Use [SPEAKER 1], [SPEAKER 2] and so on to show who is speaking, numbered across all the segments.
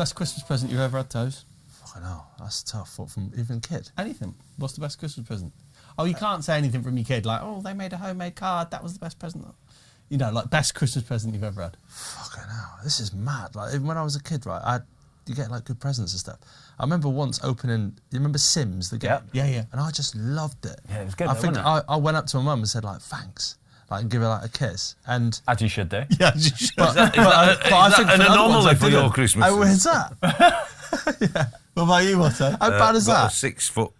[SPEAKER 1] Best Christmas present you've ever had, Toes?
[SPEAKER 2] Fucking hell, that's tough. What, from even kid?
[SPEAKER 1] Anything. What's the best Christmas present? Oh, you can't say anything from your kid, like, oh, they made a homemade card, that was the best present. You know, like, best Christmas present you've ever had.
[SPEAKER 2] Fucking hell, this is mad. Like, even when I was a kid, right, you get, like, good presents and stuff. I remember once opening, you remember Sims, the game?
[SPEAKER 1] Yeah.
[SPEAKER 2] And I just loved it.
[SPEAKER 3] Yeah, it was good,
[SPEAKER 2] wasn't
[SPEAKER 3] it?
[SPEAKER 2] I went up to my mum and said, like, thanks. Like, and give her, like, a kiss. And
[SPEAKER 3] As you should do.
[SPEAKER 1] Yeah, you should.
[SPEAKER 2] But I think
[SPEAKER 4] an
[SPEAKER 2] for other ones,
[SPEAKER 4] anomaly
[SPEAKER 2] I
[SPEAKER 4] for
[SPEAKER 2] didn't.
[SPEAKER 4] your Christmas?
[SPEAKER 2] Oh, where's that? Yeah.
[SPEAKER 1] What about you, Watto?
[SPEAKER 2] How bad is
[SPEAKER 4] got
[SPEAKER 2] that?
[SPEAKER 4] A 6-foot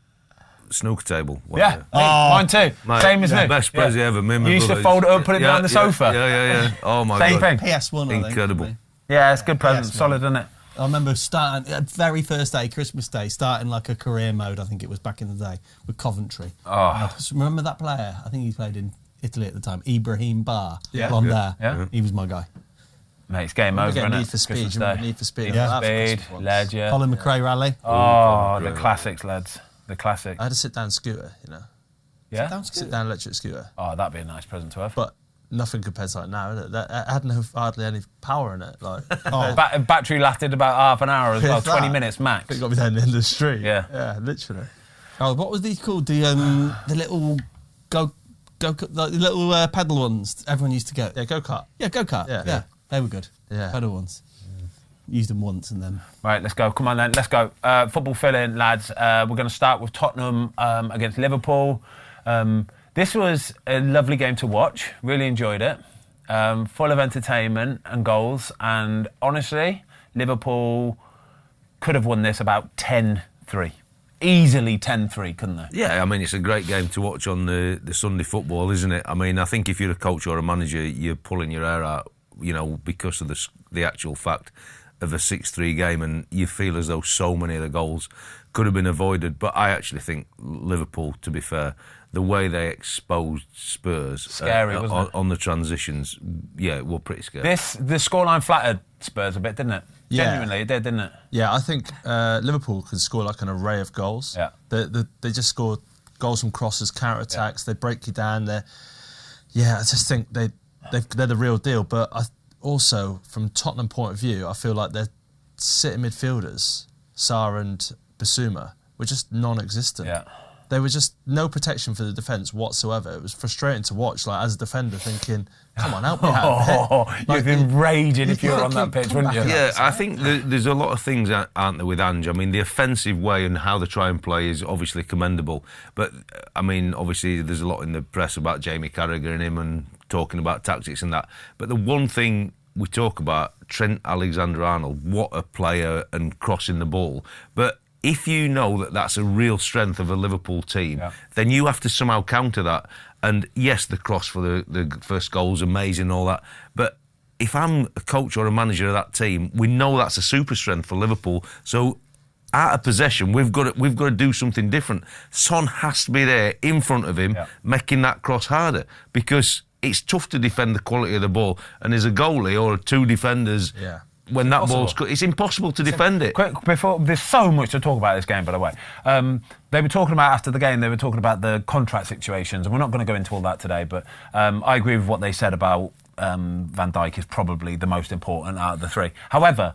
[SPEAKER 4] snooker table.
[SPEAKER 3] Yeah, mine too.
[SPEAKER 4] Mate,
[SPEAKER 3] Same as me.
[SPEAKER 4] Best present ever. Me and my
[SPEAKER 3] You used to
[SPEAKER 4] brother
[SPEAKER 3] fold it up, put it behind the sofa.
[SPEAKER 4] Yeah. Oh my
[SPEAKER 3] Same
[SPEAKER 4] God.
[SPEAKER 3] thing.
[SPEAKER 1] PS1, I think.
[SPEAKER 4] Incredible.
[SPEAKER 3] Yeah, it's a good present.
[SPEAKER 1] Yes,
[SPEAKER 3] Solid, isn't it?
[SPEAKER 1] I remember starting, very first day, Christmas Day, starting like a career mode, I think it was back in the day, with Coventry.
[SPEAKER 3] Oh.
[SPEAKER 1] Remember that player? I think he played in Italy at the time, Ibrahim Bar.
[SPEAKER 2] Yeah.
[SPEAKER 1] Blonde
[SPEAKER 3] Yeah.
[SPEAKER 1] hair. He was my guy.
[SPEAKER 3] Mate, it's game over,
[SPEAKER 2] Again,
[SPEAKER 3] isn't it?
[SPEAKER 2] Need for Speed.
[SPEAKER 3] Christmas
[SPEAKER 2] You remember
[SPEAKER 3] Day.
[SPEAKER 2] Need for Speed?
[SPEAKER 1] Yeah.
[SPEAKER 3] Speed, Ledger.
[SPEAKER 1] Colin McRae Rally.
[SPEAKER 3] Oh, the classics, lads. The classics.
[SPEAKER 2] I had a sit-down scooter, you know.
[SPEAKER 3] Yeah?
[SPEAKER 2] Sit-down electric scooter.
[SPEAKER 3] Oh, that'd be a nice present to have.
[SPEAKER 2] But nothing compared to like now, is it? That had hardly any power in it. Like,
[SPEAKER 3] Battery lasted about half an hour as well,
[SPEAKER 2] If
[SPEAKER 3] 20
[SPEAKER 2] that.
[SPEAKER 3] minutes max.
[SPEAKER 2] it got me down in the street.
[SPEAKER 3] Yeah.
[SPEAKER 2] Yeah, literally.
[SPEAKER 1] Oh, what was these called? The little the little pedal ones everyone used to get.
[SPEAKER 2] Yeah, go-kart.
[SPEAKER 1] Yeah, go-kart.
[SPEAKER 2] Yeah.
[SPEAKER 1] They were good.
[SPEAKER 2] Yeah.
[SPEAKER 1] Pedal ones. Used them once and then...
[SPEAKER 3] Right, let's go. Come on then, let's go. Football fill-in, lads. We're going to start with Tottenham against Liverpool. This was a lovely game to watch. Really enjoyed it. Full of entertainment and goals. And honestly, Liverpool could have won this about 10-3. Easily 10-3, couldn't they?
[SPEAKER 4] Yeah, I mean, it's a great game to watch on the Sunday football, isn't it? I mean, I think if you're a coach or a manager, you're pulling your hair out, you know, because of the actual fact of a 6-3 game, and you feel as though so many of the goals could have been avoided. But I actually think Liverpool, to be fair, the way they exposed Spurs
[SPEAKER 3] Scary, wasn't it?
[SPEAKER 4] on the transitions, yeah, were pretty scary.
[SPEAKER 3] The scoreline flattered Spurs a bit, didn't it?
[SPEAKER 2] Yeah.
[SPEAKER 3] Genuinely, it did, didn't it?
[SPEAKER 2] Yeah, I think Liverpool could score like an array of goals.
[SPEAKER 3] Yeah.
[SPEAKER 2] They just scored goals from crosses, counter-attacks, they break you down. I just think they're the real deal. But also, from Tottenham point of view, I feel like their sitting midfielders, Sarr and Bissouma, were just non-existent.
[SPEAKER 3] Yeah.
[SPEAKER 2] There was just no protection for the defence whatsoever. It was frustrating to watch, like, as a defender, thinking, come on, help me out.
[SPEAKER 3] You'd been raging if you were on that pitch, wouldn't you?
[SPEAKER 4] Yeah, I think there's a lot of things, aren't there, with Ange? I mean, the offensive way and how they try and play is obviously commendable. But, I mean, obviously there's a lot in the press about Jamie Carragher and him and talking about tactics and that. But the one thing we talk about, Trent Alexander-Arnold, what a player and crossing the ball. But if you know that that's a real strength of a Liverpool team, then you have to somehow counter that. And yes, the cross for the first goal is amazing and all that. But if I'm a coach or a manager of that team, we know that's a super strength for Liverpool. So out of possession, we've got to do something different. Son has to be there in front of him, making that cross harder, because it's tough to defend the quality of the ball. And as a goalie or two defenders...
[SPEAKER 2] Yeah.
[SPEAKER 4] When that ball's... It's impossible to defend it.
[SPEAKER 3] Quick, before, there's so much to talk about this game, by the way. They were talking about, after the game, they were talking about the contract situations, and we're not going to go into all that today, but I agree with what they said about Van Dijk is probably the most important out of the three. However,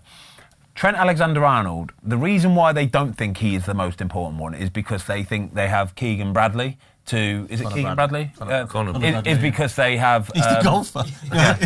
[SPEAKER 3] Trent Alexander-Arnold, the reason why they don't think he is the most important one is because they think they have Keegan Bradley is it Keegan Bradley? Is because they have...
[SPEAKER 1] He's the golfer.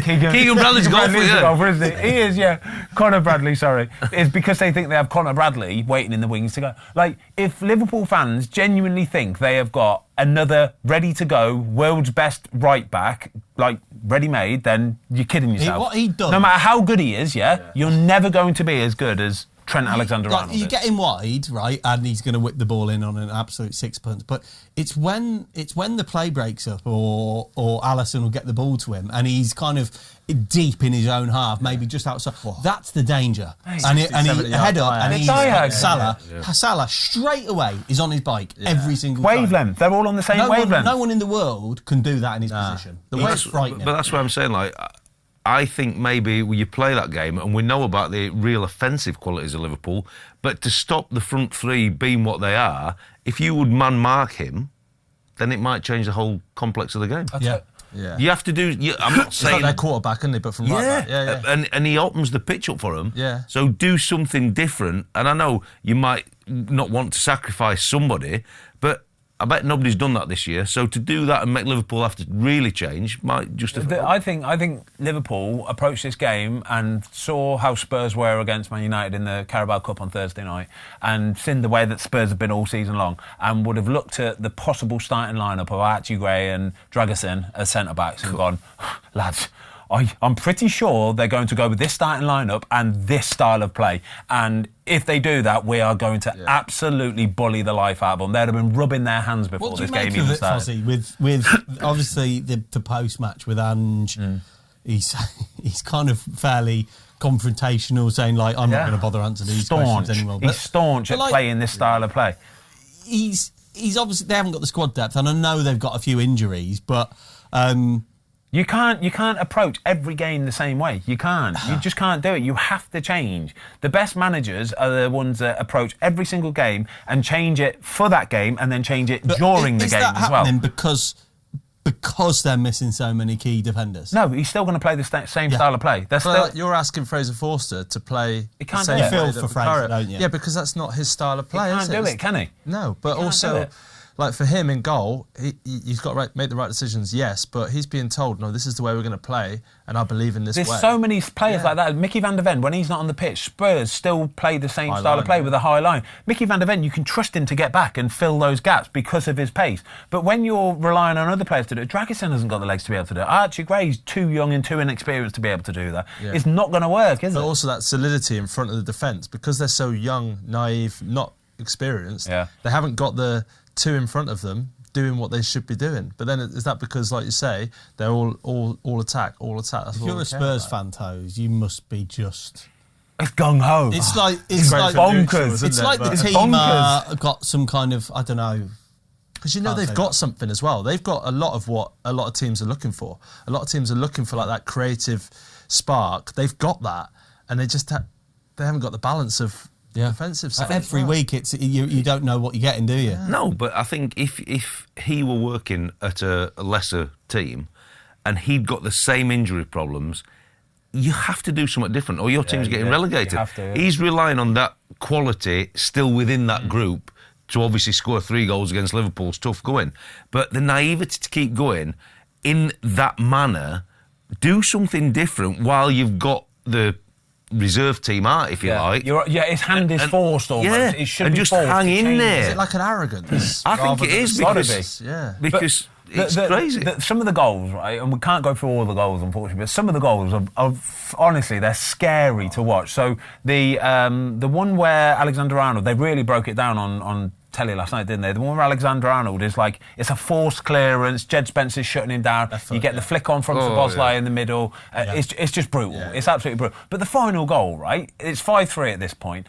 [SPEAKER 3] Keegan
[SPEAKER 4] Bradley's a golfer, yeah.
[SPEAKER 3] golfer, isn't he? He is, yeah. Conor Bradley, sorry. It's because they think they have Conor Bradley waiting in the wings to go. Like, if Liverpool fans genuinely think they have got another ready-to-go, world's best right-back, like, ready-made, then you're kidding yourself.
[SPEAKER 1] What he does...
[SPEAKER 3] No matter how good he is, you're never going to be as good as Trent Alexander-Arnold.
[SPEAKER 1] You get him wide, right, and he's going to whip the ball in on an absolute sixpence. But it's when the play breaks up, or Alisson will get the ball to him, and he's kind of deep in his own half, maybe just outside. That's the danger. And he head up, and he's Salah. Salah straight away is on his bike every single time.
[SPEAKER 3] Wavelength. They're all on the same wavelength.
[SPEAKER 1] No one in the world can do that in his position. It's frightening.
[SPEAKER 4] But that's what I'm saying. Like, I think maybe you play that game, and we know about the real offensive qualities of Liverpool, but to stop the front three being what they are, if you would man-mark him, then it might change the whole complex of the game.
[SPEAKER 2] Yeah.
[SPEAKER 4] You have to do. I'm not
[SPEAKER 2] It's
[SPEAKER 4] saying
[SPEAKER 2] like their quarterback, isn't he? But from right back. Yeah.
[SPEAKER 4] And he opens the pitch up for them.
[SPEAKER 2] Yeah.
[SPEAKER 4] So do something different. And I know you might not want to sacrifice somebody, but I bet nobody's done that this year. So to do that and make Liverpool have to really change might justify.
[SPEAKER 3] I think Liverpool approached this game and saw how Spurs were against Man United in the Carabao Cup on Thursday night, and seen the way that Spurs have been all season long, and would have looked at the possible starting lineup of Archie Gray and Dragusin as centre backs and gone, lads, I'm pretty sure they're going to go with this starting lineup and this style of play. And if they do that, we are going to absolutely bully the life out of them. They'd have been rubbing their hands before this game even started.
[SPEAKER 1] With obviously the post match with Ange, he's kind of fairly confrontational, saying like, I'm not going to bother answer these questions anymore.
[SPEAKER 3] He's staunch at playing this style of play.
[SPEAKER 1] He's obviously, they haven't got the squad depth, and I know they've got a few injuries, but.
[SPEAKER 3] You can't approach every game the same way. You can't. You just can't do it. You have to change. The best managers are the ones that approach every single game and change it for that game and then change it during the game as well.
[SPEAKER 1] Because they're missing so many key defenders?
[SPEAKER 3] No, he's still going to play the same style of play.
[SPEAKER 2] You're asking Fraser Forster to play.
[SPEAKER 3] He can't
[SPEAKER 2] the
[SPEAKER 3] do
[SPEAKER 2] same
[SPEAKER 3] it.
[SPEAKER 2] way
[SPEAKER 1] For
[SPEAKER 2] that
[SPEAKER 1] Fraser, don't you?
[SPEAKER 2] Yeah, because that's not his style of play.
[SPEAKER 3] He can't do it, can he?
[SPEAKER 2] No, but also. Like for him in goal, he's got to make the right decisions, yes, but he's being told, no, this is the way we're going to play, and I believe in this way.
[SPEAKER 3] There's so many players like that. Mickey van der Ven, when he's not on the pitch, Spurs still play the same style of play with a high line. Mickey van der Ven, you can trust him to get back and fill those gaps because of his pace. But when you're relying on other players to do it, Dragusin hasn't got the legs to be able to do it. Archie Gray's too young and too inexperienced to be able to do that. Yeah. It's not going to work, is it?
[SPEAKER 2] But also that solidity in front of the defence, because they're so young, naive, not experienced, they haven't got the two in front of them doing what they should be doing. But then is that because, like you say, they're all attack? That's
[SPEAKER 1] if you're a Spurs fan, Toes, you must be just...
[SPEAKER 3] It's gung-ho.
[SPEAKER 1] It's like
[SPEAKER 3] bonkers.
[SPEAKER 1] It's like the team got some kind of, I don't know...
[SPEAKER 2] Because they've got something as well. They've got a lot of what a lot of teams are looking for. A lot of teams are looking for like that creative spark. They've got that, and they just they haven't got the balance of... defensive stuff.
[SPEAKER 1] Every week, it's you don't know what you're getting, do you?
[SPEAKER 4] No, but I think if he were working at a lesser team and he'd got the same injury problems, you have to do something different, or your team's getting relegated.
[SPEAKER 3] You have to,
[SPEAKER 4] He's relying on that quality still within that group to obviously score 3 goals against Liverpool's tough going. But the naivety to keep going in that manner, do something different while you've got the reserve team out, if you like.
[SPEAKER 3] His hand is forced almost.
[SPEAKER 4] Yeah,
[SPEAKER 3] it should
[SPEAKER 4] and
[SPEAKER 3] be
[SPEAKER 4] just
[SPEAKER 3] forced
[SPEAKER 4] hang in there.
[SPEAKER 2] Is it like an arrogance?
[SPEAKER 4] I think it is because it's crazy.
[SPEAKER 3] Some of the goals, right, and we can't go through all the goals, unfortunately, but some of the goals are honestly, they're scary to watch. So the one where Alexander-Arnold, they really broke it down on telly last night, didn't they? The one where Alexander-Arnold is like, it's a forced clearance, Jed Spencer's shutting him down, you get the flick on from Szoboszlai in the middle, it's just brutal, it's absolutely brutal. But the final goal, right, it's 5-3 at this point,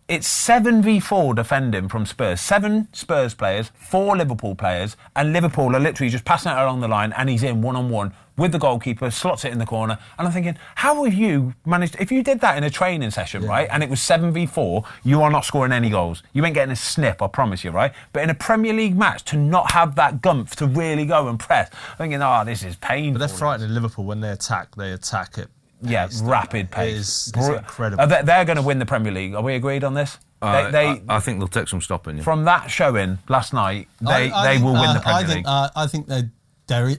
[SPEAKER 3] it's 7v4 defending from Spurs. 7 Spurs players, 4 Liverpool players, and Liverpool are literally just passing it along the line, and he's in one-on-one with the goalkeeper, slots it in the corner, and I'm thinking, how have you managed... If you did that in a training session, right, and it was 7v4, you are not scoring any goals. You ain't getting a snip, I promise you, right? But in a Premier League match, to not have that gumph to really go and press, I'm thinking, this is painful.
[SPEAKER 2] But they're frightening Liverpool when they attack it.
[SPEAKER 3] Yeah, rapid pace.
[SPEAKER 2] It's incredible.
[SPEAKER 3] They're going to win the Premier League. Are we agreed on this?
[SPEAKER 4] I think they'll take some stopping. Yeah.
[SPEAKER 3] From that showing last night, they will win the Premier League.
[SPEAKER 1] I think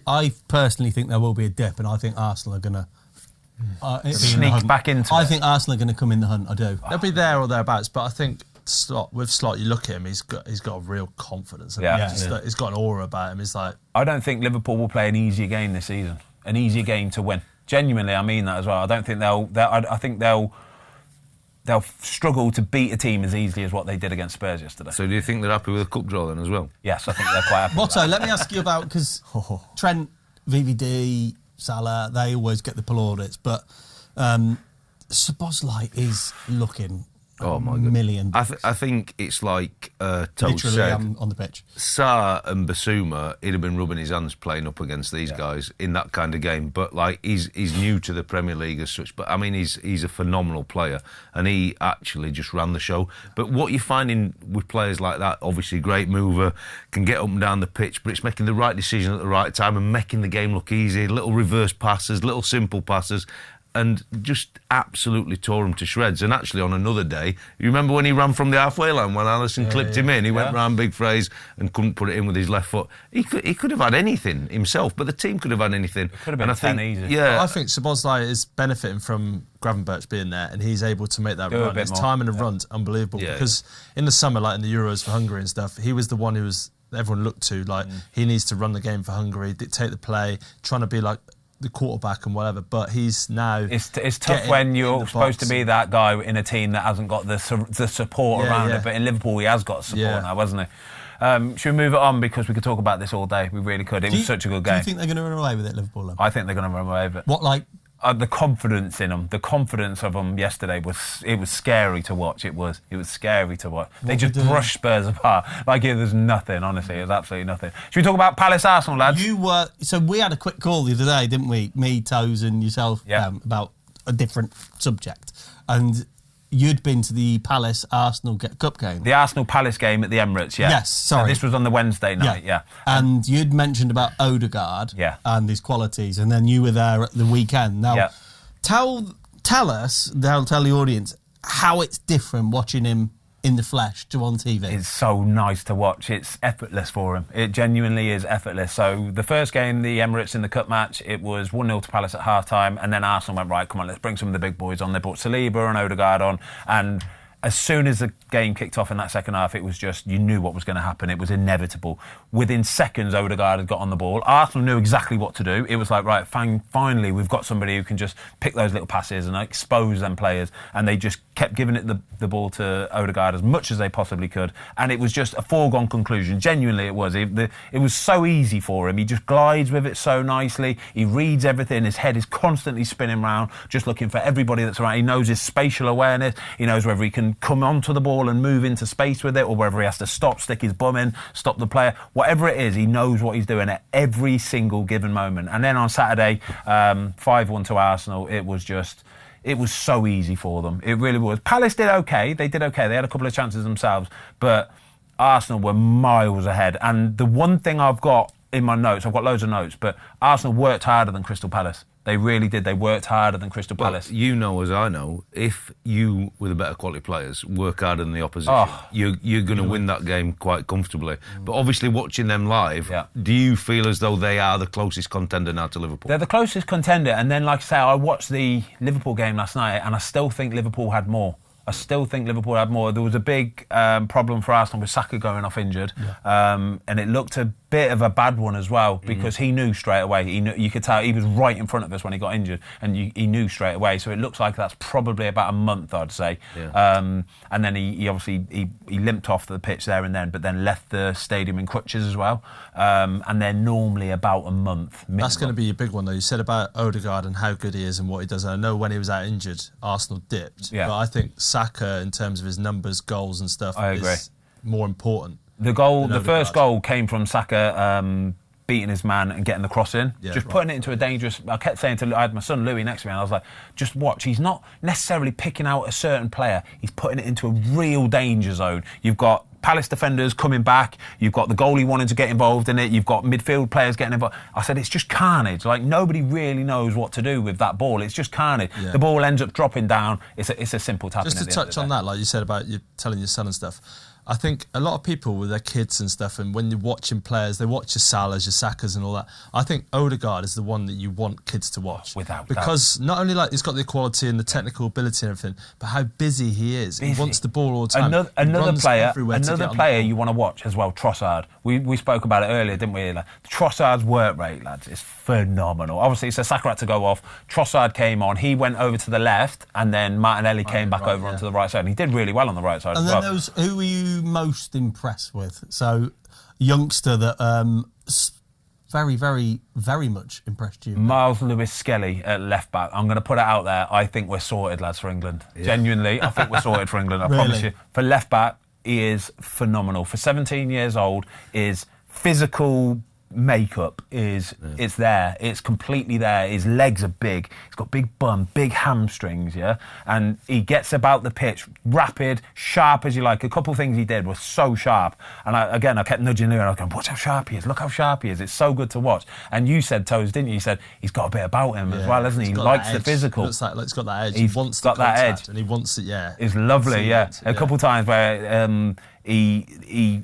[SPEAKER 1] I personally think there will be a dip, and I think Arsenal are going to
[SPEAKER 3] sneak back into it.
[SPEAKER 1] I think Arsenal are going to come in the hunt. I do.
[SPEAKER 2] They'll be there or thereabouts, but I think with Slot, you look at him, he's got a real confidence. He's got an aura about him. He's like...
[SPEAKER 3] I don't think Liverpool will play an easier game this season. An easier game to win. Genuinely, I mean that as well. I don't think I think they'll struggle to beat a team as easily as what they did against Spurs yesterday.
[SPEAKER 4] So do you think they're happy with a cup draw then as well?
[SPEAKER 3] Yes, I think they're quite happy.
[SPEAKER 1] Watto, let me ask you about, because Trent, VVD, Salah, they always get the plaudits, but Szoboszlai is looking
[SPEAKER 4] Oh my God.
[SPEAKER 1] million.
[SPEAKER 4] I think it's like Toad
[SPEAKER 1] Literally
[SPEAKER 4] said.
[SPEAKER 1] on the pitch.
[SPEAKER 4] Sarr and Basuma, he'd have been rubbing his hands playing up against these guys in that kind of game. But like he's new to the Premier League as such. But I mean, he's a phenomenal player, and he actually just ran the show. But what you're finding with players like that, obviously great mover, can get up and down the pitch, but it's making the right decision at the right time and making the game look easy. Little reverse passes, little simple passes. And just absolutely tore him to shreds. And actually, on another day, you remember when he ran from the halfway line when Alisson clipped him in? He went round big phrase and couldn't put it in with his left foot. He could have had anything himself, but the team could have had anything.
[SPEAKER 3] It could have been 10 easy.
[SPEAKER 2] Yeah, I think Szoboszlai is benefiting from Gravenberch being there, and he's able to make that run. His time in the run's unbelievable. Because in the summer, like in the Euros for Hungary and stuff, he was the one who was everyone looked to. Like he needs to run the game for Hungary, dictate the play, trying to be like the quarterback and whatever, but he's now.
[SPEAKER 3] It's tough when you're supposed to be that guy in a team that hasn't got the support around it. But in Liverpool, he has got support now, hasn't he? Should we move it on, because we could talk about this all day? We really could. It was such a good game.
[SPEAKER 1] Do you think they're going to run away with it, Liverpool? Then?
[SPEAKER 3] I think they're going to run away with it.
[SPEAKER 1] What, like?
[SPEAKER 3] The confidence in them, the confidence of them yesterday was scary to watch. It was scary to watch. They just brushed Spurs apart like it was nothing. Honestly, it was absolutely nothing. Should we talk about Palace Arsenal, lads?
[SPEAKER 1] So we had a quick call the other day, didn't we? Me, Toes, and yourself about a different subject, and you'd been to the Palace Arsenal Cup game.
[SPEAKER 3] The Arsenal Palace game at the Emirates, yeah.
[SPEAKER 1] Yes, sorry.
[SPEAKER 3] So this was on the Wednesday night, yeah.
[SPEAKER 1] And you'd mentioned about Odegaard and his qualities, and then you were there at the weekend. Now, tell us, tell the audience, how it's different watching him in the flesh to on TV.
[SPEAKER 3] It's so nice to watch. It's effortless for him. It genuinely is effortless. So the first game, the Emirates in the Cup match, it was 1-0 to Palace at half-time, and then Arsenal went, right, come on, let's bring some of the big boys on. They brought Saliba and Odegaard on, and as soon as the game kicked off in that second half, it was just, you knew what was going to happen. It was inevitable. Within seconds, Odegaard had got on the ball. Arsenal knew exactly what to do. It was like, right, finally, we've got somebody who can just pick those little passes and expose them players. And they just kept giving it the ball to Odegaard as much as they possibly could. And it was just a foregone conclusion. Genuinely, it was. It was so easy for him. He just glides with it so nicely. He reads everything. His head is constantly spinning around, just looking for everybody that's around. He knows his spatial awareness. He knows whether he can come onto the ball and move into space with it, or whether he has to stop, stick his bum in, stop the player. Whatever it is, he knows what he's doing at every single given moment. And then on Saturday, 5-1 to Arsenal, it was so easy for them. It really was. Palace did okay. They did okay. They had a couple of chances themselves, but Arsenal were miles ahead. And the one thing I've got in my notes, I've got loads of notes, but Arsenal worked harder than Crystal Palace. They really did. They worked harder than Crystal Palace.
[SPEAKER 4] You know, as I know, if you, with the better quality players, work harder than the opposition, you're going to win that game quite comfortably. But obviously, watching them live, do you feel as though they are the closest contender now to Liverpool?
[SPEAKER 3] They're the closest contender. And then, like I say, I watched the Liverpool game last night, and I still think Liverpool had more. There was a big problem for Arsenal with Saka going off injured, and it looked a bit of a bad one as well, because he knew straight away. You could tell he was right in front of us when he got injured, and he knew straight away. So it looks like that's probably about a month, I'd say. And then he obviously he limped off the pitch there and then, but then left the stadium in crutches as well. And they're normally about a month minimum.
[SPEAKER 2] That's going to be a big one, though. You said about Odegaard and how good he is and what he does. And I know when he was out injured, Arsenal dipped. But I think Saka, in terms of his numbers, goals and stuff, is more important.
[SPEAKER 3] The first goal came from Saka beating his man and getting the cross in, putting it into a dangerous. I kept saying I had my son Louis next to me, and I was like, just watch. He's not necessarily picking out a certain player. He's putting it into a real danger zone. You've got Palace defenders coming back. You've got the goalie wanting to get involved in it. You've got midfield players getting involved. I said, it's just carnage. Like, nobody really knows what to do with that ball. It's just carnage. The ball ends up dropping down. It's a simple tapping.
[SPEAKER 2] Just to touch on that, like you said about you telling your son and stuff, I think a lot of people with their kids and stuff, and when you're watching players, they watch your Salahs, your Sakas and all that. I think Odegaard is the one that you want kids to watch.
[SPEAKER 3] Without
[SPEAKER 2] because not only like he's got the equality and the technical ability and everything, but how busy he is. He wants the ball all the time.
[SPEAKER 3] Another player you want to watch as well, Trossard. We spoke about it earlier, didn't we? Like, Trossard's work rate, lads, is phenomenal. Obviously, so Saka had to go off. Trossard came on. He went over to the left, and then Martinelli came back over onto the right side. And he did really well on the right side as well.
[SPEAKER 1] And then who were you most impressed with? So, youngster that very, very, very much impressed you?
[SPEAKER 3] Miles Lewis-Skelly at left back. I'm going to put it out there. I think we're sorted, lads, for England. Yeah. Genuinely, I think we're sorted for England. I promise you. For left back, he is phenomenal. For 17 years old, his physical makeup it's there. It's completely there. His legs are big. He's got big bum, big hamstrings, yeah? And he gets about the pitch, rapid, sharp as you like. A couple of things he did were so sharp. And I kept nudging Lou and I was going, watch how sharp he is. Look how sharp he is. It's so good to watch. And you said, Toes, didn't you? You said, he's got a bit about him as well, hasn't he? He likes the physical.
[SPEAKER 2] Looks like he's got that edge.
[SPEAKER 3] He's
[SPEAKER 2] he wants
[SPEAKER 3] got that edge.
[SPEAKER 2] And he wants it,
[SPEAKER 3] It's lovely, yeah. A couple of times where he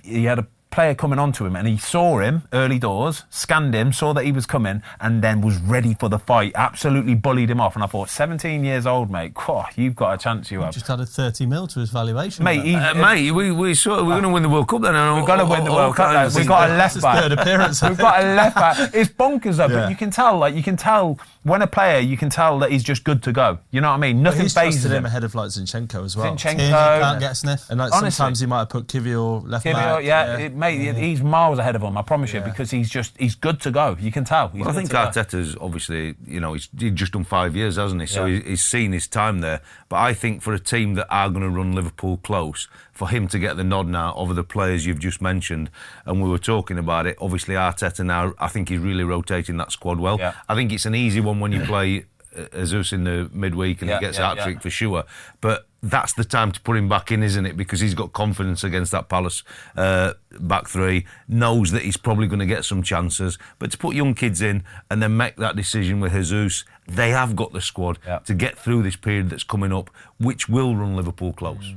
[SPEAKER 3] had a player coming onto him and he saw him early doors, scanned him, saw that he was coming and then was ready for the fight, absolutely bullied him off. And I thought, 17 years old, mate, you've got a chance, you have.
[SPEAKER 1] Just added 30 mil to his valuation.
[SPEAKER 3] Mate,
[SPEAKER 4] we're going to win the World Cup then.
[SPEAKER 3] We've got to win the World Cup. We've got a left back.
[SPEAKER 2] Third appearance.
[SPEAKER 3] We've got a left back. It's bonkers though, but you can tell when a player, you can tell that he's just good to go. You know what I mean? Nothing phases him.
[SPEAKER 2] Ahead of like Zinchenko as well.
[SPEAKER 3] Zinchenko
[SPEAKER 1] can't get a sniff.
[SPEAKER 2] And like sometimes he might have put Kivior left back.
[SPEAKER 3] Mate, he's miles ahead of him, I promise you, because he's good to go. You can tell.
[SPEAKER 4] I think Arteta's obviously, he's just done 5 years, hasn't he? So he's seen his time there. But I think for a team that are going to run Liverpool close, for him to get the nod now over the players you've just mentioned, and we were talking about it, obviously Arteta now, I think he's really rotating that squad well. Yeah. I think it's an easy one when you play Jesus in the midweek and he gets a hat-trick for sure. But that's the time to put him back in, isn't it? Because he's got confidence against that Palace back three, knows that he's probably going to get some chances. But to put young kids in and then make that decision with Jesus, they have got the squad to get through this period that's coming up, which will run Liverpool close.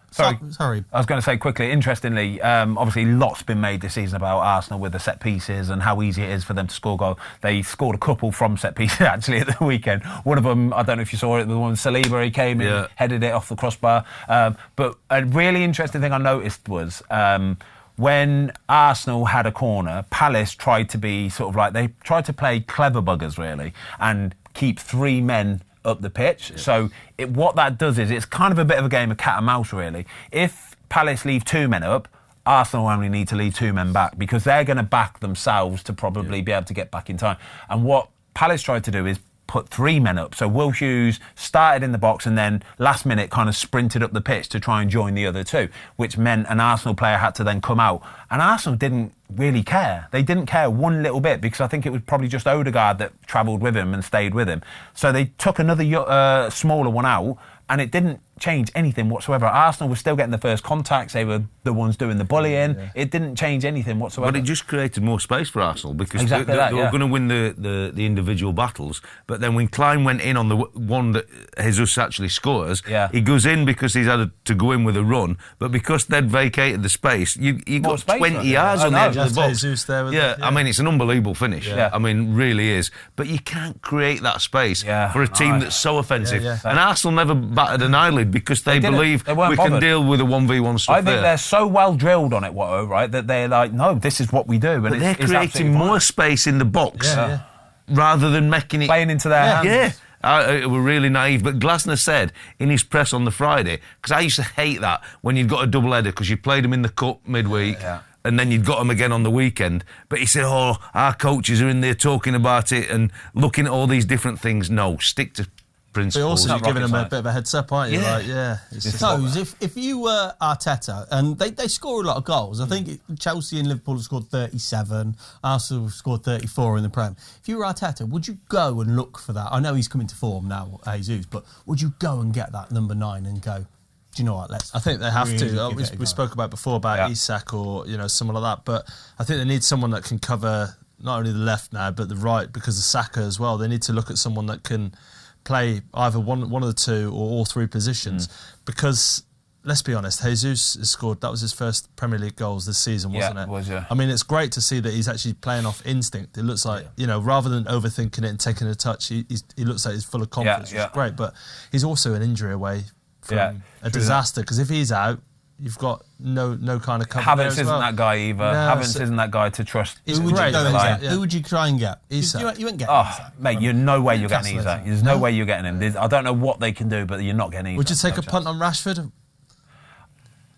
[SPEAKER 3] Sorry. I was going to say quickly, interestingly, obviously lots been made this season about Arsenal with the set pieces and how easy it is for them to score goal. They scored a couple from set pieces actually at the weekend. One of them, I don't know if you saw it, the one Saliba, he came in, headed it off the crossbar. But a really interesting thing I noticed was when Arsenal had a corner, Palace tried to be sort of like, they tried to play clever buggers really and keep three men up the pitch. So what that does is it's kind of a bit of a game of cat and mouse really. If Palace leave two men up, Arsenal only need to leave two men back because they're going to back themselves to probably be able to get back in time. And what Palace tried to do is put three men up. So Will Hughes started in the box and then last minute kind of sprinted up the pitch to try and join the other two, which meant an Arsenal player had to then come out. And Arsenal didn't really care. They didn't care one little bit because I think it was probably just Odegaard that travelled with him and stayed with him. So they took another smaller one out and it didn't change anything whatsoever. Arsenal were still getting the first contacts. They were the ones doing the bullying. It didn't change anything whatsoever.
[SPEAKER 4] But it just created more space for Arsenal because they were going to win the individual battles. But then when Klein went in on the one that Jesus actually scores, he goes in because he's had to go in with a run. But because they'd vacated the space, you got 20 yards on the edge of the box.
[SPEAKER 2] Jesus there with
[SPEAKER 4] I mean, it's an unbelievable finish. I mean, really is. But you can't create that space for a team that's so offensive. And Arsenal never batted an eyelid because they believe we can deal with a 1v1 stuff.
[SPEAKER 3] I think they're so well drilled on it, Watto, right, that they're like, no, this is what we do.
[SPEAKER 4] But they're creating more space in the box rather than making it...
[SPEAKER 3] Playing into their hands.
[SPEAKER 4] We're really naive. But Glasner said in his press on the Friday, because I used to hate that when you'd got a double header because you played them in the cup midweek and then you'd got them again on the weekend. But he said, our coaches are in there talking about it and looking at all these different things. No, stick to principles.
[SPEAKER 2] But also you're giving them a bit of a heads up, aren't you?
[SPEAKER 1] If you were Arteta, and they score a lot of goals, I think Chelsea and Liverpool have scored 37, Arsenal have scored 34 in the Prem. If you were Arteta, would you go and look for that? I know he's coming to form now, Jesus, but would you go and get that number 9 and go, do you know what, I think
[SPEAKER 2] they have to. We spoke about before about Isak or someone like that, but I think they need someone that can cover not only the left now, but the right, because of Saka as well. They need to look at someone that can play either one of the two or all three positions because let's be honest, Jesus has scored, that was his first Premier League goals this season, wasn't it? I mean, it's great to see that he's actually playing off instinct. It looks like, rather than overthinking it and taking a touch, he looks like he's full of confidence, which is great, but he's also an injury away from a disaster because if he's out, you've got no kind of cover.
[SPEAKER 3] Havertz isn't that guy either. Havertz isn't that guy to trust.
[SPEAKER 1] Who would you try and get? Isak. You wouldn't get Isak.
[SPEAKER 3] Mate, you're no way you're getting Isak. There's no way you're getting him. I don't know what they can do, but you're not getting Isak.
[SPEAKER 2] Would you take a punt on Rashford?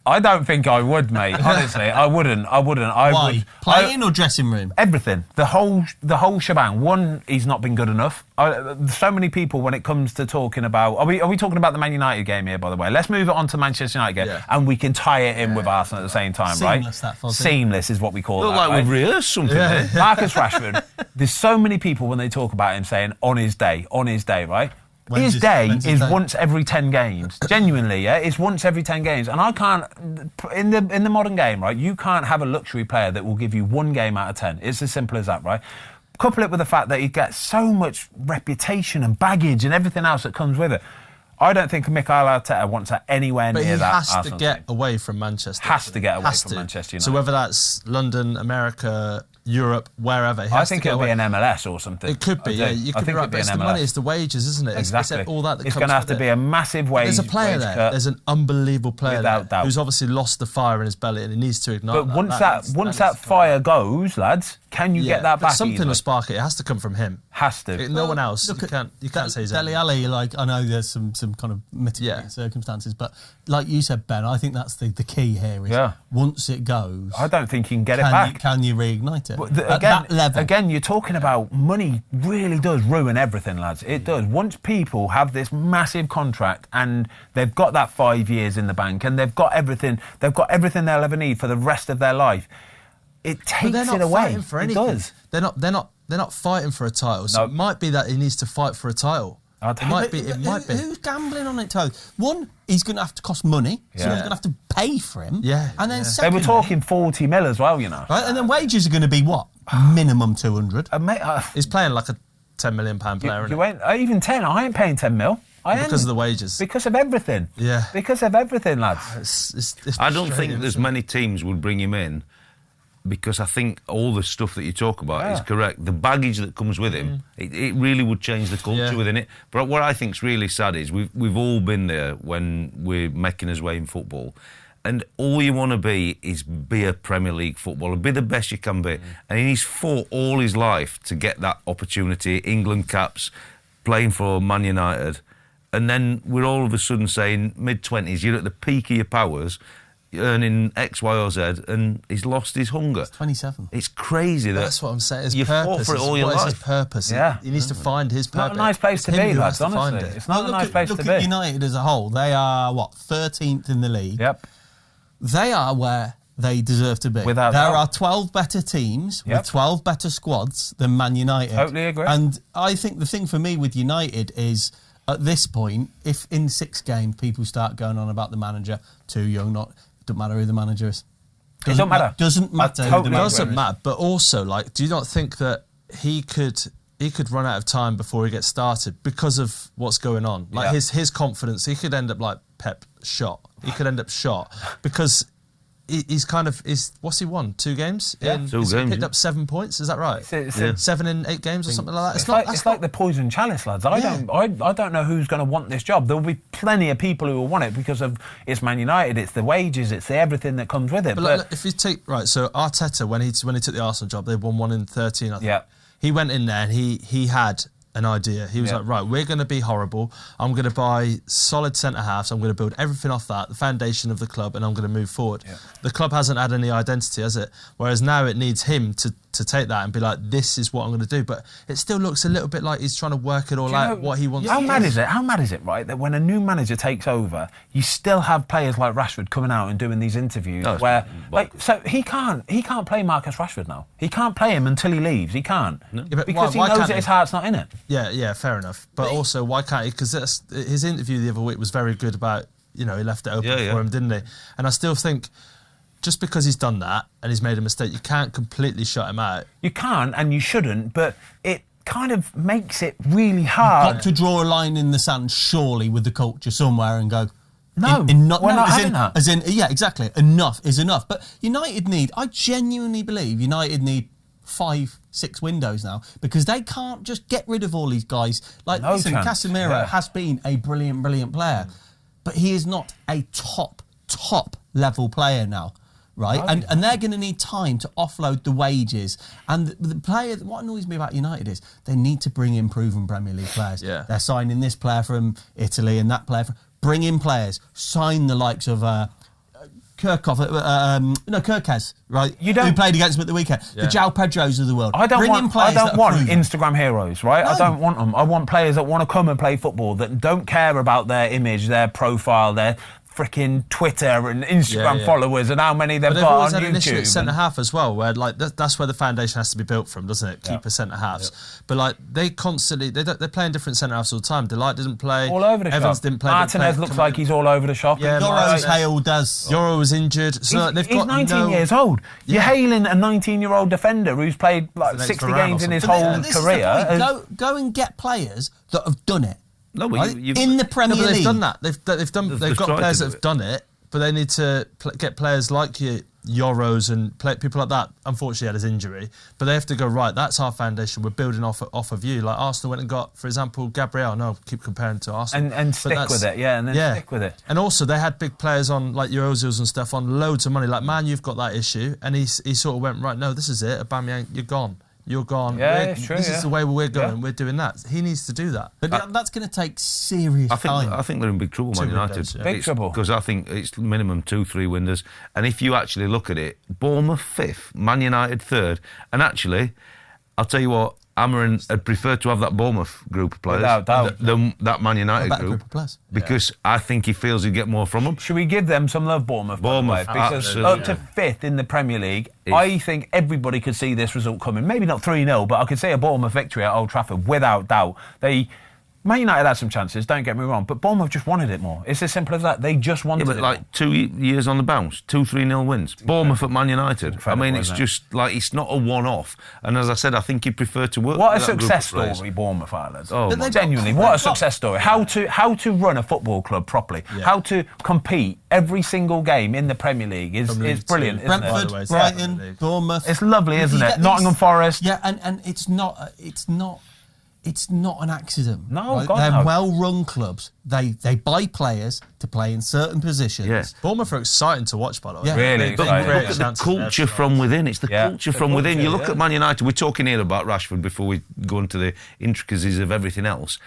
[SPEAKER 3] I don't think I would, mate. Honestly, I wouldn't.
[SPEAKER 1] Why? Playing or dressing room?
[SPEAKER 3] Everything. The whole shebang. One, he's not been good enough. So many people, when it comes to talking about... Are we talking about the Man United game here, by the way? Let's move it on to Manchester United game, and we can tie it in with Arsenal at the same time, right?
[SPEAKER 1] Seamless, that fuzzy.
[SPEAKER 3] Seamless is what we call it.
[SPEAKER 4] Look like we've rehearsed something there.
[SPEAKER 3] Marcus Rashford, there's so many people when they talk about him saying, on his day, right? His day is once every 10 games. Genuinely, yeah? It's once every 10 games. And I can't... In the modern game, right, you can't have a luxury player that will give you 1 game out of 10. It's as simple as that, right? Couple it with the fact that he gets so much reputation and baggage and everything else that comes with it. I don't think Mikel Arteta wants that anywhere near that.
[SPEAKER 2] But he has
[SPEAKER 3] Arsenal
[SPEAKER 2] to get
[SPEAKER 3] team.
[SPEAKER 2] away from Manchester.
[SPEAKER 3] Has to get away from Manchester United.
[SPEAKER 2] So whether that's London, America, Europe, wherever, he has
[SPEAKER 3] I think
[SPEAKER 2] to get
[SPEAKER 3] it'll
[SPEAKER 2] away.
[SPEAKER 3] be an MLS or something.
[SPEAKER 2] It could be, yeah. You could be right, but it's the money, it's the wages, isn't it?
[SPEAKER 3] Exactly.
[SPEAKER 2] It's all that
[SPEAKER 3] it's
[SPEAKER 2] comes
[SPEAKER 3] going to have
[SPEAKER 2] with
[SPEAKER 3] to
[SPEAKER 2] it.
[SPEAKER 3] be a massive wage.
[SPEAKER 2] There's a player there.
[SPEAKER 3] Cut.
[SPEAKER 2] There's an unbelievable player
[SPEAKER 3] Without
[SPEAKER 2] there
[SPEAKER 3] doubt.
[SPEAKER 2] who's obviously lost the fire in his belly and he needs to ignite
[SPEAKER 3] But
[SPEAKER 2] that.
[SPEAKER 3] once that fire goes, lads, can you get that back?
[SPEAKER 2] Something
[SPEAKER 3] easily?
[SPEAKER 2] will spark it. It has to come from him.
[SPEAKER 3] Has to.
[SPEAKER 2] No one else.
[SPEAKER 1] Look
[SPEAKER 2] You can't say he's
[SPEAKER 1] Dele Alli, like, I know there's some kind of mitigating circumstances, but like you said, Ben, I think that's the key here is once it goes...
[SPEAKER 3] I don't think you can get it back.
[SPEAKER 1] Can you reignite it? At that level.
[SPEAKER 3] Again, you're talking about money really does ruin everything, lads. It does. Once people have this massive contract and they've got that 5 years in the bank and they've got everything they'll ever need for the rest of their life, it takes it away.
[SPEAKER 2] For
[SPEAKER 3] it
[SPEAKER 2] anything.
[SPEAKER 3] does.
[SPEAKER 2] They're not fighting for a title. So it might be that he needs to fight for a title. It might be.
[SPEAKER 1] Who's gambling on it, Toad? One, he's going to have to cost money, so he's going to have to pay for him.
[SPEAKER 2] Yeah.
[SPEAKER 1] And then
[SPEAKER 3] They
[SPEAKER 1] secondly,
[SPEAKER 3] were talking 40 mil as well, you know.
[SPEAKER 1] right, and then wages are going to be what? Minimum 200.
[SPEAKER 2] He's playing like a £10 million player.
[SPEAKER 3] You ain't, even 10. I ain't paying 10 mil.
[SPEAKER 2] Because of the wages.
[SPEAKER 3] Because of everything.
[SPEAKER 2] Yeah.
[SPEAKER 3] Because of everything, lads.
[SPEAKER 2] It's
[SPEAKER 4] I don't think there's many teams would bring him in because I think all the stuff that you talk about is correct. The baggage that comes with him, it really would change the culture within it. But what I think's really sad is we've all been there when we're making us way in football. And all you want to be is be a Premier League footballer, be the best you can be. And he's fought all his life to get that opportunity, England caps, playing for Man United. And then we're all of a sudden saying, mid-20s, you're at the peak of your powers, earning X, Y or Z, and he's lost his hunger.
[SPEAKER 1] It's 27.
[SPEAKER 4] It's crazy that...
[SPEAKER 2] That's what I'm saying. His
[SPEAKER 4] you
[SPEAKER 2] purpose.
[SPEAKER 4] fought for it all your
[SPEAKER 2] What is
[SPEAKER 4] life.
[SPEAKER 2] his purpose?
[SPEAKER 3] Yeah.
[SPEAKER 2] He needs to find his purpose.
[SPEAKER 3] Not a nice place to
[SPEAKER 2] It's him
[SPEAKER 3] be,
[SPEAKER 2] who
[SPEAKER 3] lads,
[SPEAKER 2] has to find
[SPEAKER 3] honestly.
[SPEAKER 2] it.
[SPEAKER 3] It's not a nice place to
[SPEAKER 1] Look
[SPEAKER 3] be.
[SPEAKER 1] at United as a whole. They are, 13th in the league.
[SPEAKER 3] Yep.
[SPEAKER 1] They are where they deserve to be.
[SPEAKER 3] Without
[SPEAKER 1] there
[SPEAKER 3] doubt.
[SPEAKER 1] are 12 better teams with 12 better squads than Man United.
[SPEAKER 3] Totally agree.
[SPEAKER 1] And I think the thing for me with United is, at this point, if in 6 games people start going on about the manager, too young, doesn't matter who the manager is.
[SPEAKER 3] It don't matter.
[SPEAKER 1] Doesn't matter.
[SPEAKER 3] I
[SPEAKER 1] who the
[SPEAKER 3] totally
[SPEAKER 1] manager
[SPEAKER 2] Doesn't
[SPEAKER 1] is.
[SPEAKER 2] matter. But also, like, do you not think that he could run out of time before he gets started because of what's going on? Like his confidence, he could end up like Pep shot. He could end up shot because he's what's he won? 2 games?
[SPEAKER 3] Yeah.
[SPEAKER 4] 2
[SPEAKER 2] He's
[SPEAKER 4] games,
[SPEAKER 2] picked
[SPEAKER 4] yeah.
[SPEAKER 2] up 7 points. Is that right?
[SPEAKER 3] It's
[SPEAKER 2] 7 in 8 games or something like that.
[SPEAKER 3] It's like the poison chalice, lads. I don't know who's going to want this job. There'll be plenty of people who will want it because of it's Man United, it's the wages, it's everything that comes with it.
[SPEAKER 2] But look, if you take so Arteta when he took the Arsenal job, they won 1 in 13. I think.
[SPEAKER 3] Yeah.
[SPEAKER 2] He went in there and he had an idea. He was like, right, we're going to be horrible. I'm going to buy solid centre halves. I'm going to build everything off that, the foundation of the club, and I'm going to move forward. Yeah. The club hasn't had any identity, has it? Whereas now it needs him to take that and be like, this is what I'm going to do. But it still looks a little bit like he's trying to work it all out, what he wants.
[SPEAKER 3] How mad is it? How mad is it, right, that when a new manager takes over, you still have players like Rashford coming out and doing these interviews where, so he can't play Marcus Rashford now. He can't play him until he leaves. He can't because he knows that his heart's not in it.
[SPEAKER 2] Yeah, fair enough. But also, why can't he? Because his interview the other week was very good about, he left it open for him, didn't he? And I still think, just because he's done that and he's made a mistake, you can't completely shut him out.
[SPEAKER 3] You can't and you shouldn't, but it kind of makes it really hard.
[SPEAKER 1] You've got to draw a line in the sand, surely, with the culture somewhere and go,
[SPEAKER 3] no, we're not having that.
[SPEAKER 1] Yeah, exactly. Enough is enough. But I genuinely believe United need 5-6 windows now because they can't just get rid of all these guys. Like, listen, Casemiro has been a brilliant player, but he is not a top level player now. Right, and they're going to need time to offload the wages. And the player, what annoys me about United is they need to bring in proven Premier League players.
[SPEAKER 2] Yeah.
[SPEAKER 1] They're signing this player from Italy and that player. Bring in players, sign the likes of Kirkes, right?
[SPEAKER 3] You don't-
[SPEAKER 1] who played against him at the weekend.
[SPEAKER 2] Yeah.
[SPEAKER 1] The João Pedros of the world.
[SPEAKER 3] I don't
[SPEAKER 1] Bring in
[SPEAKER 3] want
[SPEAKER 1] players that are proven.
[SPEAKER 3] Instagram heroes, right? I
[SPEAKER 1] No.
[SPEAKER 3] don't want them. I want players that want to come and play football, that don't care about their image, their profile, their freaking Twitter and Instagram followers and how many they've
[SPEAKER 2] But they've
[SPEAKER 3] got
[SPEAKER 2] always
[SPEAKER 3] on
[SPEAKER 2] had an issue at
[SPEAKER 3] YouTube.
[SPEAKER 2] centre half as well, where like that's where the foundation has to be built from, doesn't it? Keeper centre halves, but like they constantly they're playing different centre halves all the time. Delight didn't play
[SPEAKER 3] All over the
[SPEAKER 2] Evans
[SPEAKER 3] shop.
[SPEAKER 2] didn't play.
[SPEAKER 3] Martinez looks like he's all over the shop.
[SPEAKER 2] Yeah,
[SPEAKER 1] Yoros
[SPEAKER 2] Martinez.
[SPEAKER 1] Hale does.
[SPEAKER 2] Euro was injured, so they've
[SPEAKER 3] He's
[SPEAKER 2] got
[SPEAKER 3] 19 years old. You're hailing a 19-year-old defender who's played like
[SPEAKER 2] next
[SPEAKER 3] 60
[SPEAKER 2] Varane or
[SPEAKER 3] games in his
[SPEAKER 2] something.
[SPEAKER 3] whole
[SPEAKER 1] But this is the
[SPEAKER 3] career.
[SPEAKER 1] point. Go and get players that have done it.
[SPEAKER 4] No, but
[SPEAKER 1] right?
[SPEAKER 4] you've-
[SPEAKER 1] in the Premier
[SPEAKER 2] No, but
[SPEAKER 1] League.
[SPEAKER 2] they've done that. They've
[SPEAKER 4] They've
[SPEAKER 2] got
[SPEAKER 4] tried
[SPEAKER 2] players
[SPEAKER 4] to
[SPEAKER 2] that
[SPEAKER 4] do
[SPEAKER 2] have done it, but they need to get players like you, Euros and people like that. Unfortunately, had his injury, but they have to go right. That's our foundation. We're building off of you. Like Arsenal went and got, for example, Gabriel. No, keep comparing to Arsenal
[SPEAKER 3] And
[SPEAKER 2] But
[SPEAKER 3] stick
[SPEAKER 2] that's-
[SPEAKER 3] with it, and then stick with it.
[SPEAKER 2] And also, they had big players on like your Ozils and stuff on loads of money. Like, man, you've got that issue, and he sort of went right. No, this is it. Aubameyang, you're gone. You're gone.
[SPEAKER 3] Yeah, it's true,
[SPEAKER 2] This
[SPEAKER 3] yeah.
[SPEAKER 2] is the way we're going.
[SPEAKER 3] Yeah.
[SPEAKER 2] We're doing that. He needs to do that.
[SPEAKER 1] But that's going to take serious
[SPEAKER 4] I think
[SPEAKER 1] time.
[SPEAKER 4] they're in big trouble, Man
[SPEAKER 2] Two
[SPEAKER 4] United.
[SPEAKER 2] windows, yeah.
[SPEAKER 3] Big trouble.
[SPEAKER 4] Because I think it's minimum 2-3 windows. And if you actually look at it, Bournemouth 5th, Man United 3rd. And actually, I'll tell you what, Amarin had preferred to have that Bournemouth group of players
[SPEAKER 3] Without doubt.
[SPEAKER 4] than that Man United
[SPEAKER 1] better
[SPEAKER 4] group.
[SPEAKER 1] group of players.
[SPEAKER 4] Because I think he feels he'd get more from them.
[SPEAKER 3] Should we give them some love, Bournemouth, by the way?
[SPEAKER 4] Bournemouth,
[SPEAKER 3] Because
[SPEAKER 4] absolutely.
[SPEAKER 3] up to 5th in the Premier League, I think everybody could see this result coming. Maybe not 3-0, but I could see a Bournemouth victory at Old Trafford without doubt. Man United had some chances, don't get me wrong, but Bournemouth just wanted it more. It's as simple as that. They just wanted
[SPEAKER 4] Yeah, but
[SPEAKER 3] it
[SPEAKER 4] like
[SPEAKER 3] more.
[SPEAKER 4] 2 years on the bounce, 2-3-0 wins. Bournemouth at Man United. I mean, it's
[SPEAKER 3] isn't it?
[SPEAKER 4] just like, it's not a one-off. And as I said, I think he'd prefer to work
[SPEAKER 3] What a
[SPEAKER 4] with that group
[SPEAKER 3] success
[SPEAKER 4] of players.
[SPEAKER 3] story, Bournemouth Island.
[SPEAKER 4] Oh,
[SPEAKER 3] But
[SPEAKER 4] my
[SPEAKER 3] genuinely, what a success story. How to run a football club properly.
[SPEAKER 2] Yeah.
[SPEAKER 3] How to compete every single game in the Premier League is
[SPEAKER 2] From League
[SPEAKER 3] brilliant,
[SPEAKER 2] Two.
[SPEAKER 3] isn't
[SPEAKER 1] Brentford,
[SPEAKER 3] it?
[SPEAKER 2] By the way,
[SPEAKER 1] Brighton,
[SPEAKER 2] yeah.
[SPEAKER 1] Bournemouth.
[SPEAKER 3] It's lovely, isn't
[SPEAKER 1] You
[SPEAKER 3] it?
[SPEAKER 1] get
[SPEAKER 3] Nottingham Forest.
[SPEAKER 1] Yeah, and it's not an accident.
[SPEAKER 3] No,
[SPEAKER 1] right?
[SPEAKER 3] God,
[SPEAKER 1] They're
[SPEAKER 3] no.
[SPEAKER 1] well-run clubs. They buy players to play in certain positions.
[SPEAKER 4] Yeah.
[SPEAKER 2] Bournemouth are exciting to watch, by the way.
[SPEAKER 1] Yeah.
[SPEAKER 3] Really
[SPEAKER 2] They
[SPEAKER 3] exciting.
[SPEAKER 2] create
[SPEAKER 4] Look at the
[SPEAKER 2] chances
[SPEAKER 4] culture
[SPEAKER 2] there.
[SPEAKER 4] from within. It's the
[SPEAKER 3] Yeah.
[SPEAKER 4] culture
[SPEAKER 3] The
[SPEAKER 4] from within.
[SPEAKER 3] culture,
[SPEAKER 4] You look
[SPEAKER 3] yeah.
[SPEAKER 4] at Man United. We're talking here about Rashford before we go into the intricacies of everything else.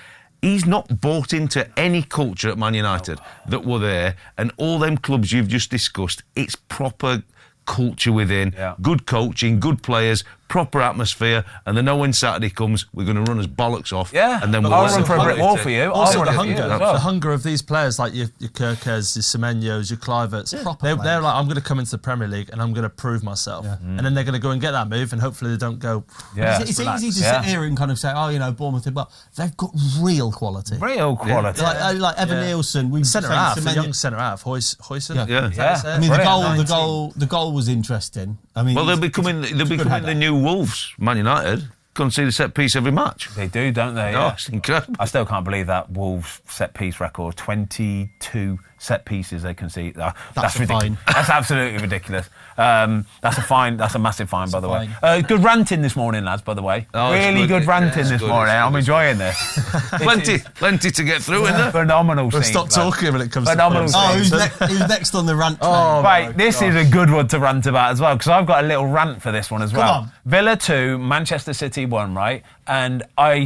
[SPEAKER 4] He's not bought into any culture at Man United that were there, and all them clubs you've just discussed. It's proper culture within,
[SPEAKER 3] Yeah.
[SPEAKER 4] good coaching, good players, proper atmosphere, and they know when Saturday comes, we're going to run his bollocks off.
[SPEAKER 3] Yeah.
[SPEAKER 4] And then
[SPEAKER 3] I'll
[SPEAKER 4] we'll
[SPEAKER 3] run for a brick wall for you.
[SPEAKER 2] Also,
[SPEAKER 3] I'll
[SPEAKER 2] the
[SPEAKER 3] run it for you
[SPEAKER 2] hunger,
[SPEAKER 3] as well.
[SPEAKER 2] the hunger of these players like your Kirkes, your Semenyos, your Kluiverts.
[SPEAKER 1] Proper
[SPEAKER 2] They're
[SPEAKER 1] players.
[SPEAKER 2] like, I'm going to come into the Premier League and I'm going to prove myself. And then they're going to go and get that move, and hopefully they don't go.
[SPEAKER 3] Yeah.
[SPEAKER 1] It's
[SPEAKER 2] relax.
[SPEAKER 1] easy to
[SPEAKER 3] Yeah.
[SPEAKER 1] sit here and kind of say, Bournemouth did well. They've got real quality.
[SPEAKER 3] Real quality.
[SPEAKER 1] Like Evan
[SPEAKER 2] Yeah.
[SPEAKER 1] Nielsen, we
[SPEAKER 2] Centre
[SPEAKER 1] saying
[SPEAKER 2] half, a
[SPEAKER 1] Semenyo-
[SPEAKER 2] young centre half, Hoyson.
[SPEAKER 1] Yeah.
[SPEAKER 4] Yeah.
[SPEAKER 1] I mean,
[SPEAKER 3] Brilliant.
[SPEAKER 1] the goal was interesting. I mean,
[SPEAKER 4] Well, they're
[SPEAKER 1] it's-
[SPEAKER 4] becoming
[SPEAKER 1] it's a good
[SPEAKER 4] the
[SPEAKER 1] header.
[SPEAKER 4] new Wolves, Man United. Concede a set piece every match.
[SPEAKER 3] They do, don't they?
[SPEAKER 4] Oh,
[SPEAKER 3] Yeah.
[SPEAKER 4] it's incredible.
[SPEAKER 3] I still can't believe that Wolves set piece record. 22 set pieces they concede. That's
[SPEAKER 1] a
[SPEAKER 3] ridiculous.
[SPEAKER 1] fine.
[SPEAKER 3] That's absolutely ridiculous. That's a fine. That's a massive fine, by the way. Good ranting this morning, lads. By the way,
[SPEAKER 4] Oh, it's
[SPEAKER 3] really
[SPEAKER 4] good.
[SPEAKER 3] good ranting
[SPEAKER 4] Yeah, it's
[SPEAKER 3] this
[SPEAKER 4] good,
[SPEAKER 3] morning.
[SPEAKER 4] it's good,
[SPEAKER 3] I'm
[SPEAKER 4] it's
[SPEAKER 3] enjoying this.
[SPEAKER 4] Plenty to get through, isn't there?
[SPEAKER 3] Phenomenal.
[SPEAKER 2] We'll
[SPEAKER 3] scenes,
[SPEAKER 2] stop
[SPEAKER 3] lads.
[SPEAKER 2] talking when it comes
[SPEAKER 3] Phenomenal
[SPEAKER 2] to
[SPEAKER 1] Oh,
[SPEAKER 3] scenes.
[SPEAKER 1] who's next on the rant train?
[SPEAKER 3] Right, this is a good one to rant about as well, because I've got a little rant for this one as well.
[SPEAKER 1] on.
[SPEAKER 3] Villa 2, Manchester City 1, right? And I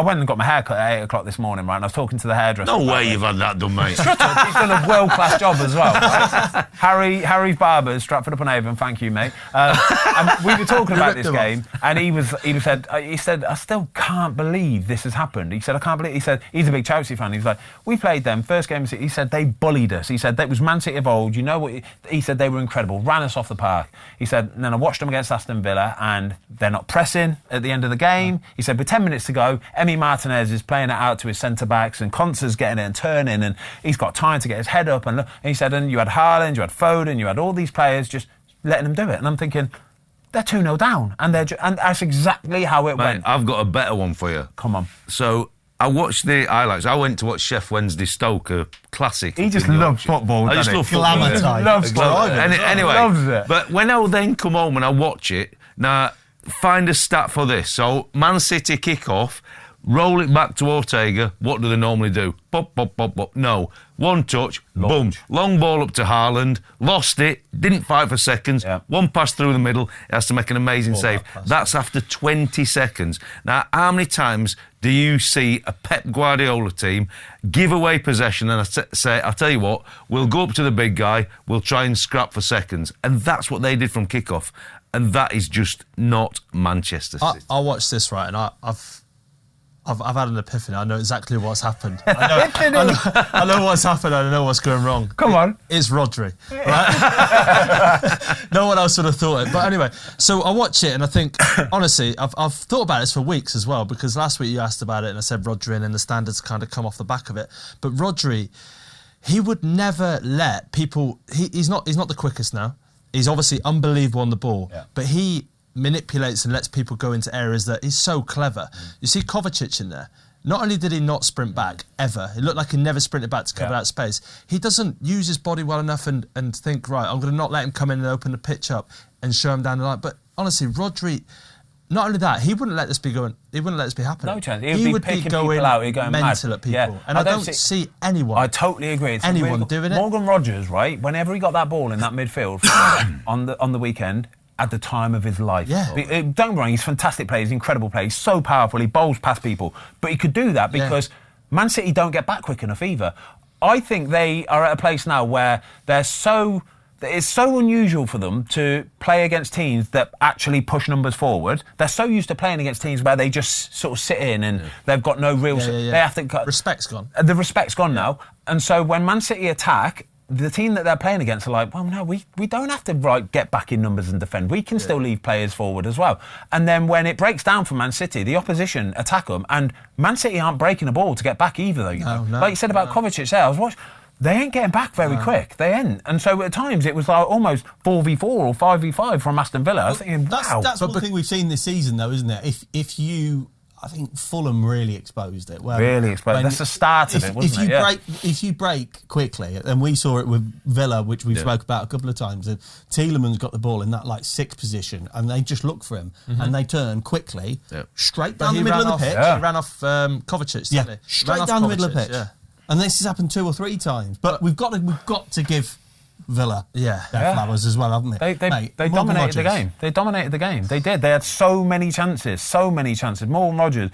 [SPEAKER 3] went and got my hair cut at 8 o'clock this morning, right? And I was talking to the hairdresser.
[SPEAKER 4] No
[SPEAKER 3] about
[SPEAKER 4] way
[SPEAKER 3] it.
[SPEAKER 4] you've had that done, mate.
[SPEAKER 3] He's done a world-class job as well, right? Harry's Barbers, Stratford-upon-Avon, thank you, mate. And we were talking about this game, and he said, I still can't believe this has happened. He said, I can't believe. He said, he's a big Chelsea fan. He's like, we played them first game. He said they bullied us. He said that was Man City of old. You know what? He said they were incredible, ran us off the park. He said, and then I watched them against Aston Villa, and they're not pressing at the end of the game. He said, with 10 minutes to go, Emi Martinez is playing it out to his centre backs, and Konsa's getting it and turning, and he's got time to get his head up. And he said, and you had Haaland, you had Foden, you had all these players just letting them do it. And I'm thinking, they're 2-0 down, and and that's exactly how it
[SPEAKER 4] Mate,
[SPEAKER 3] went.
[SPEAKER 4] I've got a better one for you.
[SPEAKER 3] Come on.
[SPEAKER 4] So I watched the highlights. I went to watch Chef Wednesday Stoke, a classic.
[SPEAKER 3] He just
[SPEAKER 4] up in
[SPEAKER 3] loves
[SPEAKER 4] Yorkshire.
[SPEAKER 3] football,
[SPEAKER 4] I just
[SPEAKER 3] doesn't
[SPEAKER 4] love
[SPEAKER 3] he?
[SPEAKER 4] football.
[SPEAKER 1] Glamour
[SPEAKER 4] yeah.
[SPEAKER 1] time.
[SPEAKER 3] Loves football.
[SPEAKER 4] Anyway,
[SPEAKER 3] Loves it.
[SPEAKER 4] but when I then come home and I watch it, now find a stat for this. So Man City kick off, roll it back to Ortega. What do they normally do? Pop, pop, pop, pop. No. One touch, boom. Long ball up to Haaland, lost it, didn't fight for seconds.
[SPEAKER 3] Yeah.
[SPEAKER 4] One pass through the middle, he has to make an amazing save. That's after 20 seconds. Now, how many times do you see a Pep Guardiola team give away possession and say, I'll tell you what, we'll go up to the big guy, we'll try and scrap for seconds. And that's what they did from kickoff. And that is just not Manchester City.
[SPEAKER 2] I watched this, right, and I've had an epiphany. I know exactly what's happened. I know what's happened. I know what's going wrong.
[SPEAKER 3] Come on.
[SPEAKER 2] It's Rodri, right? No one else would have thought it. But anyway, so I watch it and I think, honestly, I've thought about this for weeks as well, because last week you asked about it and I said Rodri, and then the standards kind of come off the back of it. But Rodri, he would never let people... He's not the quickest now. He's obviously unbelievable on the ball, but he manipulates and lets people go into areas that he's so clever. You see Kovacic in there. Not only did he not sprint back, ever, it looked like he never sprinted back to cover that space, he doesn't use his body well enough and think, right, I'm going to not let him come in and open the pitch up and show him down the line. But honestly, Rodri, not only that, he wouldn't let this be happening.
[SPEAKER 3] No chance.
[SPEAKER 2] He would be going
[SPEAKER 3] out, he'd go
[SPEAKER 2] mental
[SPEAKER 3] mad
[SPEAKER 2] at people.
[SPEAKER 3] Yeah.
[SPEAKER 2] And I don't see anyone.
[SPEAKER 3] I totally agree. It's
[SPEAKER 2] anyone
[SPEAKER 3] really
[SPEAKER 2] doing it.
[SPEAKER 3] Morgan Rogers, right, whenever he got that ball in that midfield on the weekend, at the time of his life.
[SPEAKER 2] Yeah.
[SPEAKER 3] Don't get me wrong, he's a fantastic player, he's an incredible player, he's so powerful, he bowls past people. But he could do that because Man City don't get back quick enough either. I think they are at a place now where it's so unusual for them to play against teams that actually push numbers forward. They're so used to playing against teams where they just sort of sit in and they've got no real... They have to...
[SPEAKER 2] Respect's gone.
[SPEAKER 3] The respect's gone now. And so when Man City attack, the team that they're playing against are like, well, no, we don't have to get back in numbers and defend. We can still leave players forward as well. And then when it breaks down for Man City, the opposition attack them, and Man City aren't breaking a ball to get back either, though. You know? Like you said about Kovacic there, I was watching, they ain't getting back very quick. They ain't. And so at times it was like almost 4v4 or 5v5 from Aston Villa. I was thinking, wow.
[SPEAKER 1] That's one thing we've seen this season, though, isn't it? If you... I think Fulham really exposed it.
[SPEAKER 3] That's the start of it, wasn't it?
[SPEAKER 1] If you break quickly, and we saw it with Villa, which we've spoke about a couple of times, and Tielemans got the ball in that like sixth position, and they just look for him, and they turn quickly, straight down the middle of the pitch.
[SPEAKER 2] He ran off Kovacic, didn't he?
[SPEAKER 1] Straight down the middle of the pitch. Yeah. And this has happened 2 or 3 times. But we've got to give Villa their flowers as well, haven't they?
[SPEAKER 3] They dominated the game. They dominated the game. They did. They had so many chances. Morgan Rogers,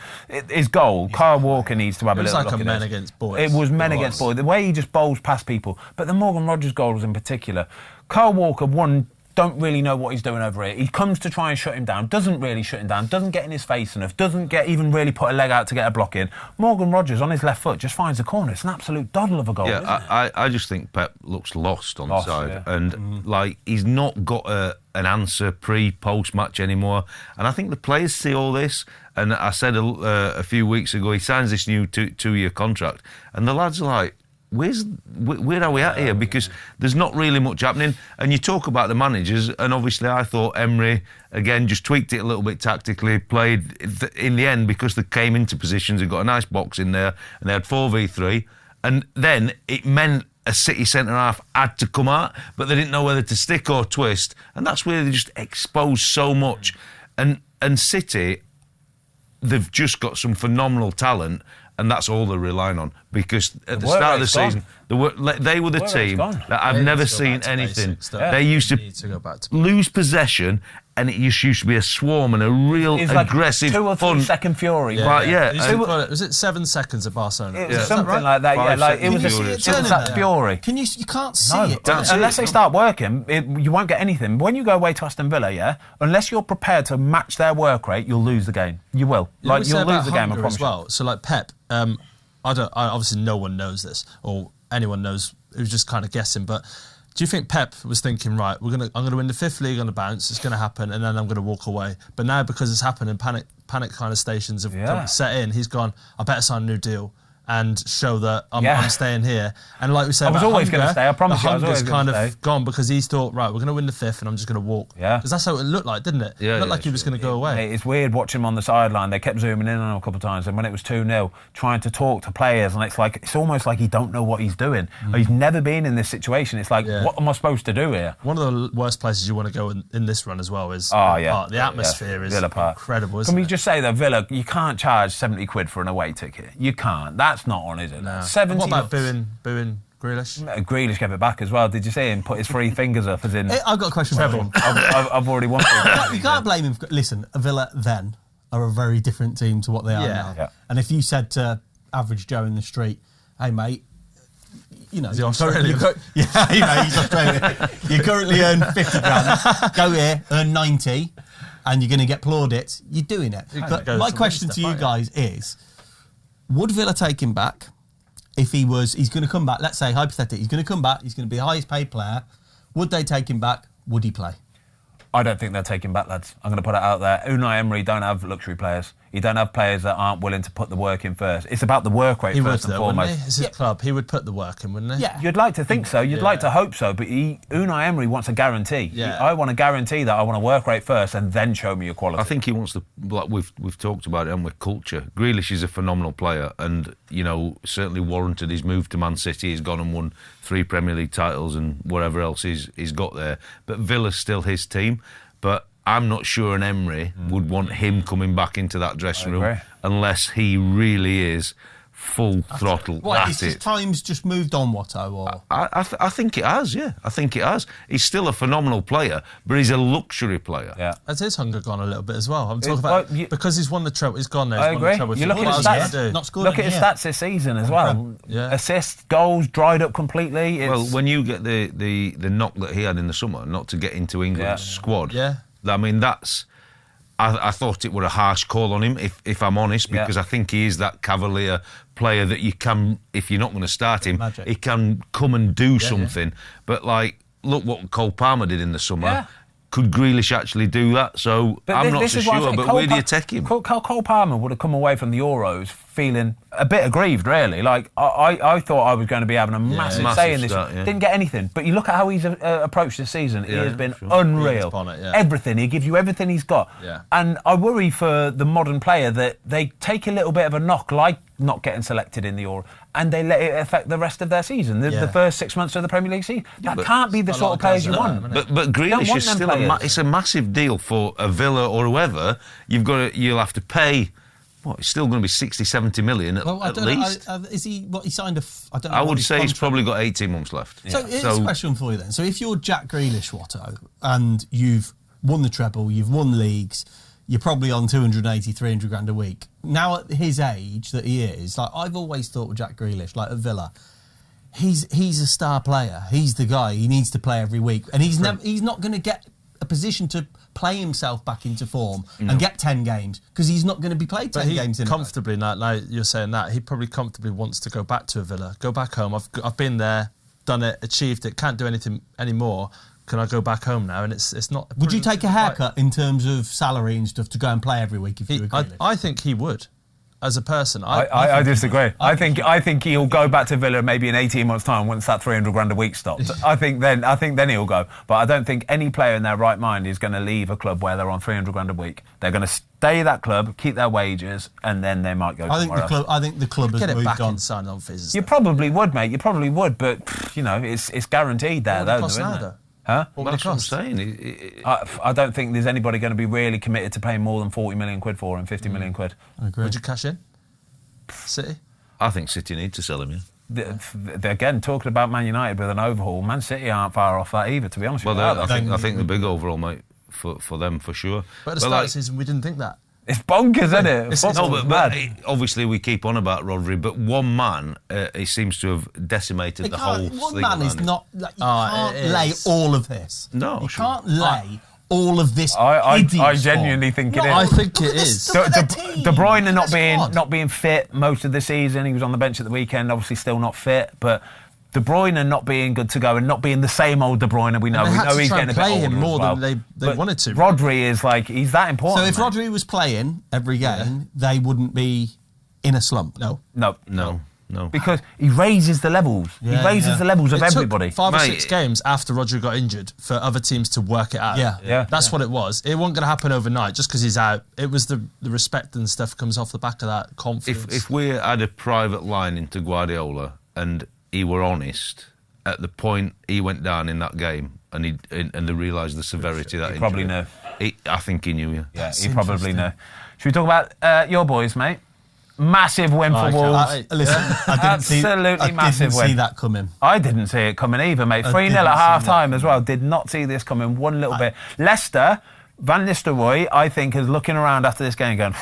[SPEAKER 3] his goal, Kyle Walker needs to have a little look at it.
[SPEAKER 2] It was like a men against boys.
[SPEAKER 3] It was men against boys. The way he just bowls past people. But the Morgan Rogers goals in particular, Kyle Walker don't really know what he's doing over here. He comes to try and shut him down, doesn't really shut him down, doesn't get in his face enough, doesn't even really put a leg out to get a block in. Morgan Rogers on his left foot just finds the corner. It's an absolute doddle of a goal.
[SPEAKER 4] Yeah, I just think Pep looks lost on the side, and like he's not got an answer pre-post match anymore. And I think the players see all this. And I said a few weeks ago, he signs this new 2-year contract, and the lads are like, where are we at here? Because there's not really much happening. And you talk about the managers, and obviously I thought Emery, again, just tweaked it a little bit tactically, played in the end because they came into positions and got a nice box in there, and they had 4v3. And then it meant a City centre-half had to come out, but they didn't know whether to stick or twist. And that's where they just exposed so much. And City, they've just got some phenomenal talent, and that's all they're relying on. Because at the start of the season, they were the team that I've never seen anything. They used to lose possession, and it used to be a swarm and a real aggressive,
[SPEAKER 3] 2 or 3 second fury.
[SPEAKER 2] Was it 7 seconds at Barcelona?
[SPEAKER 3] It was something like that. It was that fury.
[SPEAKER 1] You can't see it.
[SPEAKER 3] Unless they start working, you won't get anything. When you go away to Aston Villa, unless you're prepared to match their work rate, you'll lose the game. You will. You'll lose the game, I promise you.
[SPEAKER 2] So like Pep, obviously no one knows this, or anyone knows who's just kind of guessing, but do you think Pep was thinking, right, I'm going to win the 5th league on the bounce, it's going to happen, and then I'm going to walk away? But now, because it's happened and panic kind of stations have set in, he's gone, I better sign a new deal, and show that I'm staying here. And like we said,
[SPEAKER 3] I was always going to stay. I promise you, I was always
[SPEAKER 2] kind
[SPEAKER 3] gonna
[SPEAKER 2] of
[SPEAKER 3] stay.
[SPEAKER 2] gone because he's thought, right, we're going to win the 5th, and I'm just going to walk.
[SPEAKER 3] Yeah,
[SPEAKER 2] because that's how it looked like, didn't it?
[SPEAKER 4] Yeah,
[SPEAKER 2] it looked like he was going to go away.
[SPEAKER 3] It's weird watching him on the sideline. They kept zooming in on him a couple of times, and when it was 2-0, trying to talk to players, and it's almost like he don't know what he's doing. He's never been in this situation. It's like, what am I supposed to do here?
[SPEAKER 2] One of the worst places you want to go in this run as well is
[SPEAKER 3] Villa
[SPEAKER 2] Park. The atmosphere is
[SPEAKER 3] Villa Park.
[SPEAKER 2] incredible, isn't
[SPEAKER 3] Can we
[SPEAKER 2] it?
[SPEAKER 3] just say that Villa, you can't charge 70 quid for an away ticket. You can't. That's not on, is it?
[SPEAKER 2] No.
[SPEAKER 3] 70.
[SPEAKER 2] What about booing Grealish?
[SPEAKER 3] Grealish gave it back as well. Did you see him put his 3 fingers up as in...
[SPEAKER 1] I've got a question for you.
[SPEAKER 3] I've already won.
[SPEAKER 1] You can't blame him. Listen, Villa then are a very different team to what they are now.
[SPEAKER 3] Yeah.
[SPEAKER 1] And if you said to average Joe in the street, hey, mate, you know,
[SPEAKER 2] Is he Australian?
[SPEAKER 1] he's Australian. You currently earn 50 grand. Go here, earn 90, and you're going to get plaudits. You're doing it. But my question to you guys is, would Villa take him back if he's going to come back? Let's say, hypothetically, he's going to come back. He's going to be the highest paid player. Would they take him back? Would he play?
[SPEAKER 3] I don't think they'll take him back, lads. I'm going to put it out there. Unai Emery don't have luxury players. You don't have players that aren't willing to put the work in first. It's about the work rate first and foremost.
[SPEAKER 2] It's his club. He would put the work in, wouldn't he?
[SPEAKER 1] Yeah.
[SPEAKER 3] You'd like to think so. You'd like to hope so. But Unai Emery wants a guarantee.
[SPEAKER 2] Yeah.
[SPEAKER 3] I want a guarantee that I want to work rate first and then show me your quality.
[SPEAKER 4] I think he wants to, like we've talked about it, and with culture. Grealish is a phenomenal player, and certainly warranted his move to Man City. He's gone and won 3 Premier League titles and whatever else he's got there. But Villa's still his team. But I'm not sure an Emery would want him coming back into that dressing room unless he really is full throttle
[SPEAKER 1] What,
[SPEAKER 4] at
[SPEAKER 1] is
[SPEAKER 4] it.
[SPEAKER 1] his time's just moved on, Watto? Or?
[SPEAKER 4] I think it has, yeah. I think it has. He's still a phenomenal player, but he's a luxury player.
[SPEAKER 3] Yeah.
[SPEAKER 2] Has his hunger gone a little bit as well? I'm talking about because he's won the treble. He's gone there. He's won the treble.
[SPEAKER 3] You look at his stats.
[SPEAKER 1] Not scored
[SPEAKER 3] Look at his
[SPEAKER 1] yet.
[SPEAKER 3] stats this season as well.
[SPEAKER 2] Yeah.
[SPEAKER 3] Assists, goals, dried up completely.
[SPEAKER 4] Well, when you get the knock that he had in the summer, not to get into England's squad, I mean, that's... I thought it were a harsh call on him, if I'm honest, because I think he is that cavalier player that you can, if you're not going to start him, he can come and do something. But, look what Cole Palmer did in the summer. Yeah. Could Grealish actually do that? So I'm not so sure, but where do you take him?
[SPEAKER 3] Cole Palmer would have come away from the Euros feeling a bit aggrieved, really. I thought I was going to be having a massive say in this. Didn't get anything. But you look at how he's approached this season. He has been unreal. Everything. He gives you everything he's got. Yeah. And I worry for the modern player that they take a little bit of a knock, like not getting selected in the Euro, and they let it affect the rest of their season, the first 6 months of the Premier League season. That can't be the sort of players you want.
[SPEAKER 4] But Grealish is still it's a massive deal for a Villa or whoever. You'll have to pay. It's still going to be 60, 70 million at least.
[SPEAKER 1] Is he? What he signed? I don't know.
[SPEAKER 4] I would say he's probably got 18 months left.
[SPEAKER 1] So here's a question for you then. So if you're Jack Grealish, Watto, and you've won the treble, you've won leagues, you're probably on 280, 300 grand a week. Now at his age that he is, I've always thought with Jack Grealish, at Villa, he's a star player. He's the guy. He needs to play every week, and he's not going to get a position to play himself back into form and get 10 games because he's not going to be played 10 games in
[SPEAKER 2] comfortably. Now you're saying that he probably comfortably wants to go back to a Villa, go back home. I've been there, done it, achieved it. Can't do anything anymore. Can I go back home now? And it's not.
[SPEAKER 1] Would you take a haircut in terms of salary and stuff to go and play every week if you were Grealish?
[SPEAKER 2] I think he would. As a person,
[SPEAKER 3] I disagree. I think he'll go back to Villa maybe in 18 months' time once that 300 grand a week stops. I think then he'll go. But I don't think any player in their right mind is going to leave a club where they're on 300 grand a week. They're going to stay that club, keep their wages, and then they might go. I think
[SPEAKER 1] the club has
[SPEAKER 2] moved
[SPEAKER 1] moved
[SPEAKER 2] back
[SPEAKER 1] on.
[SPEAKER 2] and sign on fees.
[SPEAKER 3] You probably would, mate. You probably would, but it's guaranteed there, though, isn't it? Huh?
[SPEAKER 4] That's what I'm saying.
[SPEAKER 3] I don't think there's anybody going to be really committed to paying more than 40 million quid for him, 50 million quid.
[SPEAKER 1] I agree.
[SPEAKER 2] Would you cash in? City?
[SPEAKER 4] I think City need to sell him,
[SPEAKER 3] They're again talking about Man United with an overhaul. Man City aren't far off that either, to be honest with you.
[SPEAKER 4] I think the big overhaul, mate, for them for sure.
[SPEAKER 2] But at the start of the season, we didn't think that.
[SPEAKER 3] It's bonkers, isn't it?
[SPEAKER 4] But obviously we keep on about Rodri, but one man, he seems to have decimated the whole thing.
[SPEAKER 1] One man is not. You can't lay all of this.
[SPEAKER 4] No,
[SPEAKER 1] you can't lay all of this.
[SPEAKER 3] I genuinely think it is.
[SPEAKER 2] I think it is.
[SPEAKER 3] De Bruyne not being fit most of the season. He was on the bench at the weekend, obviously still not fit. But De Bruyne not being good to go and not being the same old De Bruyne we know. We know he's getting a bit older
[SPEAKER 2] him more
[SPEAKER 3] as well.
[SPEAKER 2] than they wanted to.
[SPEAKER 3] Rodri is he's that important.
[SPEAKER 1] So if Rodri was playing every game, they wouldn't be in a slump.
[SPEAKER 3] No.
[SPEAKER 4] No.
[SPEAKER 3] Because he raises the levels. He raises the levels of everybody.
[SPEAKER 2] Took 5 or 6 games after Roger got injured for other teams to work it out.
[SPEAKER 3] Yeah.
[SPEAKER 2] That's what it was. It wasn't going to happen overnight just because he's out. It was the respect and stuff comes off the back of that confidence.
[SPEAKER 4] If we had a private line into Guardiola and he were honest at the point he went down in that game and they realised the severity of that
[SPEAKER 3] He probably knew.
[SPEAKER 4] I think he knew,
[SPEAKER 3] Yeah, he probably knew. Should we talk about your boys, mate? Massive win for Wolves.
[SPEAKER 1] Listen, I didn't see that coming.
[SPEAKER 3] I didn't see it coming either, mate. 3-0 at half-time as well. Did not see this coming one little bit. Leicester, Van Nistelrooy, I think, is looking around after this game going,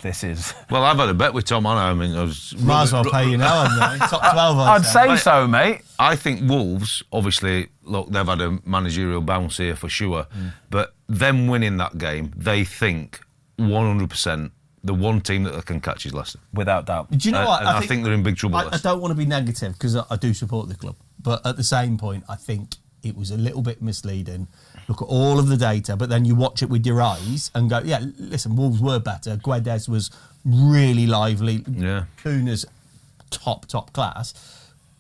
[SPEAKER 3] this is...
[SPEAKER 4] Well, I've had a bet with Tom on. I mean,
[SPEAKER 1] might as well pay you now, haven't they? Top 12,
[SPEAKER 3] I'd say so, mate.
[SPEAKER 4] I think Wolves, obviously, look, they've had a managerial bounce here for sure, but them winning that game, they think 100%. The one team that they can catch is Leicester.
[SPEAKER 3] Without doubt.
[SPEAKER 1] Do you know what?
[SPEAKER 4] I think they're in big trouble.
[SPEAKER 1] I don't want to be negative because I do support the club. But at the same point, I think it was a little bit misleading. Look at all of the data, but then you watch it with your eyes and go, yeah, listen, Wolves were better. Guedes was really lively.
[SPEAKER 4] Yeah.
[SPEAKER 1] Kuna's top class.